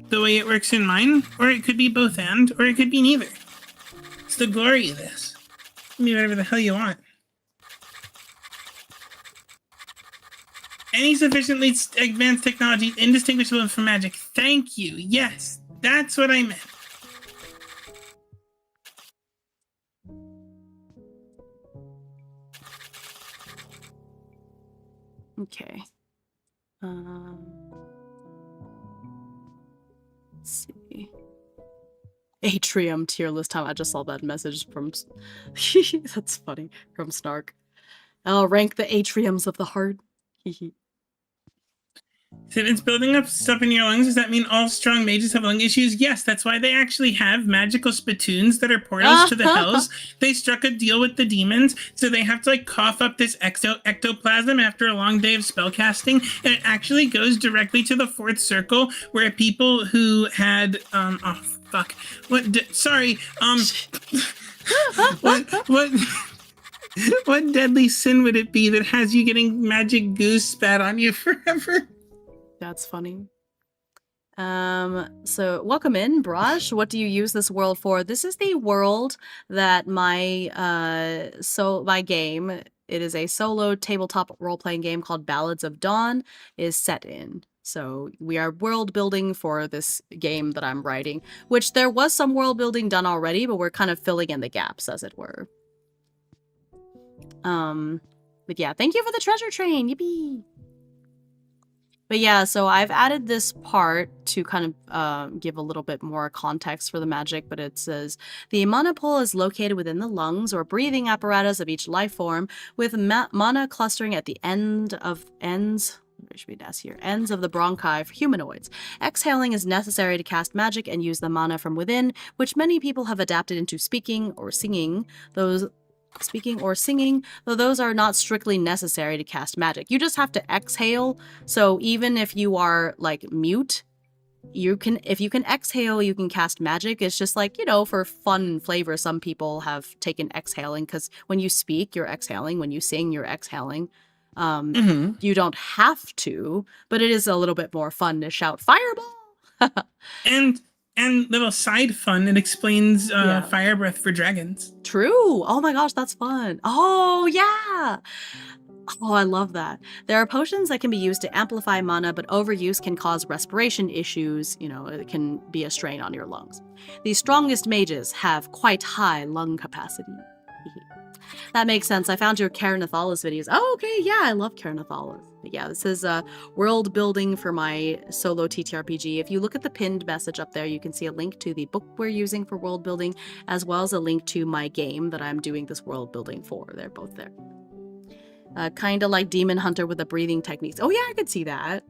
the way it works in mine, or it could be both and, or it could be neither. It's the glory of this. You can be whatever the hell you want. Any sufficiently advanced technology indistinguishable from magic. Thank you. Yes, that's what I meant. Okay. Let's see. Atrium tier list time. I just saw that message from... That's funny. From Snark. I'll rank the atriums of the heart. So it's building up stuff in your lungs. Does that mean all strong mages have lung issues? Yes, that's why they actually have magical spittoons that are portals to the hells. They struck a deal with the demons, so they have to like cough up this ectoplasm after a long day of spellcasting, and it actually goes directly to the fourth circle, where people who had what deadly sin would it be that has you getting magic goose spat on you forever? That's funny. So welcome in, Braj. What do you use this world for? This is the world that my game, it is a solo tabletop role-playing game called Ballads of Dawn, is set in. So we are world building for this game that I'm writing, which there was some world building done already, but we're kind of filling in the gaps, as it were. But yeah, thank you for the treasure train. Yippee! But yeah, so I've added this part to kind of give a little bit more context for the magic, but it says, the mana pool is located within the lungs or breathing apparatus of each life form, with mana clustering at the ends There should be an S here. Ends of the bronchi for humanoids. Exhaling is necessary to cast magic and use the mana from within, which many people have adapted into speaking or singing. Though those are not strictly necessary to cast magic. You just have to exhale. So even if you are like mute, if you can exhale, you can cast magic. It's just like, for fun and flavor, some people have taken exhaling, because when you speak, you're exhaling. When you sing, you're exhaling. You don't have to, but it is a little bit more fun to shout fireball. And little side fun, it explains fire breath for dragons. True. Oh my gosh, that's fun. Oh yeah. Oh, I love that. There are potions that can be used to amplify mana, but overuse can cause respiration issues. It can be a strain on your lungs. The strongest mages have quite high lung capacity. That makes sense. I found your Karanathalis videos. Oh, okay. Yeah, I love Karanathalis. But yeah, this is world building for my solo TTRPG. If you look at the pinned message up there, you can see a link to the book we're using for world building, as well as a link to my game that I'm doing this world building for. They're both there. Kind of like Demon Hunter with the breathing techniques. Oh yeah, I could see that.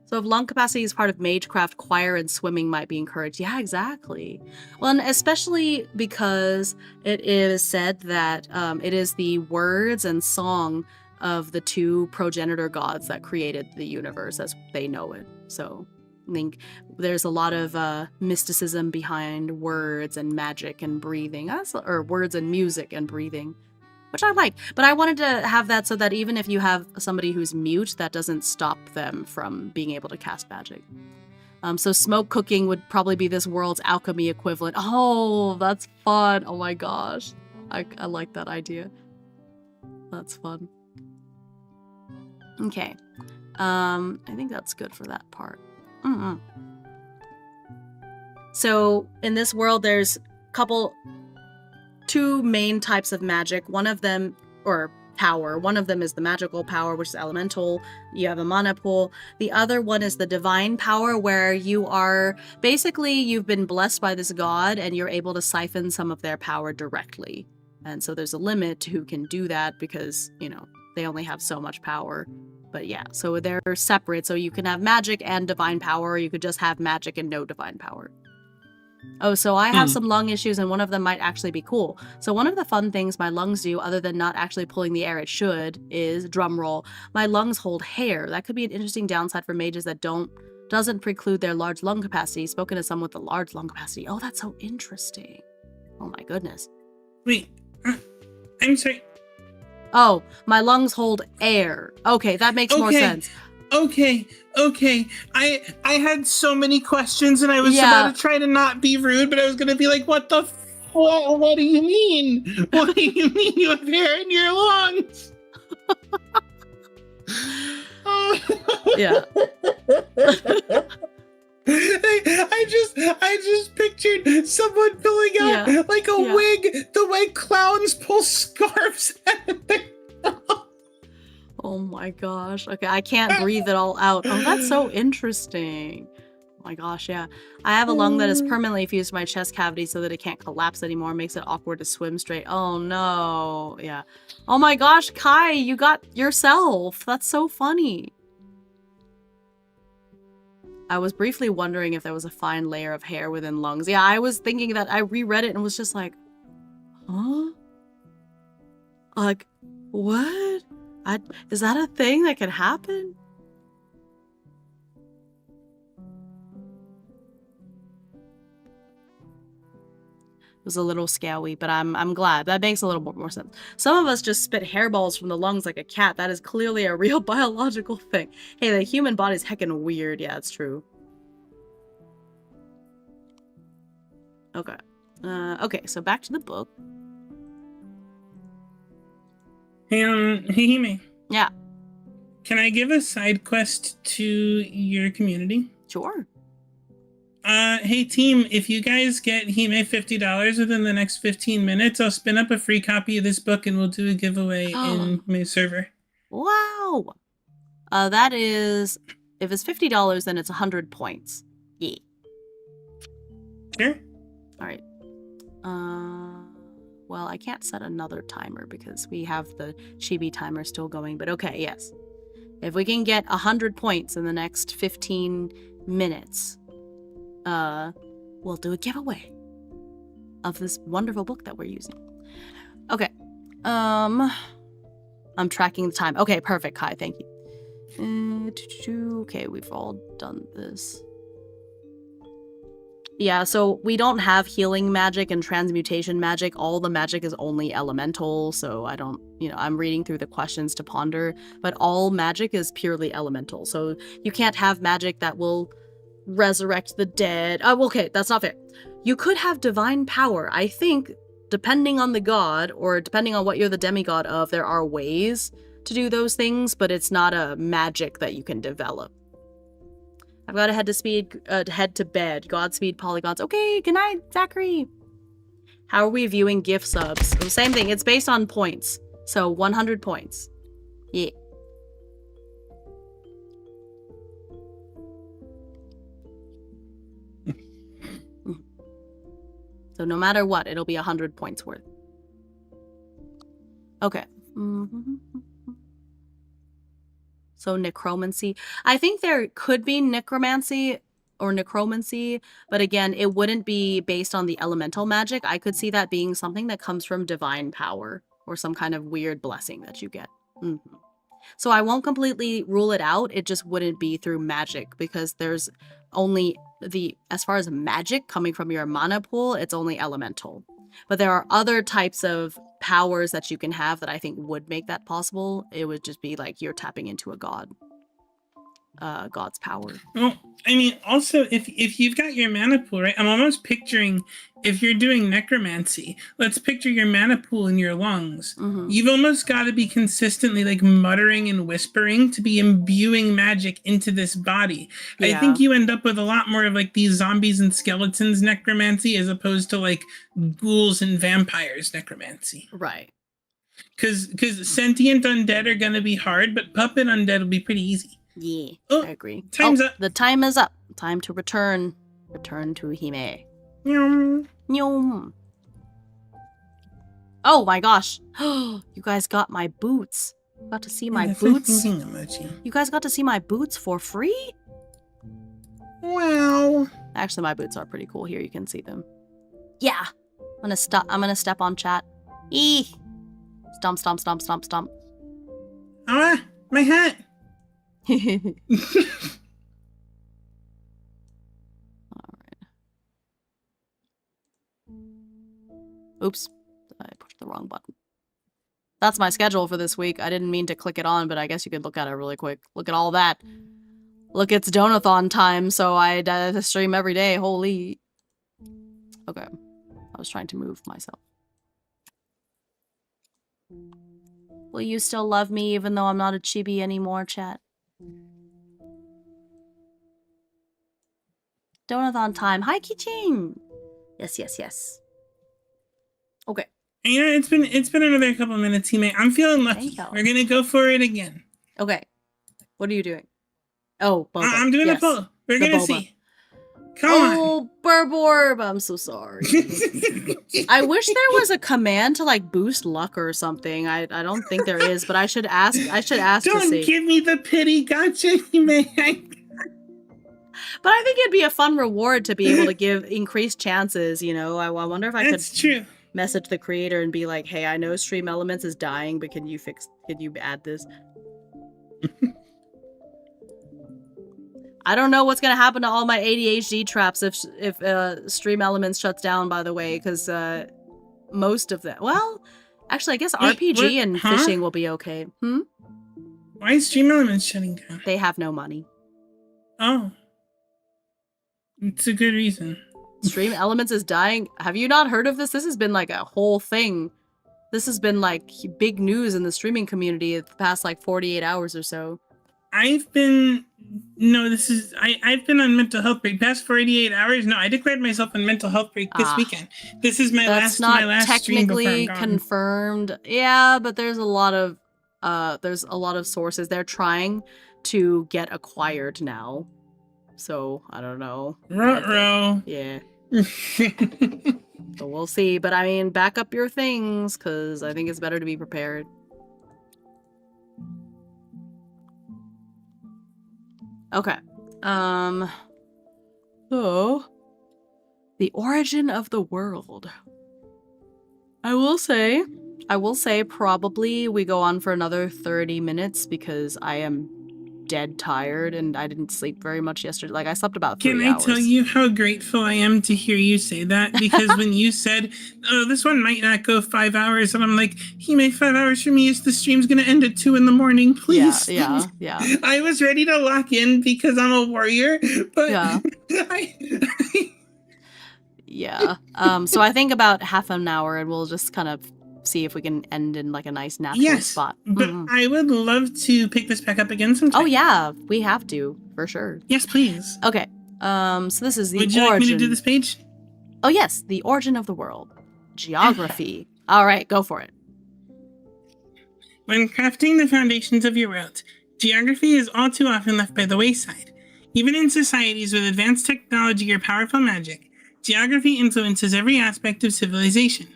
So if lung capacity is part of Magecraft, choir and swimming might be encouraged. Yeah, exactly. Well, and especially because it is said that it is the words and song of the two progenitor gods that created the universe as they know it. So I think there's a lot of mysticism behind words and magic and breathing, or words and music and breathing, which I like. But I wanted to have that so that even if you have somebody who's mute, that doesn't stop them from being able to cast magic. So smoke cooking would probably be this world's alchemy equivalent. Oh, that's fun. Oh my gosh. I like that idea. That's fun. Okay. I think that's good for that part. So in this world, there's two main types of magic. One of them, or power, one of them is the magical power, which is elemental. You have a mana pool. The other one is the divine power, where you are basically, you've been blessed by this god and you're able to siphon some of their power directly. And so there's a limit to who can do that, because they only have so much power. But yeah, so they're separate. So you can have magic and divine power, or you could just have magic and no divine power. Oh, so I have some lung issues, and one of them might actually be cool. So one of the fun things my lungs do, other than not actually pulling the air it should, is, drum roll, my lungs hold hair. That could be an interesting downside for mages that doesn't preclude their large lung capacity. Spoken to someone with a large lung capacity. Oh, that's so interesting. Oh my goodness. Wait, I'm sorry. Oh, my lungs hold air. Okay, that makes more sense. Okay. I had so many questions, and I was about to try to not be rude, but I was going to be like, what do you mean? What do you mean you have hair in your lungs? Yeah. I just pictured someone pulling out like a wig, the way clowns pull scarves out of their mouth. Oh my gosh. Okay, I can't breathe it all out. Oh, that's so interesting. Oh my gosh, yeah. I have a lung that is permanently fused to my chest cavity so that it can't collapse anymore. Makes it awkward to swim straight. Oh no. Yeah. Oh my gosh, Kai, you got yourself. That's so funny. I was briefly wondering if there was a fine layer of hair within lungs. Yeah, I was thinking that. I reread it and was just like, huh? Like, what? Is that a thing that can happen? It was a little scary, but I'm glad. That makes a little more sense. Some of us just spit hairballs from the lungs like a cat. That is clearly a real biological thing. Hey, the human body's heckin' weird. Yeah, it's true. Okay. Okay, so back to the book. Hey, Hime. Yeah. Can I give a side quest to your community? Sure. Hey team, if you guys get Hime $50 within the next 15 minutes, I'll spin up a free copy of this book and we'll do a giveaway in my server. Wow. That is, if it's $50, then it's 100 points. Yeah. Sure. All right. Well, I can't set another timer because we have the chibi timer still going, but okay, yes. If we can get 100 points in the next 15 minutes, we'll do a giveaway of this wonderful book that we're using. Okay. I'm tracking the time. Okay, perfect, Kai. Thank you. Okay, we've all done this. Yeah, so we don't have healing magic and transmutation magic. All the magic is only elemental, so I don't, I'm reading through the questions to ponder, but all magic is purely elemental. So you can't have magic that will resurrect the dead. Oh, okay, that's not fair. You could have divine power. I think, depending on the god, or depending on what you're the demigod of, there are ways to do those things, but it's not a magic that you can develop. I've got to head to bed. Godspeed, polygons. Okay, good night, Zachary. How are we viewing gift subs? Well, same thing. It's based on points. So 100 points. Yeah. So no matter what, it'll be 100 points worth. Okay. So necromancy. I think there could be necromancy or necromancy, but again, it wouldn't be based on the elemental magic. I could see that being something that comes from divine power or some kind of weird blessing that you get. So I won't completely rule it out. It just wouldn't be through magic because there's only as far as magic coming from your mana pool, it's only elemental. But there are other types of powers that you can have that I think would make that possible. It would just be like you're tapping into a god's power. Well, I mean, also, if you've got your mana pool, right? I'm almost picturing, if you're doing necromancy, let's picture your mana pool in your lungs. You've almost got to be consistently like muttering and whispering to be imbuing magic into this body. Yeah. I think you end up with a lot more of like these zombies and skeletons necromancy as opposed to like ghouls and vampires necromancy. Right. Because sentient undead are going to be hard, but puppet undead will be pretty easy. Yeah, oh, I agree. Time's up. The time is up. Time to return. Return to Hime. Nyum. Oh my gosh. You guys got my boots. Got to see my boots. You guys got to see my boots for free? Wow. Actually, my boots are pretty cool. Here, you can see them. Yeah. I'm gonna step on chat. Stomp, stomp, stomp, stomp, stomp. Ah, my hat. Alright. Oops. I pushed the wrong button. That's my schedule for this week. I didn't mean to click it on, but I guess you could look at it really quick. Look at all that. Look, it's Donothon time, so I stream every day. Holy. Okay. I was trying to move myself. Will you still love me even though I'm not a chibi anymore, chat? Donathon time. Hi, Kiching. Yes, yes, yes. Okay. You know, it's been another couple of minutes, Hime. I'm feeling lucky. We're gonna go for it again. Okay. What are you doing? Oh, boba. I'm doing a pull. We're gonna see. Come on. Oh, Burborb. I'm so sorry. I wish there was a command to like boost luck or something. I don't think there is, but I should ask. I should ask to see. Don't give me the pity. Gotcha, Hime. But I think it'd be a fun reward to be able to give increased chances, you know. I wonder if I could message the creator and be like, hey, I know Stream Elements is dying, but can you add this? I don't know what's going to happen to all my ADHD traps if Stream Elements shuts down, by the way, because most of them... Well, actually, I guess RPG and fishing will be okay. Why is Stream Elements shutting down? They have no money. Oh. It's a good reason. Stream Elements is dying. Have you not heard of this? This has been like a whole thing. This has been like big news in the streaming community the past like 48 hours or so. I've been I've been on mental health break past 48 hours. No, I declared myself on mental health break this weekend. This is my last stream before I'm gone. That's not technically confirmed. Yeah, but there's a lot of sources. They're trying to get acquired now. So, I don't know. Ruh-roh. Yeah. So we'll see. But I mean, back up your things, because I think it's better to be prepared. Okay. So the origin of the world. I will say probably we go on for another 30 minutes because I am dead tired and I didn't sleep very much yesterday. Like I slept about 3 Can I tell hours. you how grateful I am to hear you say that? Because when you said, "Oh, this one might not go 5 hours," and I'm like, "He made 5 hours for me. Is the stream's gonna end at 2 in the morning? Please." Yeah. I was ready to lock in because I'm a warrior, but Yeah. I Yeah. So I think about half an hour and we'll just kind of see if we can end in like a nice natural yes, spot. but Mhm. I would love to pick this back up again sometime. Oh yeah, we have to, for sure. Yes, please. Okay. So this is the Would you origin. like me to do this page? Oh yes, the origin of the world. Geography. All right, go for it. When crafting the foundations of your world, geography is all too often left by the wayside. Even in societies with advanced technology or powerful magic, geography influences every aspect of civilization.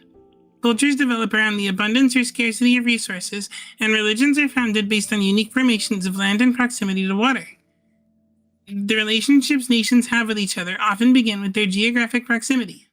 Cultures develop around the abundance or scarcity of resources, and religions are founded based on unique formations of land and proximity to water. The relationships nations have with each other often begin with their geographic proximity.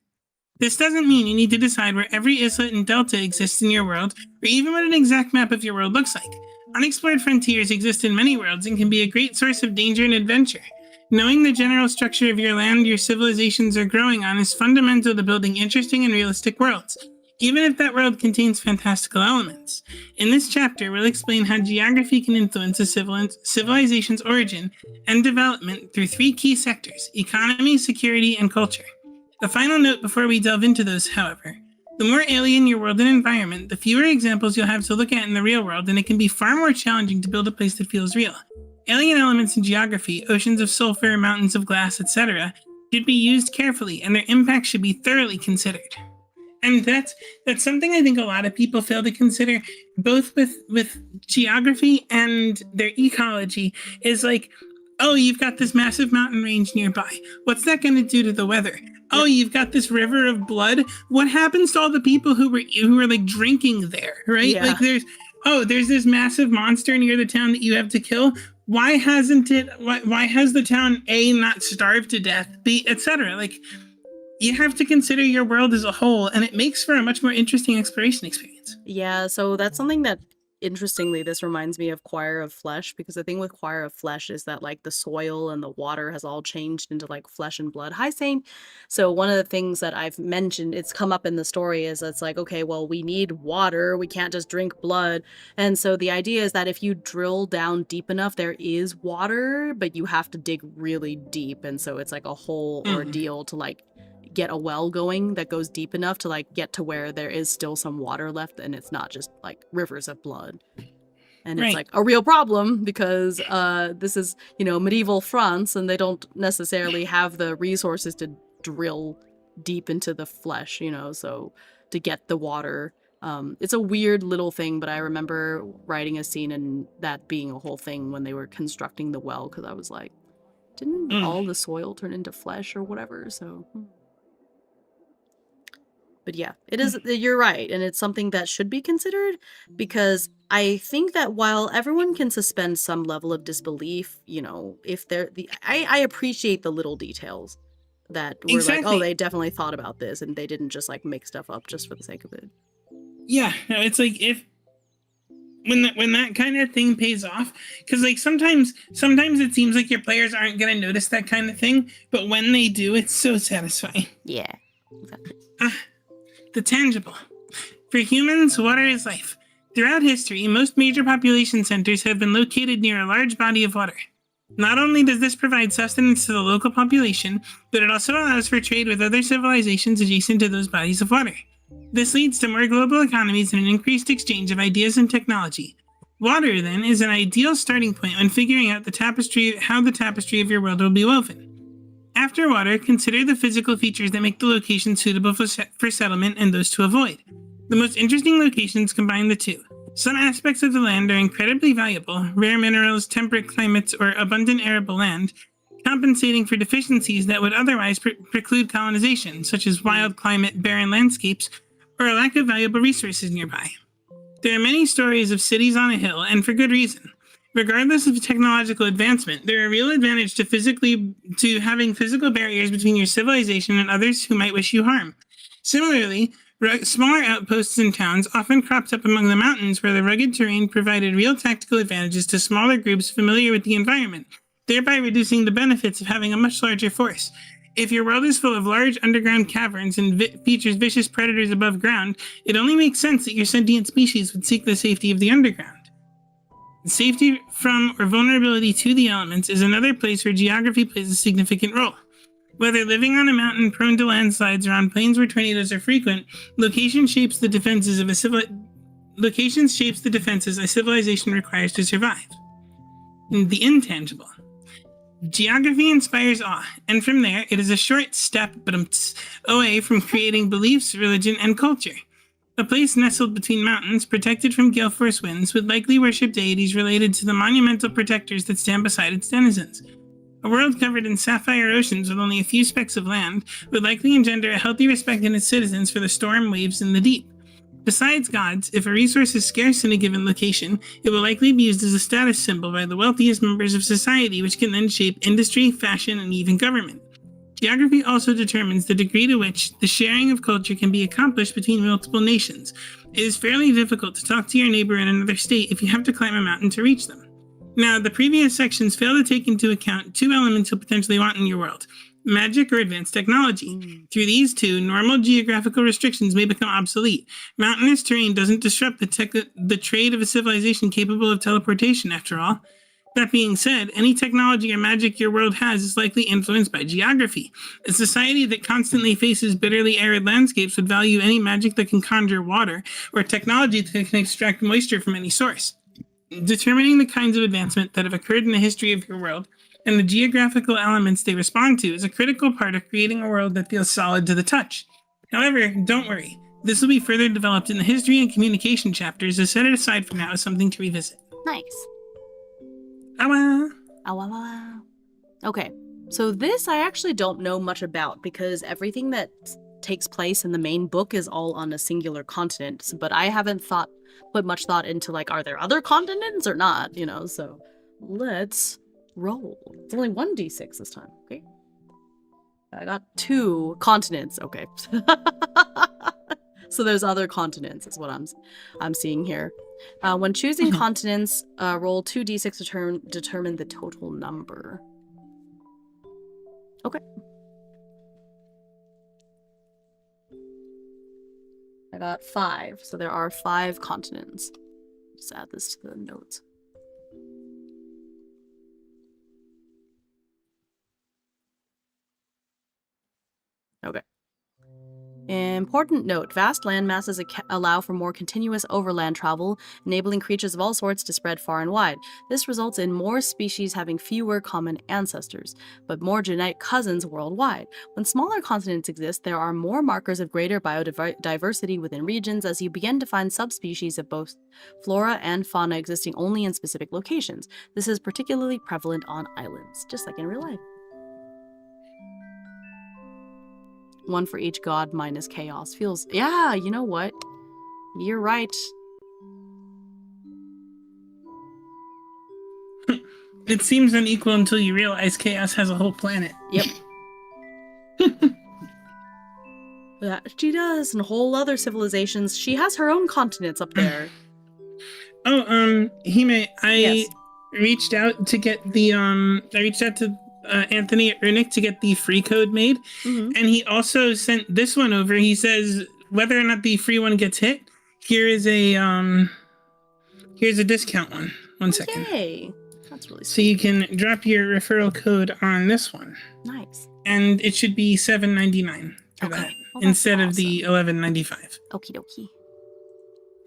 This doesn't mean you need to decide where every islet and delta exists in your world, or even what an exact map of your world looks like. Unexplored frontiers exist in many worlds and can be a great source of danger and adventure. Knowing the general structure of your land your civilizations are growing on is fundamental to building interesting and realistic worlds, even if that world contains fantastical elements. In this chapter, we'll explain how geography can influence a civilization's origin and development through 3 key sectors: economy, security, and culture. A final note before we delve into those, however. The more alien your world and environment, the fewer examples you'll have to look at in the real world, and it can be far more challenging to build a place that feels real. Alien elements in geography, oceans of sulfur, mountains of glass, etc., should be used carefully, and their impact should be thoroughly considered. And that's something I think a lot of people fail to consider, both with geography and their ecology, is like, oh, you've got this massive mountain range nearby. What's that going to do to the weather? Oh, you've got this river of blood. What happens to all the people who were like drinking there, right? Yeah. Like there's this massive monster near the town that you have to kill. Why has the town A not starved to death, B, etc.? Like, you have to consider your world as a whole, and it makes for a much more interesting exploration experience. Yeah, so that's something that, interestingly, this reminds me of Choir of Flesh, because the thing with Choir of Flesh is that like the soil and the water has all changed into like flesh and blood. Hi, Saint. So one of the things that I've mentioned, it's come up in the story, is it's like, okay, well, we need water. We can't just drink blood. And so the idea is that if you drill down deep enough, there is water, but you have to dig really deep. And so it's like a whole ordeal to like get a well going that goes deep enough to like get to where there is still some water left and it's not just like rivers of blood. And it's like a real problem because this is, medieval France, and they don't necessarily have the resources to drill deep into the flesh, so to get the water. It's a weird little thing, but I remember writing a scene and that being a whole thing when they were constructing the well, because I was like, didn't all the soil turn into flesh or whatever? So but yeah, it is, you're right, and it's something that should be considered, because I think that while everyone can suspend some level of disbelief, if they're I appreciate the little details that were like, oh, they definitely thought about this and they didn't just like make stuff up just for the sake of it. Yeah, no, it's like when that kind of thing pays off, because like sometimes it seems like your players aren't gonna notice that kind of thing, but when they do, it's so satisfying. Yeah, exactly. The tangible. For humans, water is life. Throughout history, most major population centers have been located near a large body of water. Not only does this provide sustenance to the local population, but it also allows for trade with other civilizations adjacent to those bodies of water. This leads to more global economies and an increased exchange of ideas and technology. Water, then, is an ideal starting point when figuring out how the tapestry of your world will be woven. After water, consider the physical features that make the location suitable for settlement and those to avoid. The most interesting locations combine the two. Some aspects of the land are incredibly valuable: rare minerals, temperate climates, or abundant arable land, compensating for deficiencies that would otherwise preclude colonization, such as wild climate, barren landscapes, or a lack of valuable resources nearby. There are many stories of cities on a hill, and for good reason. Regardless of technological advancement, there are real advantages to having physical barriers between your civilization and others who might wish you harm. Similarly, smaller outposts and towns often cropped up among the mountains where the rugged terrain provided real tactical advantages to smaller groups familiar with the environment, thereby reducing the benefits of having a much larger force. If your world is full of large underground caverns and features vicious predators above ground, it only makes sense that your sentient species would seek the safety of the underground. Safety from or vulnerability to the elements is another place where geography plays a significant role. Whether living on a mountain prone to landslides or on plains where tornadoes are frequent, location shapes the defenses a civilization requires to survive. The intangible. Geography inspires awe, and from there, it is a short step away from creating beliefs, religion, and culture. A place nestled between mountains, protected from gale force winds, would likely worship deities related to the monumental protectors that stand beside its denizens. A world covered in sapphire oceans with only a few specks of land would likely engender a healthy respect in its citizens for the storm, waves, and the deep. Besides gods, if a resource is scarce in a given location, it will likely be used as a status symbol by the wealthiest members of society, which can then shape industry, fashion, and even government. Geography also determines the degree to which the sharing of culture can be accomplished between multiple nations. It is fairly difficult to talk to your neighbor in another state if you have to climb a mountain to reach them. Now, the previous sections fail to take into account two elements you'll potentially want in your world: magic or advanced technology. Through these two, normal geographical restrictions may become obsolete. Mountainous terrain doesn't disrupt the trade of a civilization capable of teleportation, after all. That being said, any technology or magic your world has is likely influenced by geography. A society that constantly faces bitterly arid landscapes would value any magic that can conjure water, or technology that can extract moisture from any source. Determining the kinds of advancement that have occurred in the history of your world and the geographical elements they respond to is a critical part of creating a world that feels solid to the touch. However, don't worry. This will be further developed in the history and communication chapters, so set it aside for now as something to revisit. Nice. Awa! Awa. Okay, so this I actually don't know much about because everything that takes place in the main book is all on a singular continent, but I haven't put much thought into, like, are there other continents or not, so let's roll. It's only 1d6 this time. Okay, I got 2 continents. Okay. So there's other continents is what I'm seeing here. When choosing continents, roll 2d6 to determine the total number. Okay. I got 5, so there are 5 continents. Just add this to the notes. Okay. Important note, vast land masses allow for more continuous overland travel, enabling creatures of all sorts to spread far and wide. This results in more species having fewer common ancestors, but more genetic cousins worldwide. When smaller continents exist, there are more markers of greater biodiversity within regions as you begin to find subspecies of both flora and fauna existing only in specific locations. This is particularly prevalent on islands, just like in real life. 1 for each god minus chaos. Feels... Yeah, you know what? You're right. It seems unequal until you realize chaos has a whole planet. Yep. That she does, and whole other civilizations. She has her own continents up there. Oh, Hime, Yes. reached out to get the, I reached out to Anthony at Runic to get the free code made, and he also sent this one over. He says whether or not the free one gets hit, here's a discount one. One second. Yay! That's really sweet. So you can drop your referral code on this one. Nice. And it should be $7.99 for that instead of the $11.95. Okie dokie.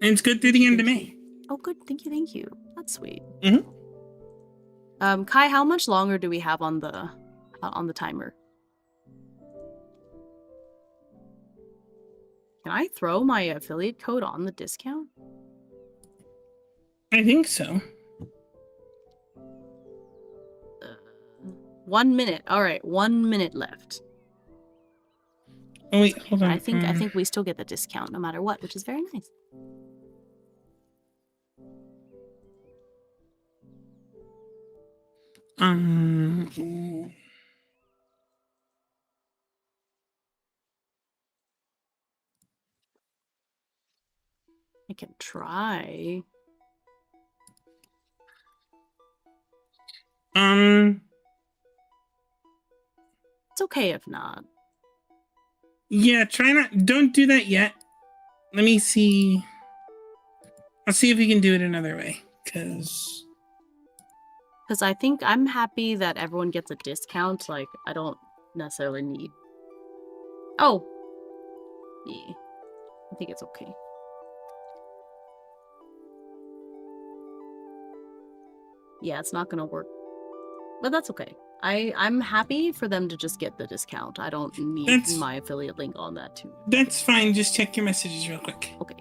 And it's good through the end of May. Oh, good. Thank you. That's sweet. Mm-hmm. Kai, how much longer do we have on the timer? Can I throw my affiliate code on the discount? I think so. 1 minute. All right, 1 minute left. Oh wait, hold on. I think we still get the discount no matter what, which is very nice. I can try. It's okay if not. Yeah, try not. Don't do that yet. Let me see. I'll see if we can do it another way. Because I think I'm happy that everyone gets a discount. Like, I don't necessarily need... Oh! Yeah. I think it's okay. Yeah, it's not gonna work. But that's okay. I'm happy for them to just get the discount. I don't need my affiliate link on that too. That's fine. Just check your messages real quick. Okay.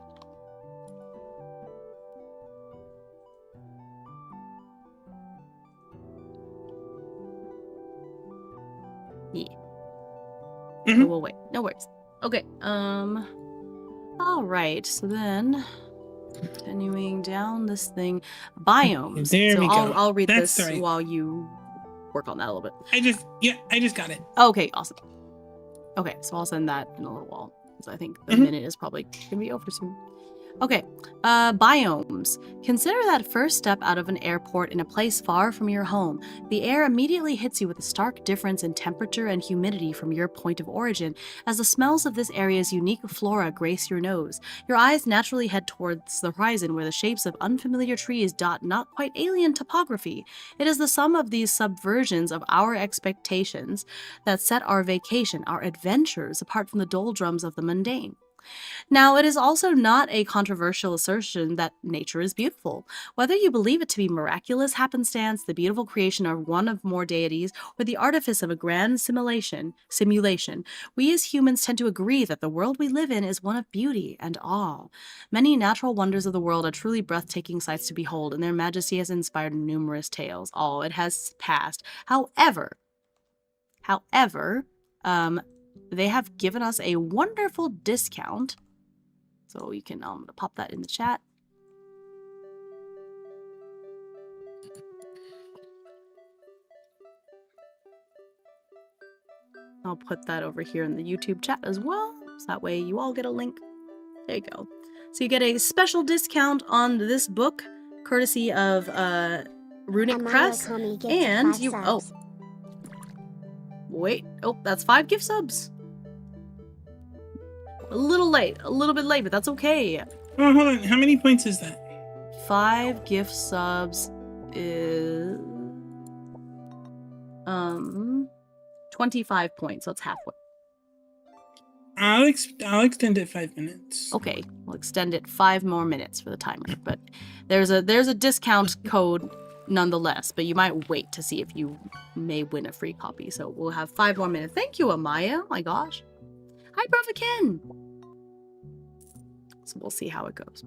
Yeah. Mm-hmm. So we'll wait. No worries. Okay. All right. So then, continuing down this thing, biomes. There we go. I'll read That's this right. while you work on that a little bit. I just got it. Okay. Awesome. Okay. So I'll send that in a little while because I think the minute is probably gonna be over soon. Okay, biomes. Consider that first step out of an airport in a place far from your home. The air immediately hits you with a stark difference in temperature and humidity from your point of origin, as the smells of this area's unique flora grace your nose. Your eyes naturally head towards the horizon where the shapes of unfamiliar trees dot not quite alien topography. It is the sum of these subversions of our expectations that set our vacation, our adventures, apart from the doldrums of the mundane. Now, it is also not a controversial assertion that nature is beautiful. Whether you believe it to be miraculous happenstance, the beautiful creation of one of more deities, or the artifice of a grand simulation, we as humans tend to agree that the world we live in is one of beauty and awe. Many natural wonders of the world are truly breathtaking sights to behold, and their majesty has inspired numerous tales. It has passed. However, they have given us a wonderful discount. So you can, I'm going to pop that in the chat. I'll put that over here in the YouTube chat as well. So that way you all get a link. There you go. So you get a special discount on this book, courtesy of Runic Press. And you, wait, that's 5 gift subs. A little bit late, but that's okay. Oh, hold on. How many points is that? 5 gift subs is 25 points, so it's halfway. I'll extend it 5 minutes. Okay, we'll extend it 5 more minutes for the timer, but there's a discount code nonetheless, but you might wait to see if you may win a free copy. So we'll have 5 more minutes. Thank you, Amaya. Oh my gosh. Hi, Brovikin. So we'll see how it goes.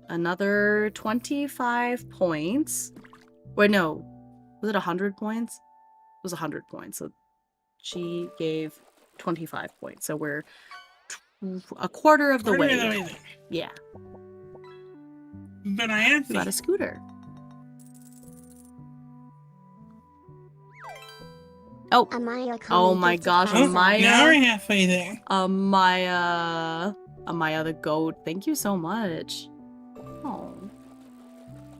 Another 25 points. Wait, no. Was it 100 points? It was 100 points. So she gave 25 points. So we're a quarter of the way. There. Yeah. But I have got a scooter. Oh. Oh my gosh, Amaya. Now we're halfway there. Amaya the goat. Thank you so much.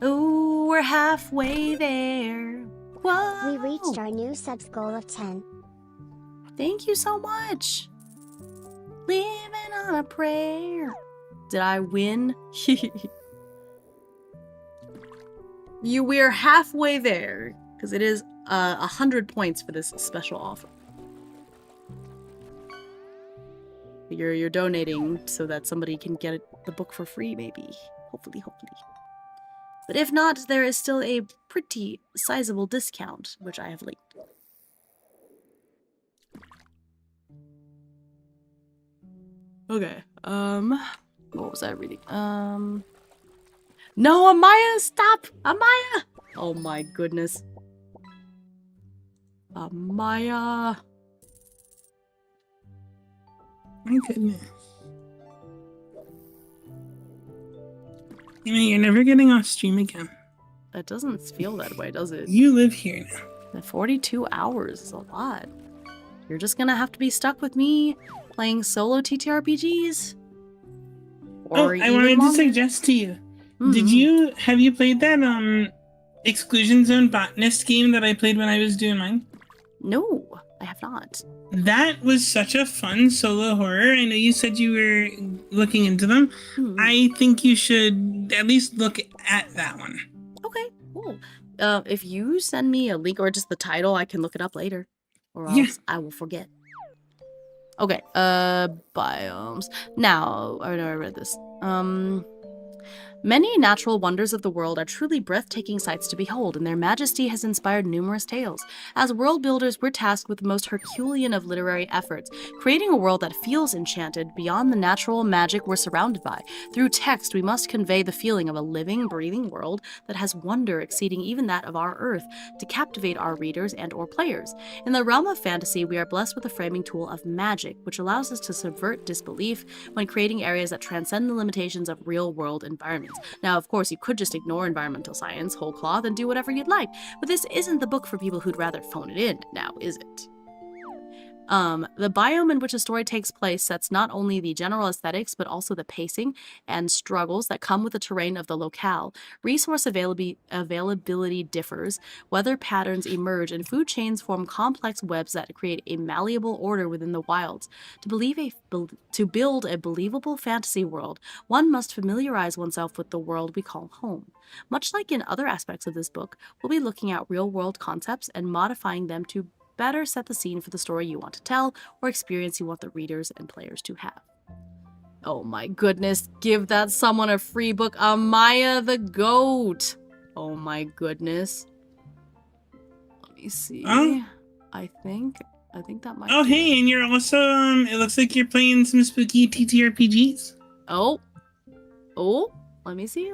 Oh, we're halfway there. Whoa. We reached our new subs goal of 10. Thank you so much. Living on a prayer. Did I win? We're halfway there because it is 100 points for this special offer. You're donating so that somebody can get the book for free, maybe. Hopefully. But if not, there is still a pretty sizable discount, which I have linked. Okay, what was I reading? No, Amaya, stop! Amaya! Oh my goodness. Amaya. My goodness. You know, you're never getting off stream again. It doesn't feel that way, does it? You live here now. The 42 hours is a lot. You're just gonna have to be stuck with me playing solo TTRPGs. Oh, I wanted to suggest to you. Have you played that Exclusion Zone Botanist game that I played when I was doing mine? No, I have not. That was such a fun solo horror. I know you said you were looking into them. I think you should at least look at that one. Okay, cool. If you send me a link or just the title, I can look it up later. Or else I will forget. Okay, biomes. Now, I know I read this. Many natural wonders of the world are truly breathtaking sights to behold, and their majesty has inspired numerous tales. As world builders, we're tasked with the most Herculean of literary efforts, creating a world that feels enchanted beyond the natural magic we're surrounded by. Through text, we must convey the feeling of a living, breathing world that has wonder exceeding even that of our Earth, to captivate our readers and or players. In the realm of fantasy, we are blessed with the framing tool of magic, which allows us to subvert disbelief when creating areas that transcend the limitations of real-world environments. Now, of course, you could just ignore environmental science whole cloth and do whatever you'd like, but this isn't the book for people who'd rather phone it in, now, is it? The biome in which a story takes place sets not only the general aesthetics, but also the pacing and struggles that come with the terrain of the locale. Resource availability differs, weather patterns emerge, and food chains form complex webs that create a malleable order within the wilds. To build a believable fantasy world, one must familiarize oneself with the world we call home. Much like in other aspects of this book, we'll be looking at real-world concepts and modifying them to better set the scene for the story you want to tell or experience you want the readers and players to have. Oh my goodness, give that someone a free book. Amaya the goat. Oh my goodness. Let me see. I think that might be hey, and you're also it looks like you're playing some spooky TTRPGs. Oh, let me see.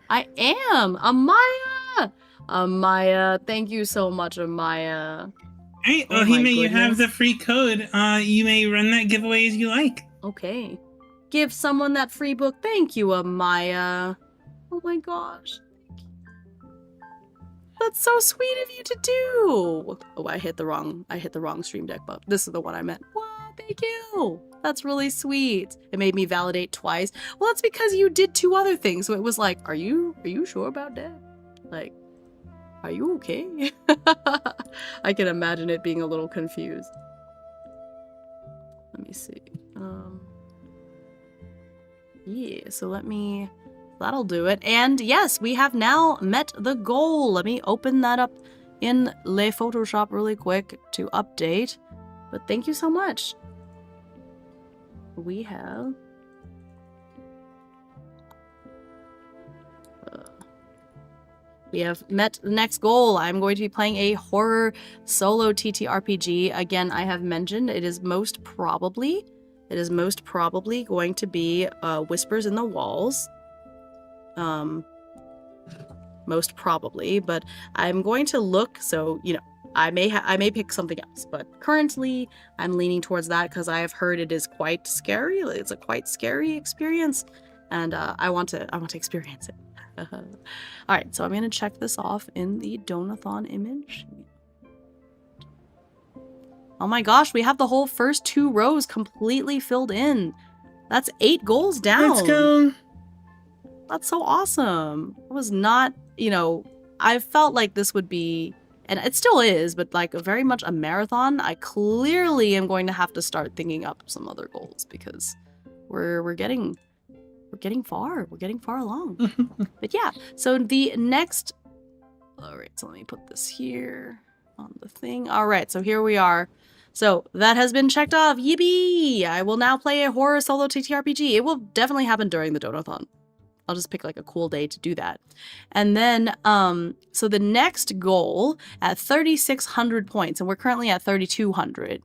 I am Amaya. Amaya, thank you so much, Amaya. Hey, Hime, you have the free code. You may run that giveaway as you like. Okay. Give someone that free book. Thank you, Amaya. Oh my gosh. That's so sweet of you to do. Oh, I hit the wrong Stream Deck button. This is the one I meant. Wow, thank you. That's really sweet. It made me validate twice. Well, that's because you did 2 other things. So it was like, are you sure about that? Like, are you okay? I can imagine it being a little confused. Let me see. Yeah, so that'll do it. And yes, we have now met the goal. Let me open that up in Le Photoshop really quick to update. But thank you so much. We have... we have met the next goal. I'm going to be playing a horror solo TTRPG. Again, I have mentioned it is most probably going to be Whispers in the Walls. Most probably, but I'm going to look, so, you know, I may pick something else, but currently I'm leaning towards that because I have heard it is quite scary. It's a quite scary experience, and I want to experience it. All right, so I'm going to check this off in the Donothon image. Oh my gosh, we have the whole first 2 rows completely filled in. That's 8 goals down. Let's go. That's so awesome. I was not, you know, I felt like this would be, and it still is, but like very much a marathon. I clearly am going to have to start thinking up some other goals because we're getting far. We're getting far along. But yeah, so the next... all right, so let me put this here on the thing. All right, so here we are. So that has been checked off. Yippee! I will now play a horror solo TTRPG. It will definitely happen during the Donothon. I'll just pick like a cool day to do that. And then, so the next goal at 3,600 points, and we're currently at 3,200,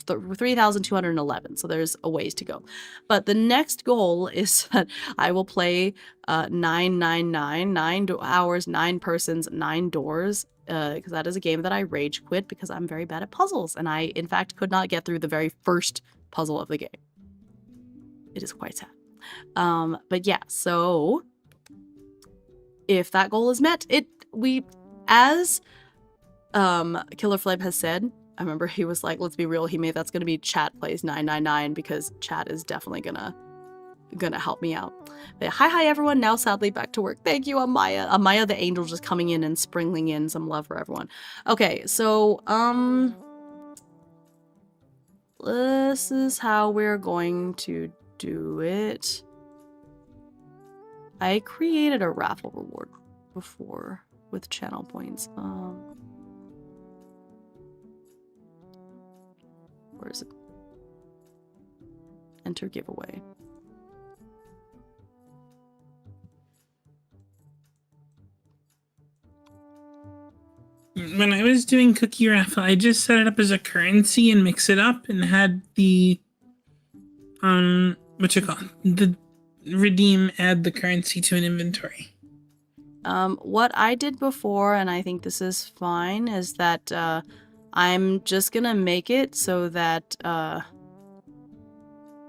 3,211, so there's a ways to go. But the next goal is that I will play 999, 9 hours, 9 persons, 9 doors, because that is a game that I rage quit because I'm very bad at puzzles, and I, in fact, could not get through the very first puzzle of the game. It is quite sad. But yeah, so if that goal is met, as Killer Flame has said, I remember he was like, let's be real, that's gonna be chat plays 999 because chat is definitely gonna help me out. But hi everyone, now sadly back to work. Thank you, Amaya. Amaya the angel just coming in and sprinkling in some love for everyone. Okay, so this is how we're going to do it. I created a raffle reward before with channel points. Where is it? Enter giveaway. When I was doing Cookie Raffle, I just set it up as a currency and mix it up and had the the redeem add the currency to an inventory. What I did before, and I think this is fine, is that I'm just gonna make it so that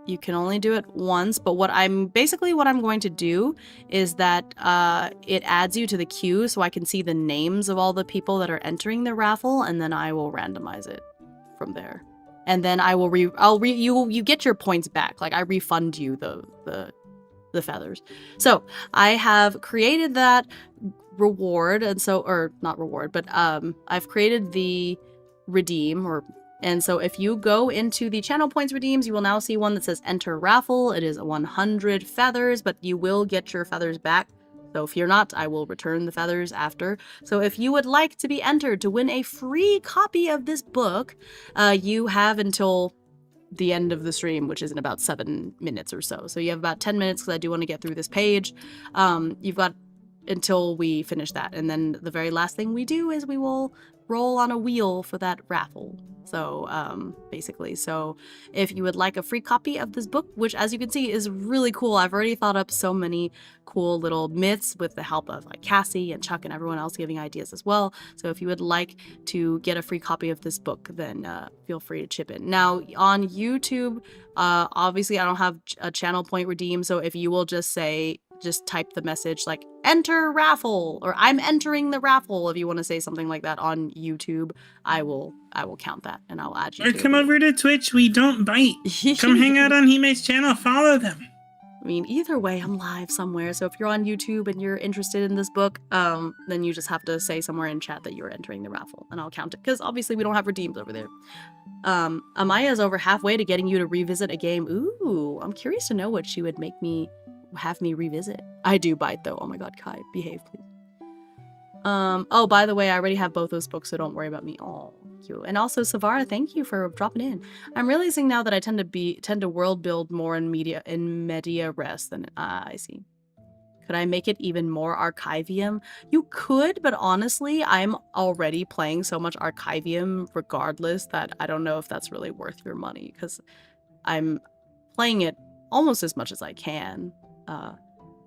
you can only do it once, but what I'm going to do is that it adds you to the queue so I can see the names of all the people that are entering the raffle, and then I will randomize it from there. And then I will you get your points back. Like I refund you the feathers. So I have created that reward, and so, or not reward, but I've created the redeem, and so if you go into the channel points redeems, you will now see one that says enter raffle. It is 100 feathers, but you will get your feathers back. So fear not, I will return the feathers after. So if you would like to be entered to win a free copy of this book, you have until the end of the stream, which is in about 7 minutes or so. So you have about 10 minutes because I do want to get through this page. You've got until we finish that. And then the very last thing we do is we will roll on a wheel for that raffle. So basically, so if you would like a free copy of this book, which as you can see is really cool, I've already thought up so many cool little myths with the help of like Cassie and Chuck and everyone else giving ideas as well. So if you would like to get a free copy of this book, then feel free to chip in. Now on YouTube, obviously I don't have a channel point redeem, so if you will just type the message like enter raffle or I'm entering the raffle, if you want to say something like that on YouTube, I will count that and I'll add you or to come over to Twitch. We don't bite. Come hang out on Hime's channel. Follow them. I mean, either way, I'm live somewhere. So if you're on YouTube and you're interested in this book, then you just have to say somewhere in chat that you're entering the raffle and I'll count it. Because obviously we don't have redeems over there. Amaya's over halfway to getting you to revisit a game. Ooh, I'm curious to know what she would have me revisit. I do bite though. Oh my god, Kai, behave please. Oh, by the way, I already have both those books, so don't worry about me. Oh, thank you. And also, Savara, thank you for dropping in. I'm realizing now that I tend to world build more in media res than I see. Could I make it even more Archivium? You could, but honestly, I'm already playing so much Archivium regardless that I don't know if that's really worth your money because I'm playing it almost as much as I can.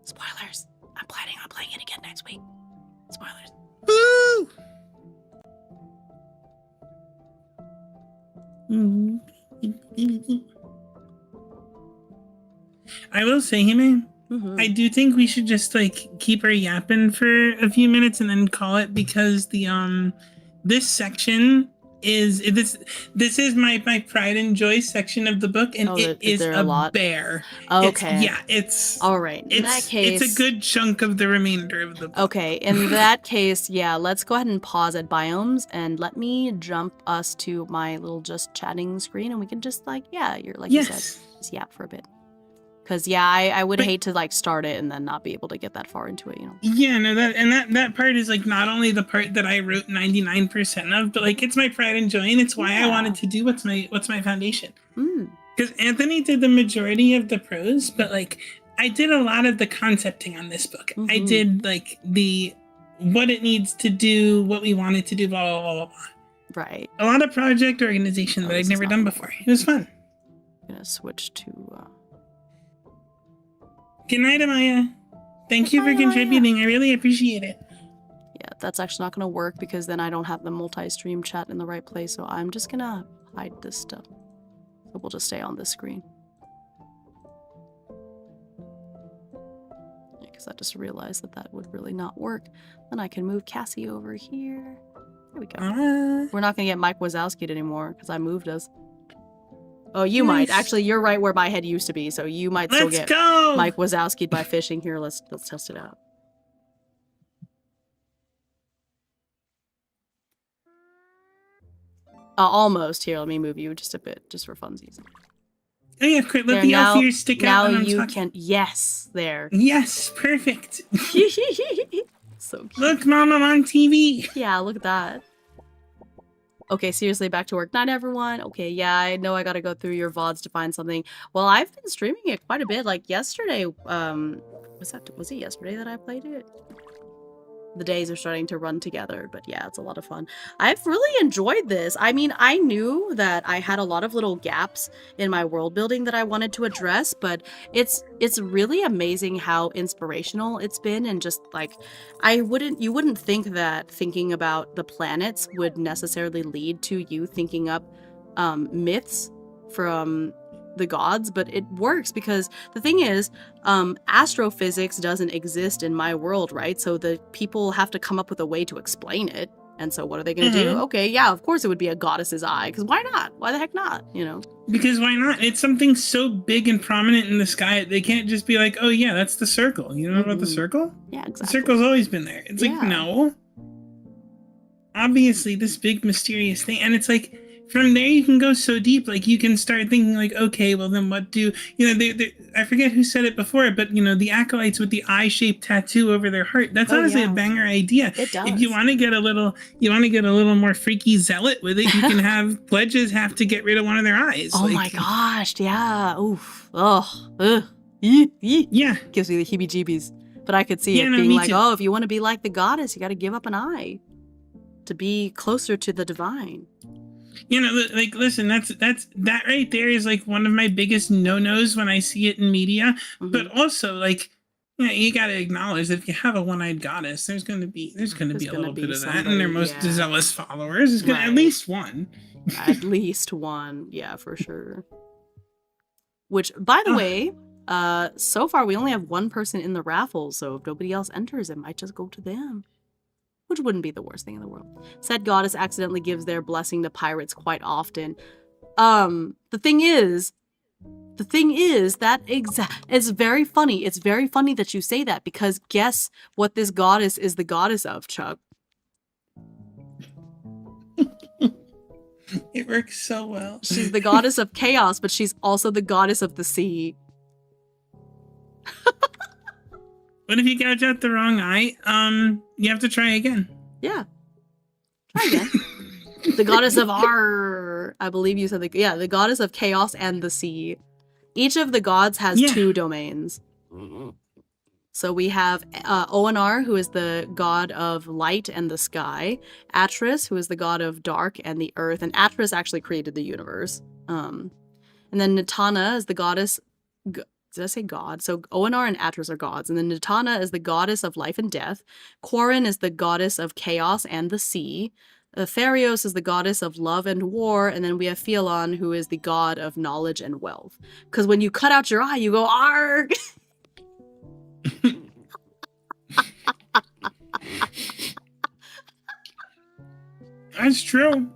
Spoilers. I'm planning on playing it again next week. Spoilers. Woo! I will say, Hime, I do think we should just like keep our yapping for a few minutes and then call it, because the this section is this is my pride and joy section of the book, and it is a bear. Okay. It's all right. In that case, it's a good chunk of the remainder of the book. Okay, in that case, yeah, let's go ahead and pause at biomes and let me jump us to my little just chatting screen, and we can just like, yeah, you're like you said, just yap for a bit. Because yeah, I would hate to like start it and then not be able to get that far into it, you know. Yeah, no, that part is like not only the part that I wrote 99% of, but like it's my pride and joy, and it's why I wanted to do what's my foundation. Because Anthony did the majority of the prose, but like I did a lot of the concepting on this book. I did like the what it needs to do, what we wanted to do, blah blah blah blah. Right. A lot of project organization that I'd never done before. It was fun. I'm gonna switch to. Good night, Amaya. Thank you for contributing. I really appreciate it. Yeah, that's actually not going to work because then I don't have the multi-stream chat in the right place, so I'm just going to hide this stuff. So we'll just stay on this screen. because I just realized that that would really not work. Then I can move Cassie over here. There we go. We're not going to get Mike Wazowski'd anymore because I moved us. Oh, you might. Actually, you're right where my head used to be, so you might still get Mike Wazowski'd by fishing. Here, let's test it out. Almost. Here, let me move you just a bit, just for funsies. Oh yeah, let there, the elf ears stick out. Now you can. Yes, there. Yes, perfect. So cute. Look, Mom, I'm on TV. Yeah, look at that. Okay, seriously, back to work. Night, everyone. Okay, yeah, I know I gotta go through your VODs to find something. Well, I've been streaming it quite a bit. Like yesterday, was it yesterday that I played it? The days are starting to run together, but yeah, it's a lot of fun. I've really enjoyed this. I mean, I knew that I had a lot of little gaps in my world building that I wanted to address, but it's really amazing how inspirational it's been, and just like you wouldn't think that thinking about the planets would necessarily lead to you thinking up myths from the gods, but it works because the thing is, astrophysics doesn't exist in my world, right? So the people have to come up with a way to explain it. And so what are they going to do? Okay, yeah, of course it would be a goddess's eye, because why not? Why the heck not? You know? Because why not? It's something so big and prominent in the sky. They can't just be like, oh yeah, that's the circle. You know about the circle? Yeah, exactly. The circle's always been there. It's like, no. Obviously, this big mysterious thing. And it's like, from there you can go so deep, like you can start thinking like, okay, well then what do, you know, I forget who said it before, but you know, the acolytes with the eye-shaped tattoo over their heart, that's honestly a banger idea. It does. If you want to get a little more freaky zealot with it, you can have pledges have to get rid of one of their eyes. Oh my gosh, yeah. Oof. Oh. Yeah. Gives me the heebie-jeebies. But I could see it being like, oh, if you want to be like the goddess, you got to give up an eye to be closer to the divine. You know, like, listen, that right there is like one of my biggest no-nos when I see it in media. But also, like, you know, you got to acknowledge that if you have a one-eyed goddess, there's going to be a little bit of that, and their most zealous followers is going to at least one. At least one, yeah, for sure. Which, by the way, so far we only have one person in the raffle, so if nobody else enters, it might just go to them. Which wouldn't be the worst thing in the world. Said goddess accidentally gives their blessing to pirates quite often. The thing is that it's very funny. It's very funny that you say that, because guess what this goddess is the goddess of, Chuck? It works so well. She's the goddess of chaos, but she's also the goddess of the sea. What if you gouge out the wrong eye? You have to try again. Yeah. Try again. The goddess of I believe you said the goddess of chaos and the sea. Each of the gods has two domains. So we have Oanar, who is the god of light and the sky. Atris, who is the god of dark and the earth. And Atris actually created the universe. And then Nitana is the goddess... Did I say god? So Oanar and Atris are gods. And then Nitana is the goddess of life and death. Quarren is the goddess of chaos and the sea. Therios is the goddess of love and war. And then we have Fialon, who is the god of knowledge and wealth. Because when you cut out your eye, you go, arg! That's true.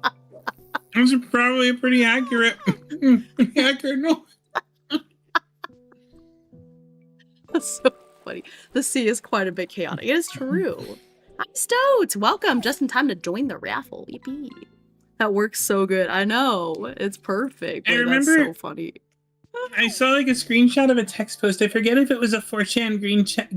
Those are probably pretty accurate. No. That's so funny. The sea is quite a bit chaotic. It is true. Hi, Stoat! Welcome, just in time to join the raffle. Yippee. That works so good. I know. It's perfect. I remember, that's so funny. I saw like a screenshot of a text post. I forget if it was a 4chan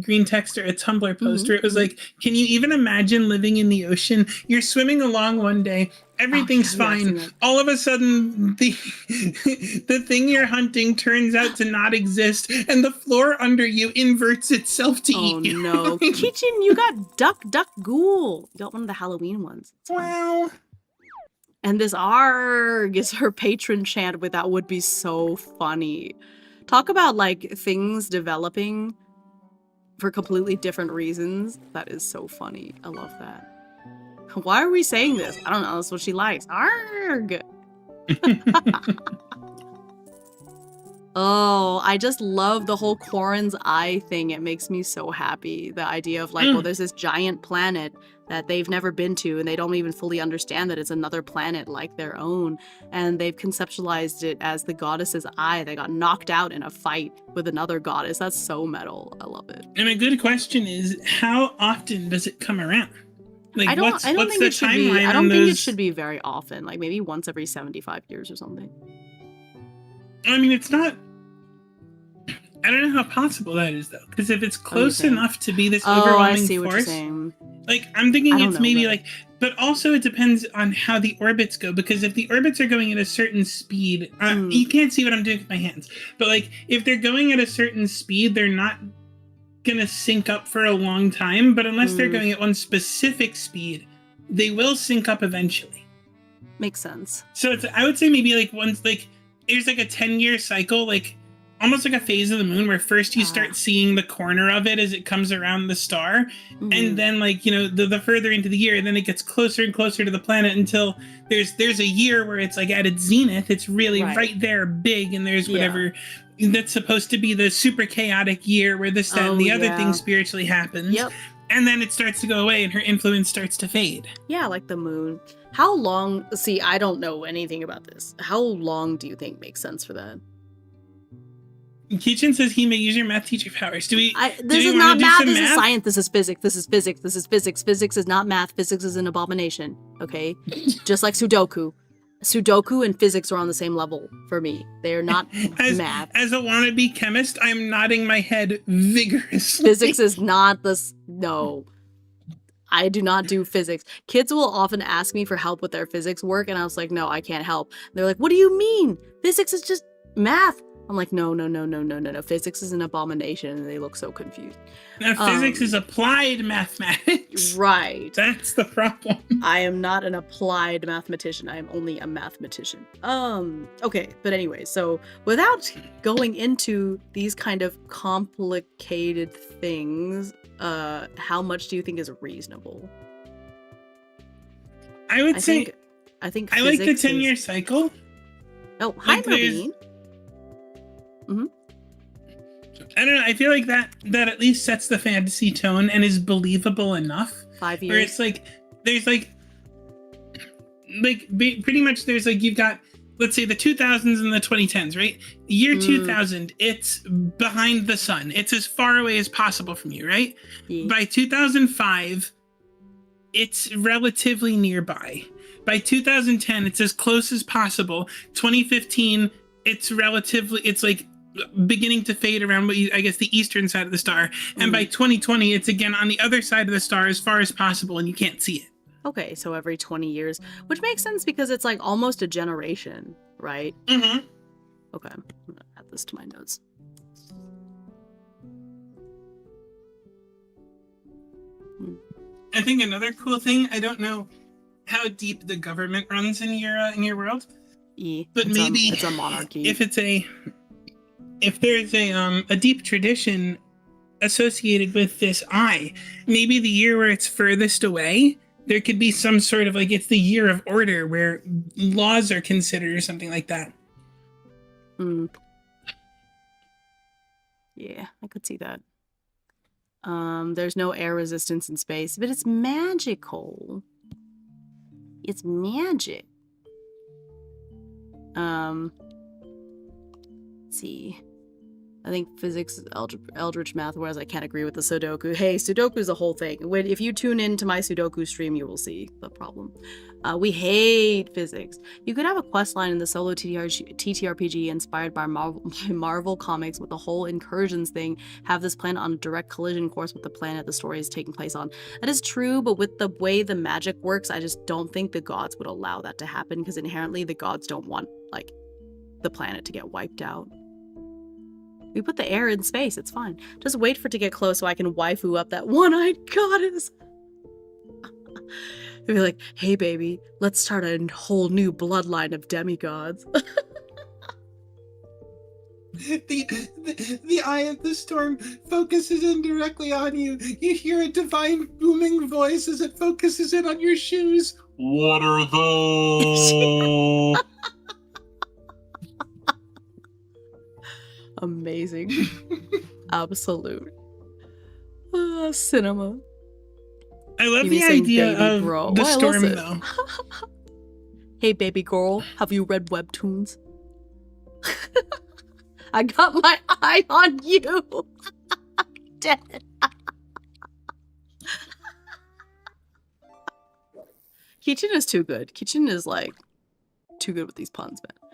green text or a Tumblr post where it was like, can you even imagine living in the ocean? You're swimming along one day, everything's fine. All of a sudden, the thing you're hunting turns out to not exist, and the floor under you inverts itself to eat you. Oh no. Kitchen, you got Duck Ghoul. You got one of the Halloween ones. Wow. And this arg is her patron chant, but that would be so funny. Talk about like things developing for completely different reasons. That is so funny. I love that. Why are we saying this? I don't know. That's what she likes. Arg! Oh, I just love the whole Quarren's Eye thing. It makes me so happy. The idea of like, well, there's this giant planet that they've never been to, and they don't even fully understand that it's another planet like their own. And they've conceptualized it as the goddess's eye that got knocked out in a fight with another goddess. That's so metal. I love it. And a good question is, how often does it come around? Like, I don't what's think the it should be. timeline I don't on think it those? should be very often. Like maybe once every 75 years or something. I mean, it's not. I don't know how possible that is, though, because if it's close enough to be this overwhelming I see what you're force, saying. like I'm thinking I don't it's know, maybe but- like, but also it depends on how the orbits go. Because if the orbits are going at a certain speed, you can't see what I'm doing with my hands, but like if they're going at a certain speed, they're not gonna sync up for a long time. But unless they're going at one specific speed, they will sync up eventually. Makes sense. So it's, I would say maybe like once, like there's like a 10-year cycle, like almost like a phase of the moon where first you start seeing the corner of it as it comes around the star, and then like, you know, the further into the year, then it gets closer and closer to the planet until there's a year where it's like at its zenith, it's really right there big, and there's whatever that's supposed to be the super chaotic year where this, that, and the other thing spiritually happens. Yep. And then it starts to go away and her influence starts to fade. Yeah, like the moon. How long? See, I don't know anything about this. How long do you think makes sense for that? Kitchen says he may use your math teacher powers. Do we? This is not math. This is science. This is physics. This is physics. This is physics. Physics is not math. Physics is an abomination. Okay, just like Sudoku. Sudoku and physics are on the same level for me. They are not math. As a wannabe chemist, I'm nodding my head vigorously. Physics is not this. No. I do not do physics. Kids will often ask me for help with their physics work, and I was like, no, I can't help. They're like, what do you mean? Physics is just math. I'm like, no. Physics is an abomination, and they look so confused. Now, physics is applied mathematics. Right. That's the problem. I am not an applied mathematician. I am only a mathematician. Okay, but anyway, so without going into these kind of complicated things, how much do you think is reasonable? I would say I think I like the physics 10-year cycle. Oh, hi, Marine. I don't know. I feel like that at least sets the fantasy tone and is believable enough. 5 years. Where it's like there's like pretty much there's like, you've got, let's say, the 2000s and the 2010s, right? The year 2000, it's behind the sun. It's as far away as possible from you, right? Yeah. By 2005, it's relatively nearby. By 2010, it's as close as possible. 2015, it's like beginning to fade around I guess the eastern side of the star. And by 2020, it's again on the other side of the star as far as possible, and you can't see it. Okay, so every 20 years, which makes sense because it's like almost a generation, right? Mm-hmm. Okay, I'm gonna add this to my notes. I think another cool thing, I don't know how deep the government runs in your world, but maybe it's a monarchy. If there's a deep tradition associated with this eye, maybe the year where it's furthest away, there could be some sort of like, it's the year of order where laws are considered or something like that. Yeah, I could see that. There's no air resistance in space, but it's magical. It's magic. Let's see. I think physics is eldritch math, whereas I can't agree with the Sudoku. Hey, Sudoku is a whole thing. If you tune into my Sudoku stream, you will see the problem. We hate physics. You could have a quest line in the solo TTRPG inspired by Marvel Comics with the whole incursions thing, have this planet on a direct collision course with the planet the story is taking place on. That is true, but with the way the magic works, I just don't think the gods would allow that to happen, because inherently the gods don't want, like, the planet to get wiped out. We put the air in space, it's fine. Just wait for it to get close so I can waifu up that one-eyed goddess. I'd be like, hey baby, let's start a whole new bloodline of demigods. The eye of the storm focuses in directly on you. You hear a divine booming voice as it focuses in on your shoes. What are those? Amazing. Absolute. Cinema. I love You the be saying idea baby of bro. the Why, storm, listen. though. Hey, baby girl, have you read webtoons? I got my eye on you. Dead. Kitchen is too good. Kitchen is like too good with these puns, man.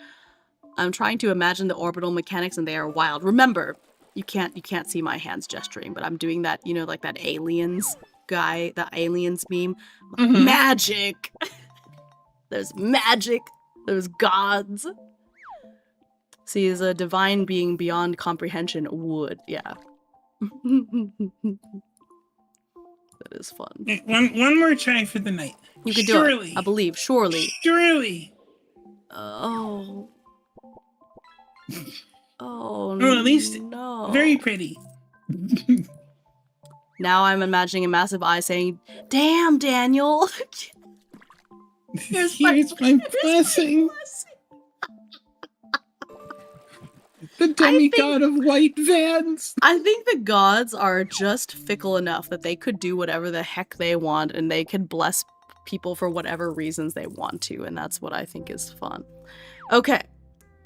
I'm trying to imagine the orbital mechanics and they are wild. Remember, you can't see my hands gesturing, but I'm doing that, you know, like that aliens guy, the aliens meme. Mhm. Magic. There's magic. There's gods. See, as a divine being beyond comprehension would, yeah. That is fun. One more try for the night. You can do Surely. it. I believe. Surely. Surely. Oh. Oh, Well, at least no. very pretty. Now I'm imagining a massive eye saying, "Damn, Daniel." Here's my blessing. The demigod of white vans. I think the gods are just fickle enough that they could do whatever the heck they want and they could bless people for whatever reasons they want to, and that's what I think is fun. Okay,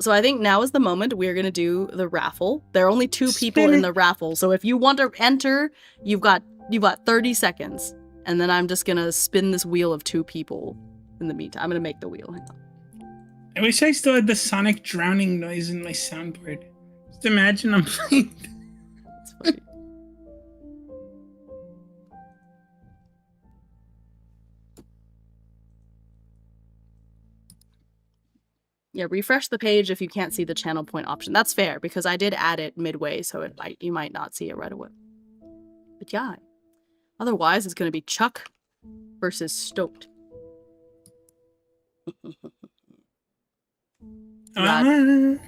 so I think now is the moment we're gonna do the raffle. There are only 2 people Spin in it. the raffle, so if you want to enter, you've got 30 seconds, and then I'm just gonna spin this wheel of 2 people in the meantime. I'm gonna make the wheel. Hang on. I wish I still had the sonic drowning noise in my soundboard. Just imagine I'm playing. It's funny. Yeah, refresh the page if you can't see the channel point option. That's fair, because I did add it midway, so you might not see it right away. But yeah. Otherwise, it's going to be Chuck versus Stoked. God.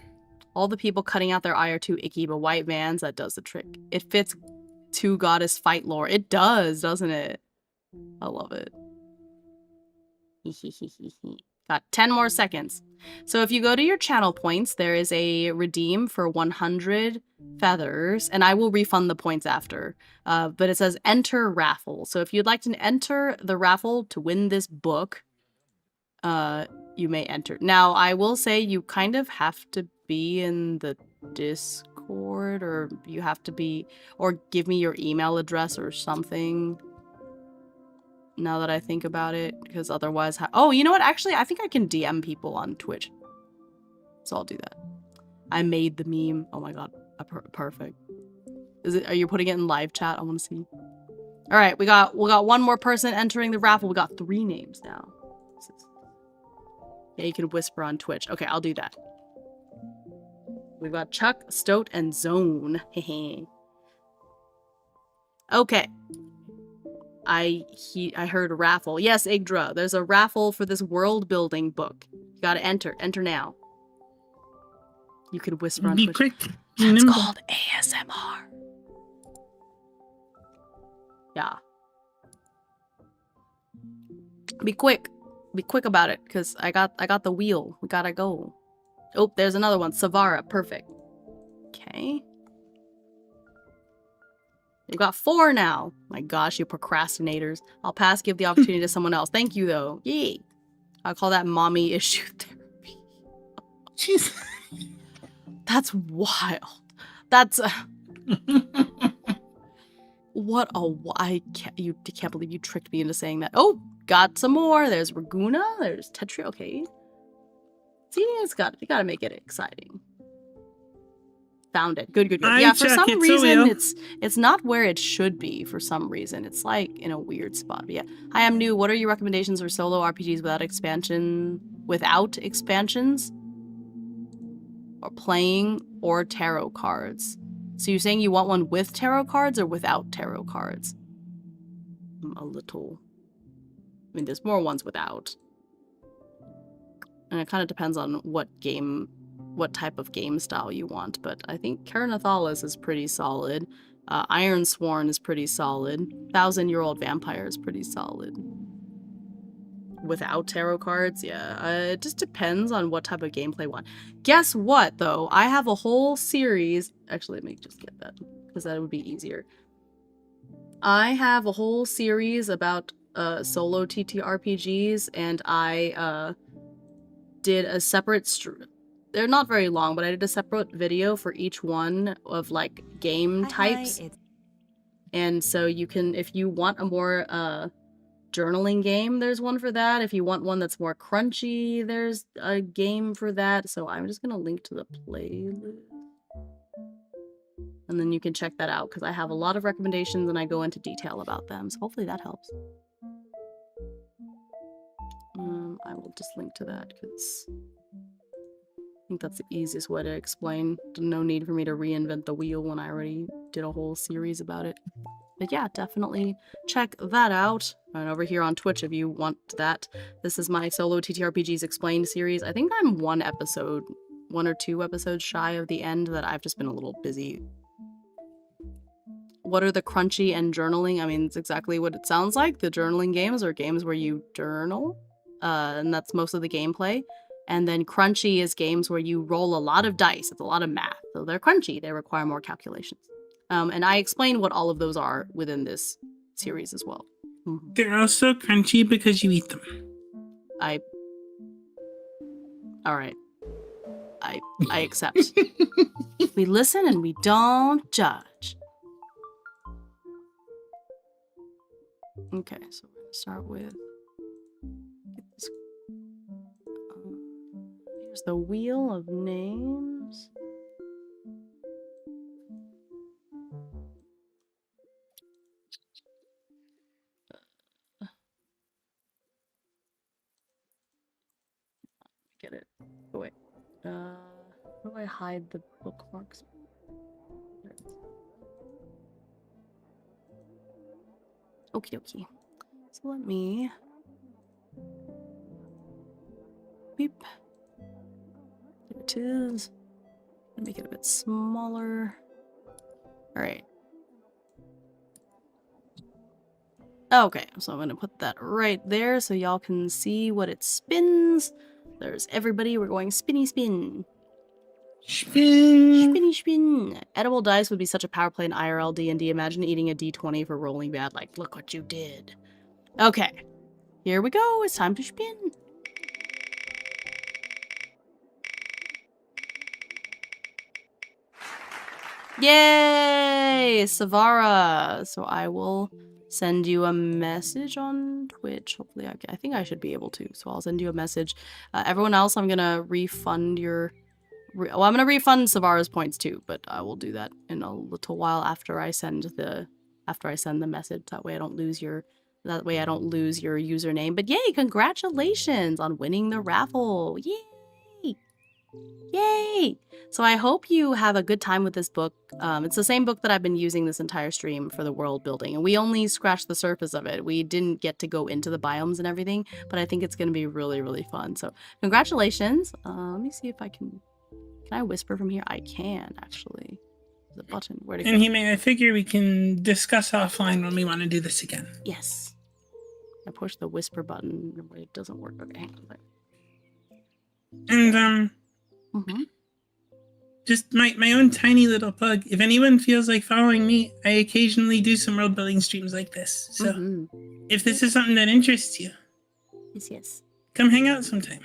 All the people cutting out their eye are too icky, but white vans, that does the trick. It fits 2 goddess fight lore. It does, doesn't it? I love it. Got 10 more seconds. So if you go to your channel points, there is a redeem for 100 feathers, and I will refund the points after. But it says enter raffle. So if you'd like to enter the raffle to win this book, you may enter. Now, I will say you kind of have to be in the Discord, or you have to be, or give me your email address or something. Now that I think about it, because otherwise, oh, you know what? Actually, I think I can DM people on Twitch, so I'll do that. I made the meme. Oh my god, perfect. Is it? Are you putting it in live chat? I want to see. All right, we got 1 more person entering the raffle. We got 3 names now. Yeah, you can whisper on Twitch. Okay, I'll do that. We've got Chuck, Stoat, and Zone. Okay. I heard a raffle. Yes, Igdra, there's a raffle for this world building book. You gotta enter. Enter now. You can whisper on Be Twitch. quick. It's nimble. called ASMR. Yeah. Be quick. Be quick about it, because I got the wheel. We gotta go. Oh, there's another one. Savara. Perfect. Okay. You got 4 now. My gosh, you procrastinators. I'll pass, give the opportunity to someone else. Thank you, though. Yay. I'll call that mommy issue therapy. Jeez. That's wild. That's... what a... I can't believe you tricked me into saying that. Oh, got some more. There's Raguna. There's Tetri. Okay. See, you gotta make it exciting. Found it. Good. Yeah, for Chuck, some reason, it's not where it should be for some reason. It's like in a weird spot. But yeah. Hi, I'm new. What are your recommendations for solo RPGs without expansions? Or playing or tarot cards? So you're saying you want one with tarot cards or without tarot cards? A little. I mean, there's more ones without. And it kind of depends on what type of game style you want, but I think Karanathalis is pretty solid. Iron Sworn is pretty solid. 1,000-Year-Old Vampire is pretty solid. without tarot cards, yeah. It just depends on what type of gameplay you want. Guess what, though? I have a whole series. Actually, let me just get that, because that would be easier. I have a whole series about solo TTRPGs, and I did a separate they're not very long, but I did a separate video for each one of like game types. And so you can, if you want a more journaling game, there's one for that. If you want one that's more crunchy, there's a game for that. So I'm just gonna link to the playlist, and then you can check that out, because I have a lot of recommendations and I go into detail about them. So hopefully that helps. I will just link to that, because I think that's the easiest way to explain. No need for me to reinvent the wheel when I already did a whole series about it. But yeah, definitely check that out. And over here on Twitch, if you want that, this is my solo TTRPGs Explained series. I think I'm one or two episodes shy of the end, that I've just been a little busy. What are the crunchy and journaling? I mean, it's exactly what it sounds like. The journaling games are games where you journal, and that's most of the gameplay. And then crunchy is games where you roll a lot of dice. It's a lot of math. So they're crunchy. They require more calculations. And I explain what all of those are within this series as well. Mm-hmm. They're also crunchy because you eat them. Alright. I accept. We listen and we don't judge. Okay, so we're gonna start with... here's the Wheel of Names. Get it. Oh, wait. How do I hide the bookmarks? There it is. Okie dokie. So let me... beep. There it is. Make it a bit smaller. Alright. Okay, so I'm gonna put that right there so y'all can see what it spins. There's everybody. We're going spinny spin. Spin. Spinny spin. Edible dice would be such a power play in IRL D&D. Imagine eating a D20 for rolling bad. Like, look what you did. Okay. Here we go. It's time to spin. Yay! Savara. So I will send you a message on Twitch. Hopefully I think I should be able to. So I'll send you a message. Everyone else, I'm going to refund your... well, I'm going to refund Savara's points too, but I will do that in a little while after I send the message. That way I don't lose your username. But yay, congratulations on winning the raffle. Yay! Yay! So I hope you have a good time with this book. It's the same book that I've been using this entire stream for the world building, and we only scratched the surface of it. We didn't get to go into the biomes and everything, but I think it's going to be really, really fun. So congratulations. Let me see if I can I whisper from here? I can, actually. There's a button. Where'd it go? And I figure we can discuss offline when we want to do this again. Yes. I push the whisper button, but it doesn't work. Okay, hang on. And, just my own tiny little plug. If anyone feels like following me, I occasionally do some world building streams like this. So if this is something that interests you, yes, come hang out sometime.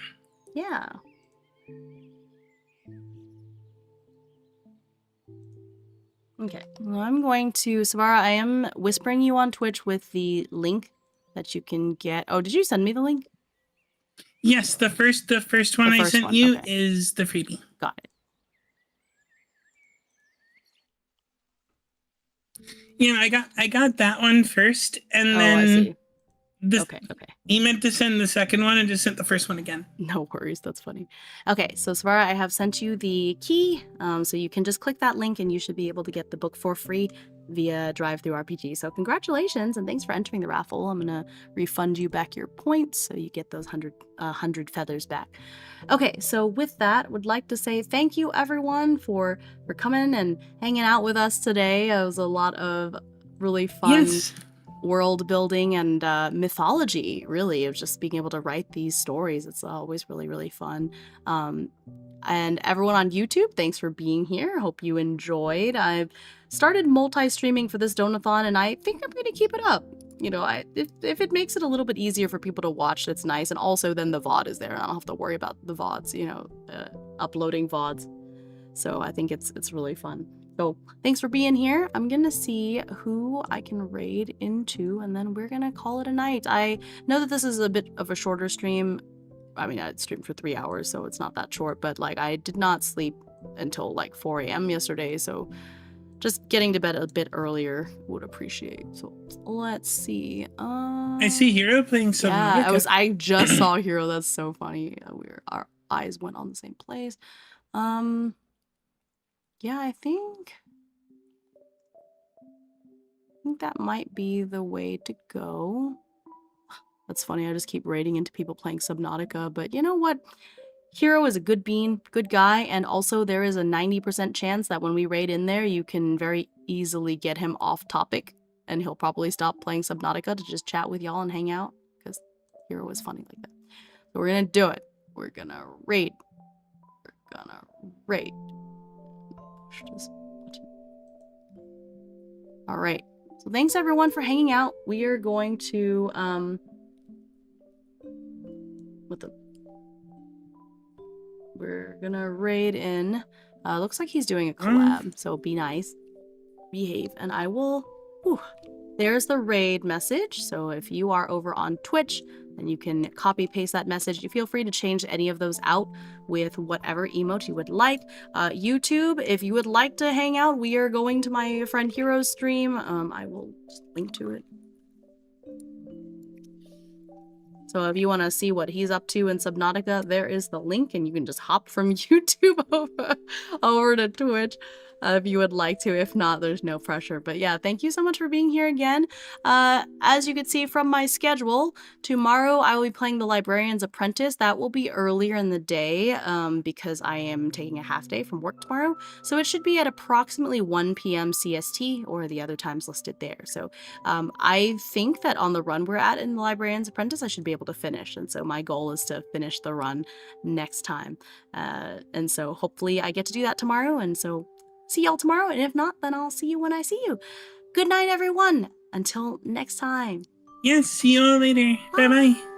Yeah. Okay, well, I'm going to... Savara, I am whispering you on Twitch with the link that you can get. Oh, did you send me the link? Yes, the first one I sent you is the freebie. Got it. Yeah, I got that one first, and then I see. Okay. He meant to send the second one and just sent the first one again. No worries, that's funny. Okay, so Savara, I have sent you the key, so you can just click that link and you should be able to get the book for free via DriveThruRPG. So congratulations and thanks for entering the raffle. I'm gonna refund you back your points so you get those 100 feathers back. Okay, so with that, would like to say thank you everyone for coming and hanging out with us today. It was a lot of really fun. Yes. world building and mythology, really, of just being able to write these stories. It's always really, really fun. And everyone on YouTube, thanks for being here. Hope you enjoyed. I've started multi-streaming for this Donathon, and I think I'm going to keep it up. You know, if it makes it a little bit easier for people to watch, it's nice. And also then the VOD is there, and I don't have to worry about the VODs, you know, uploading VODs. So I think it's really fun. So thanks for being here. I'm going to see who I can raid into, and then we're going to call it a night. I know that this is a bit of a shorter stream. I mean, I streamed for 3 hours, so it's not that short, but like I did not sleep until like 4 a.m. yesterday, so just getting to bed a bit earlier would appreciate. So let's see. I see Hero playing Subnautica. Yeah, I just saw Hero. That's so funny. Our eyes went on the same place. Yeah, I think that might be the way to go. That's funny, I just keep raiding into people playing Subnautica, but you know what? Hero is a good bean, good guy, and also there is a 90% chance that when we raid in there, you can very easily get him off topic, and he'll probably stop playing Subnautica to just chat with y'all and hang out, because Hero is funny like that. So we're gonna do it. We're gonna raid. We're gonna raid. Alright, so thanks everyone for hanging out. We are going to, we're gonna raid in. Looks like he's doing a collab, so be nice, behave, and I will. There's the raid message. So if you are over on Twitch, then you can copy paste that message. You feel free to change any of those out with whatever emote you would like. YouTube, if you would like to hang out, we are going to my friend Hero's stream. I will just link to it. So if you want to see what he's up to in Subnautica, there is the link, and you can just hop from YouTube over to Twitch if you would like to. If not, there's no pressure. But yeah, thank you so much for being here again. As you can see from my schedule, tomorrow I will be playing the Librarian's Apprentice. That will be earlier in the day because I am taking a half day from work tomorrow. So it should be at approximately 1 p.m. CST, or the other times listed there. So I think that on the run we're at in the Librarian's Apprentice, I should be able to finish. And so my goal is to finish the run next time. And so hopefully I get to do that tomorrow. And so see y'all tomorrow. And if not, then I'll see you when I see you. Good night, everyone. Until next time. Yes, see you all later. Bye-bye.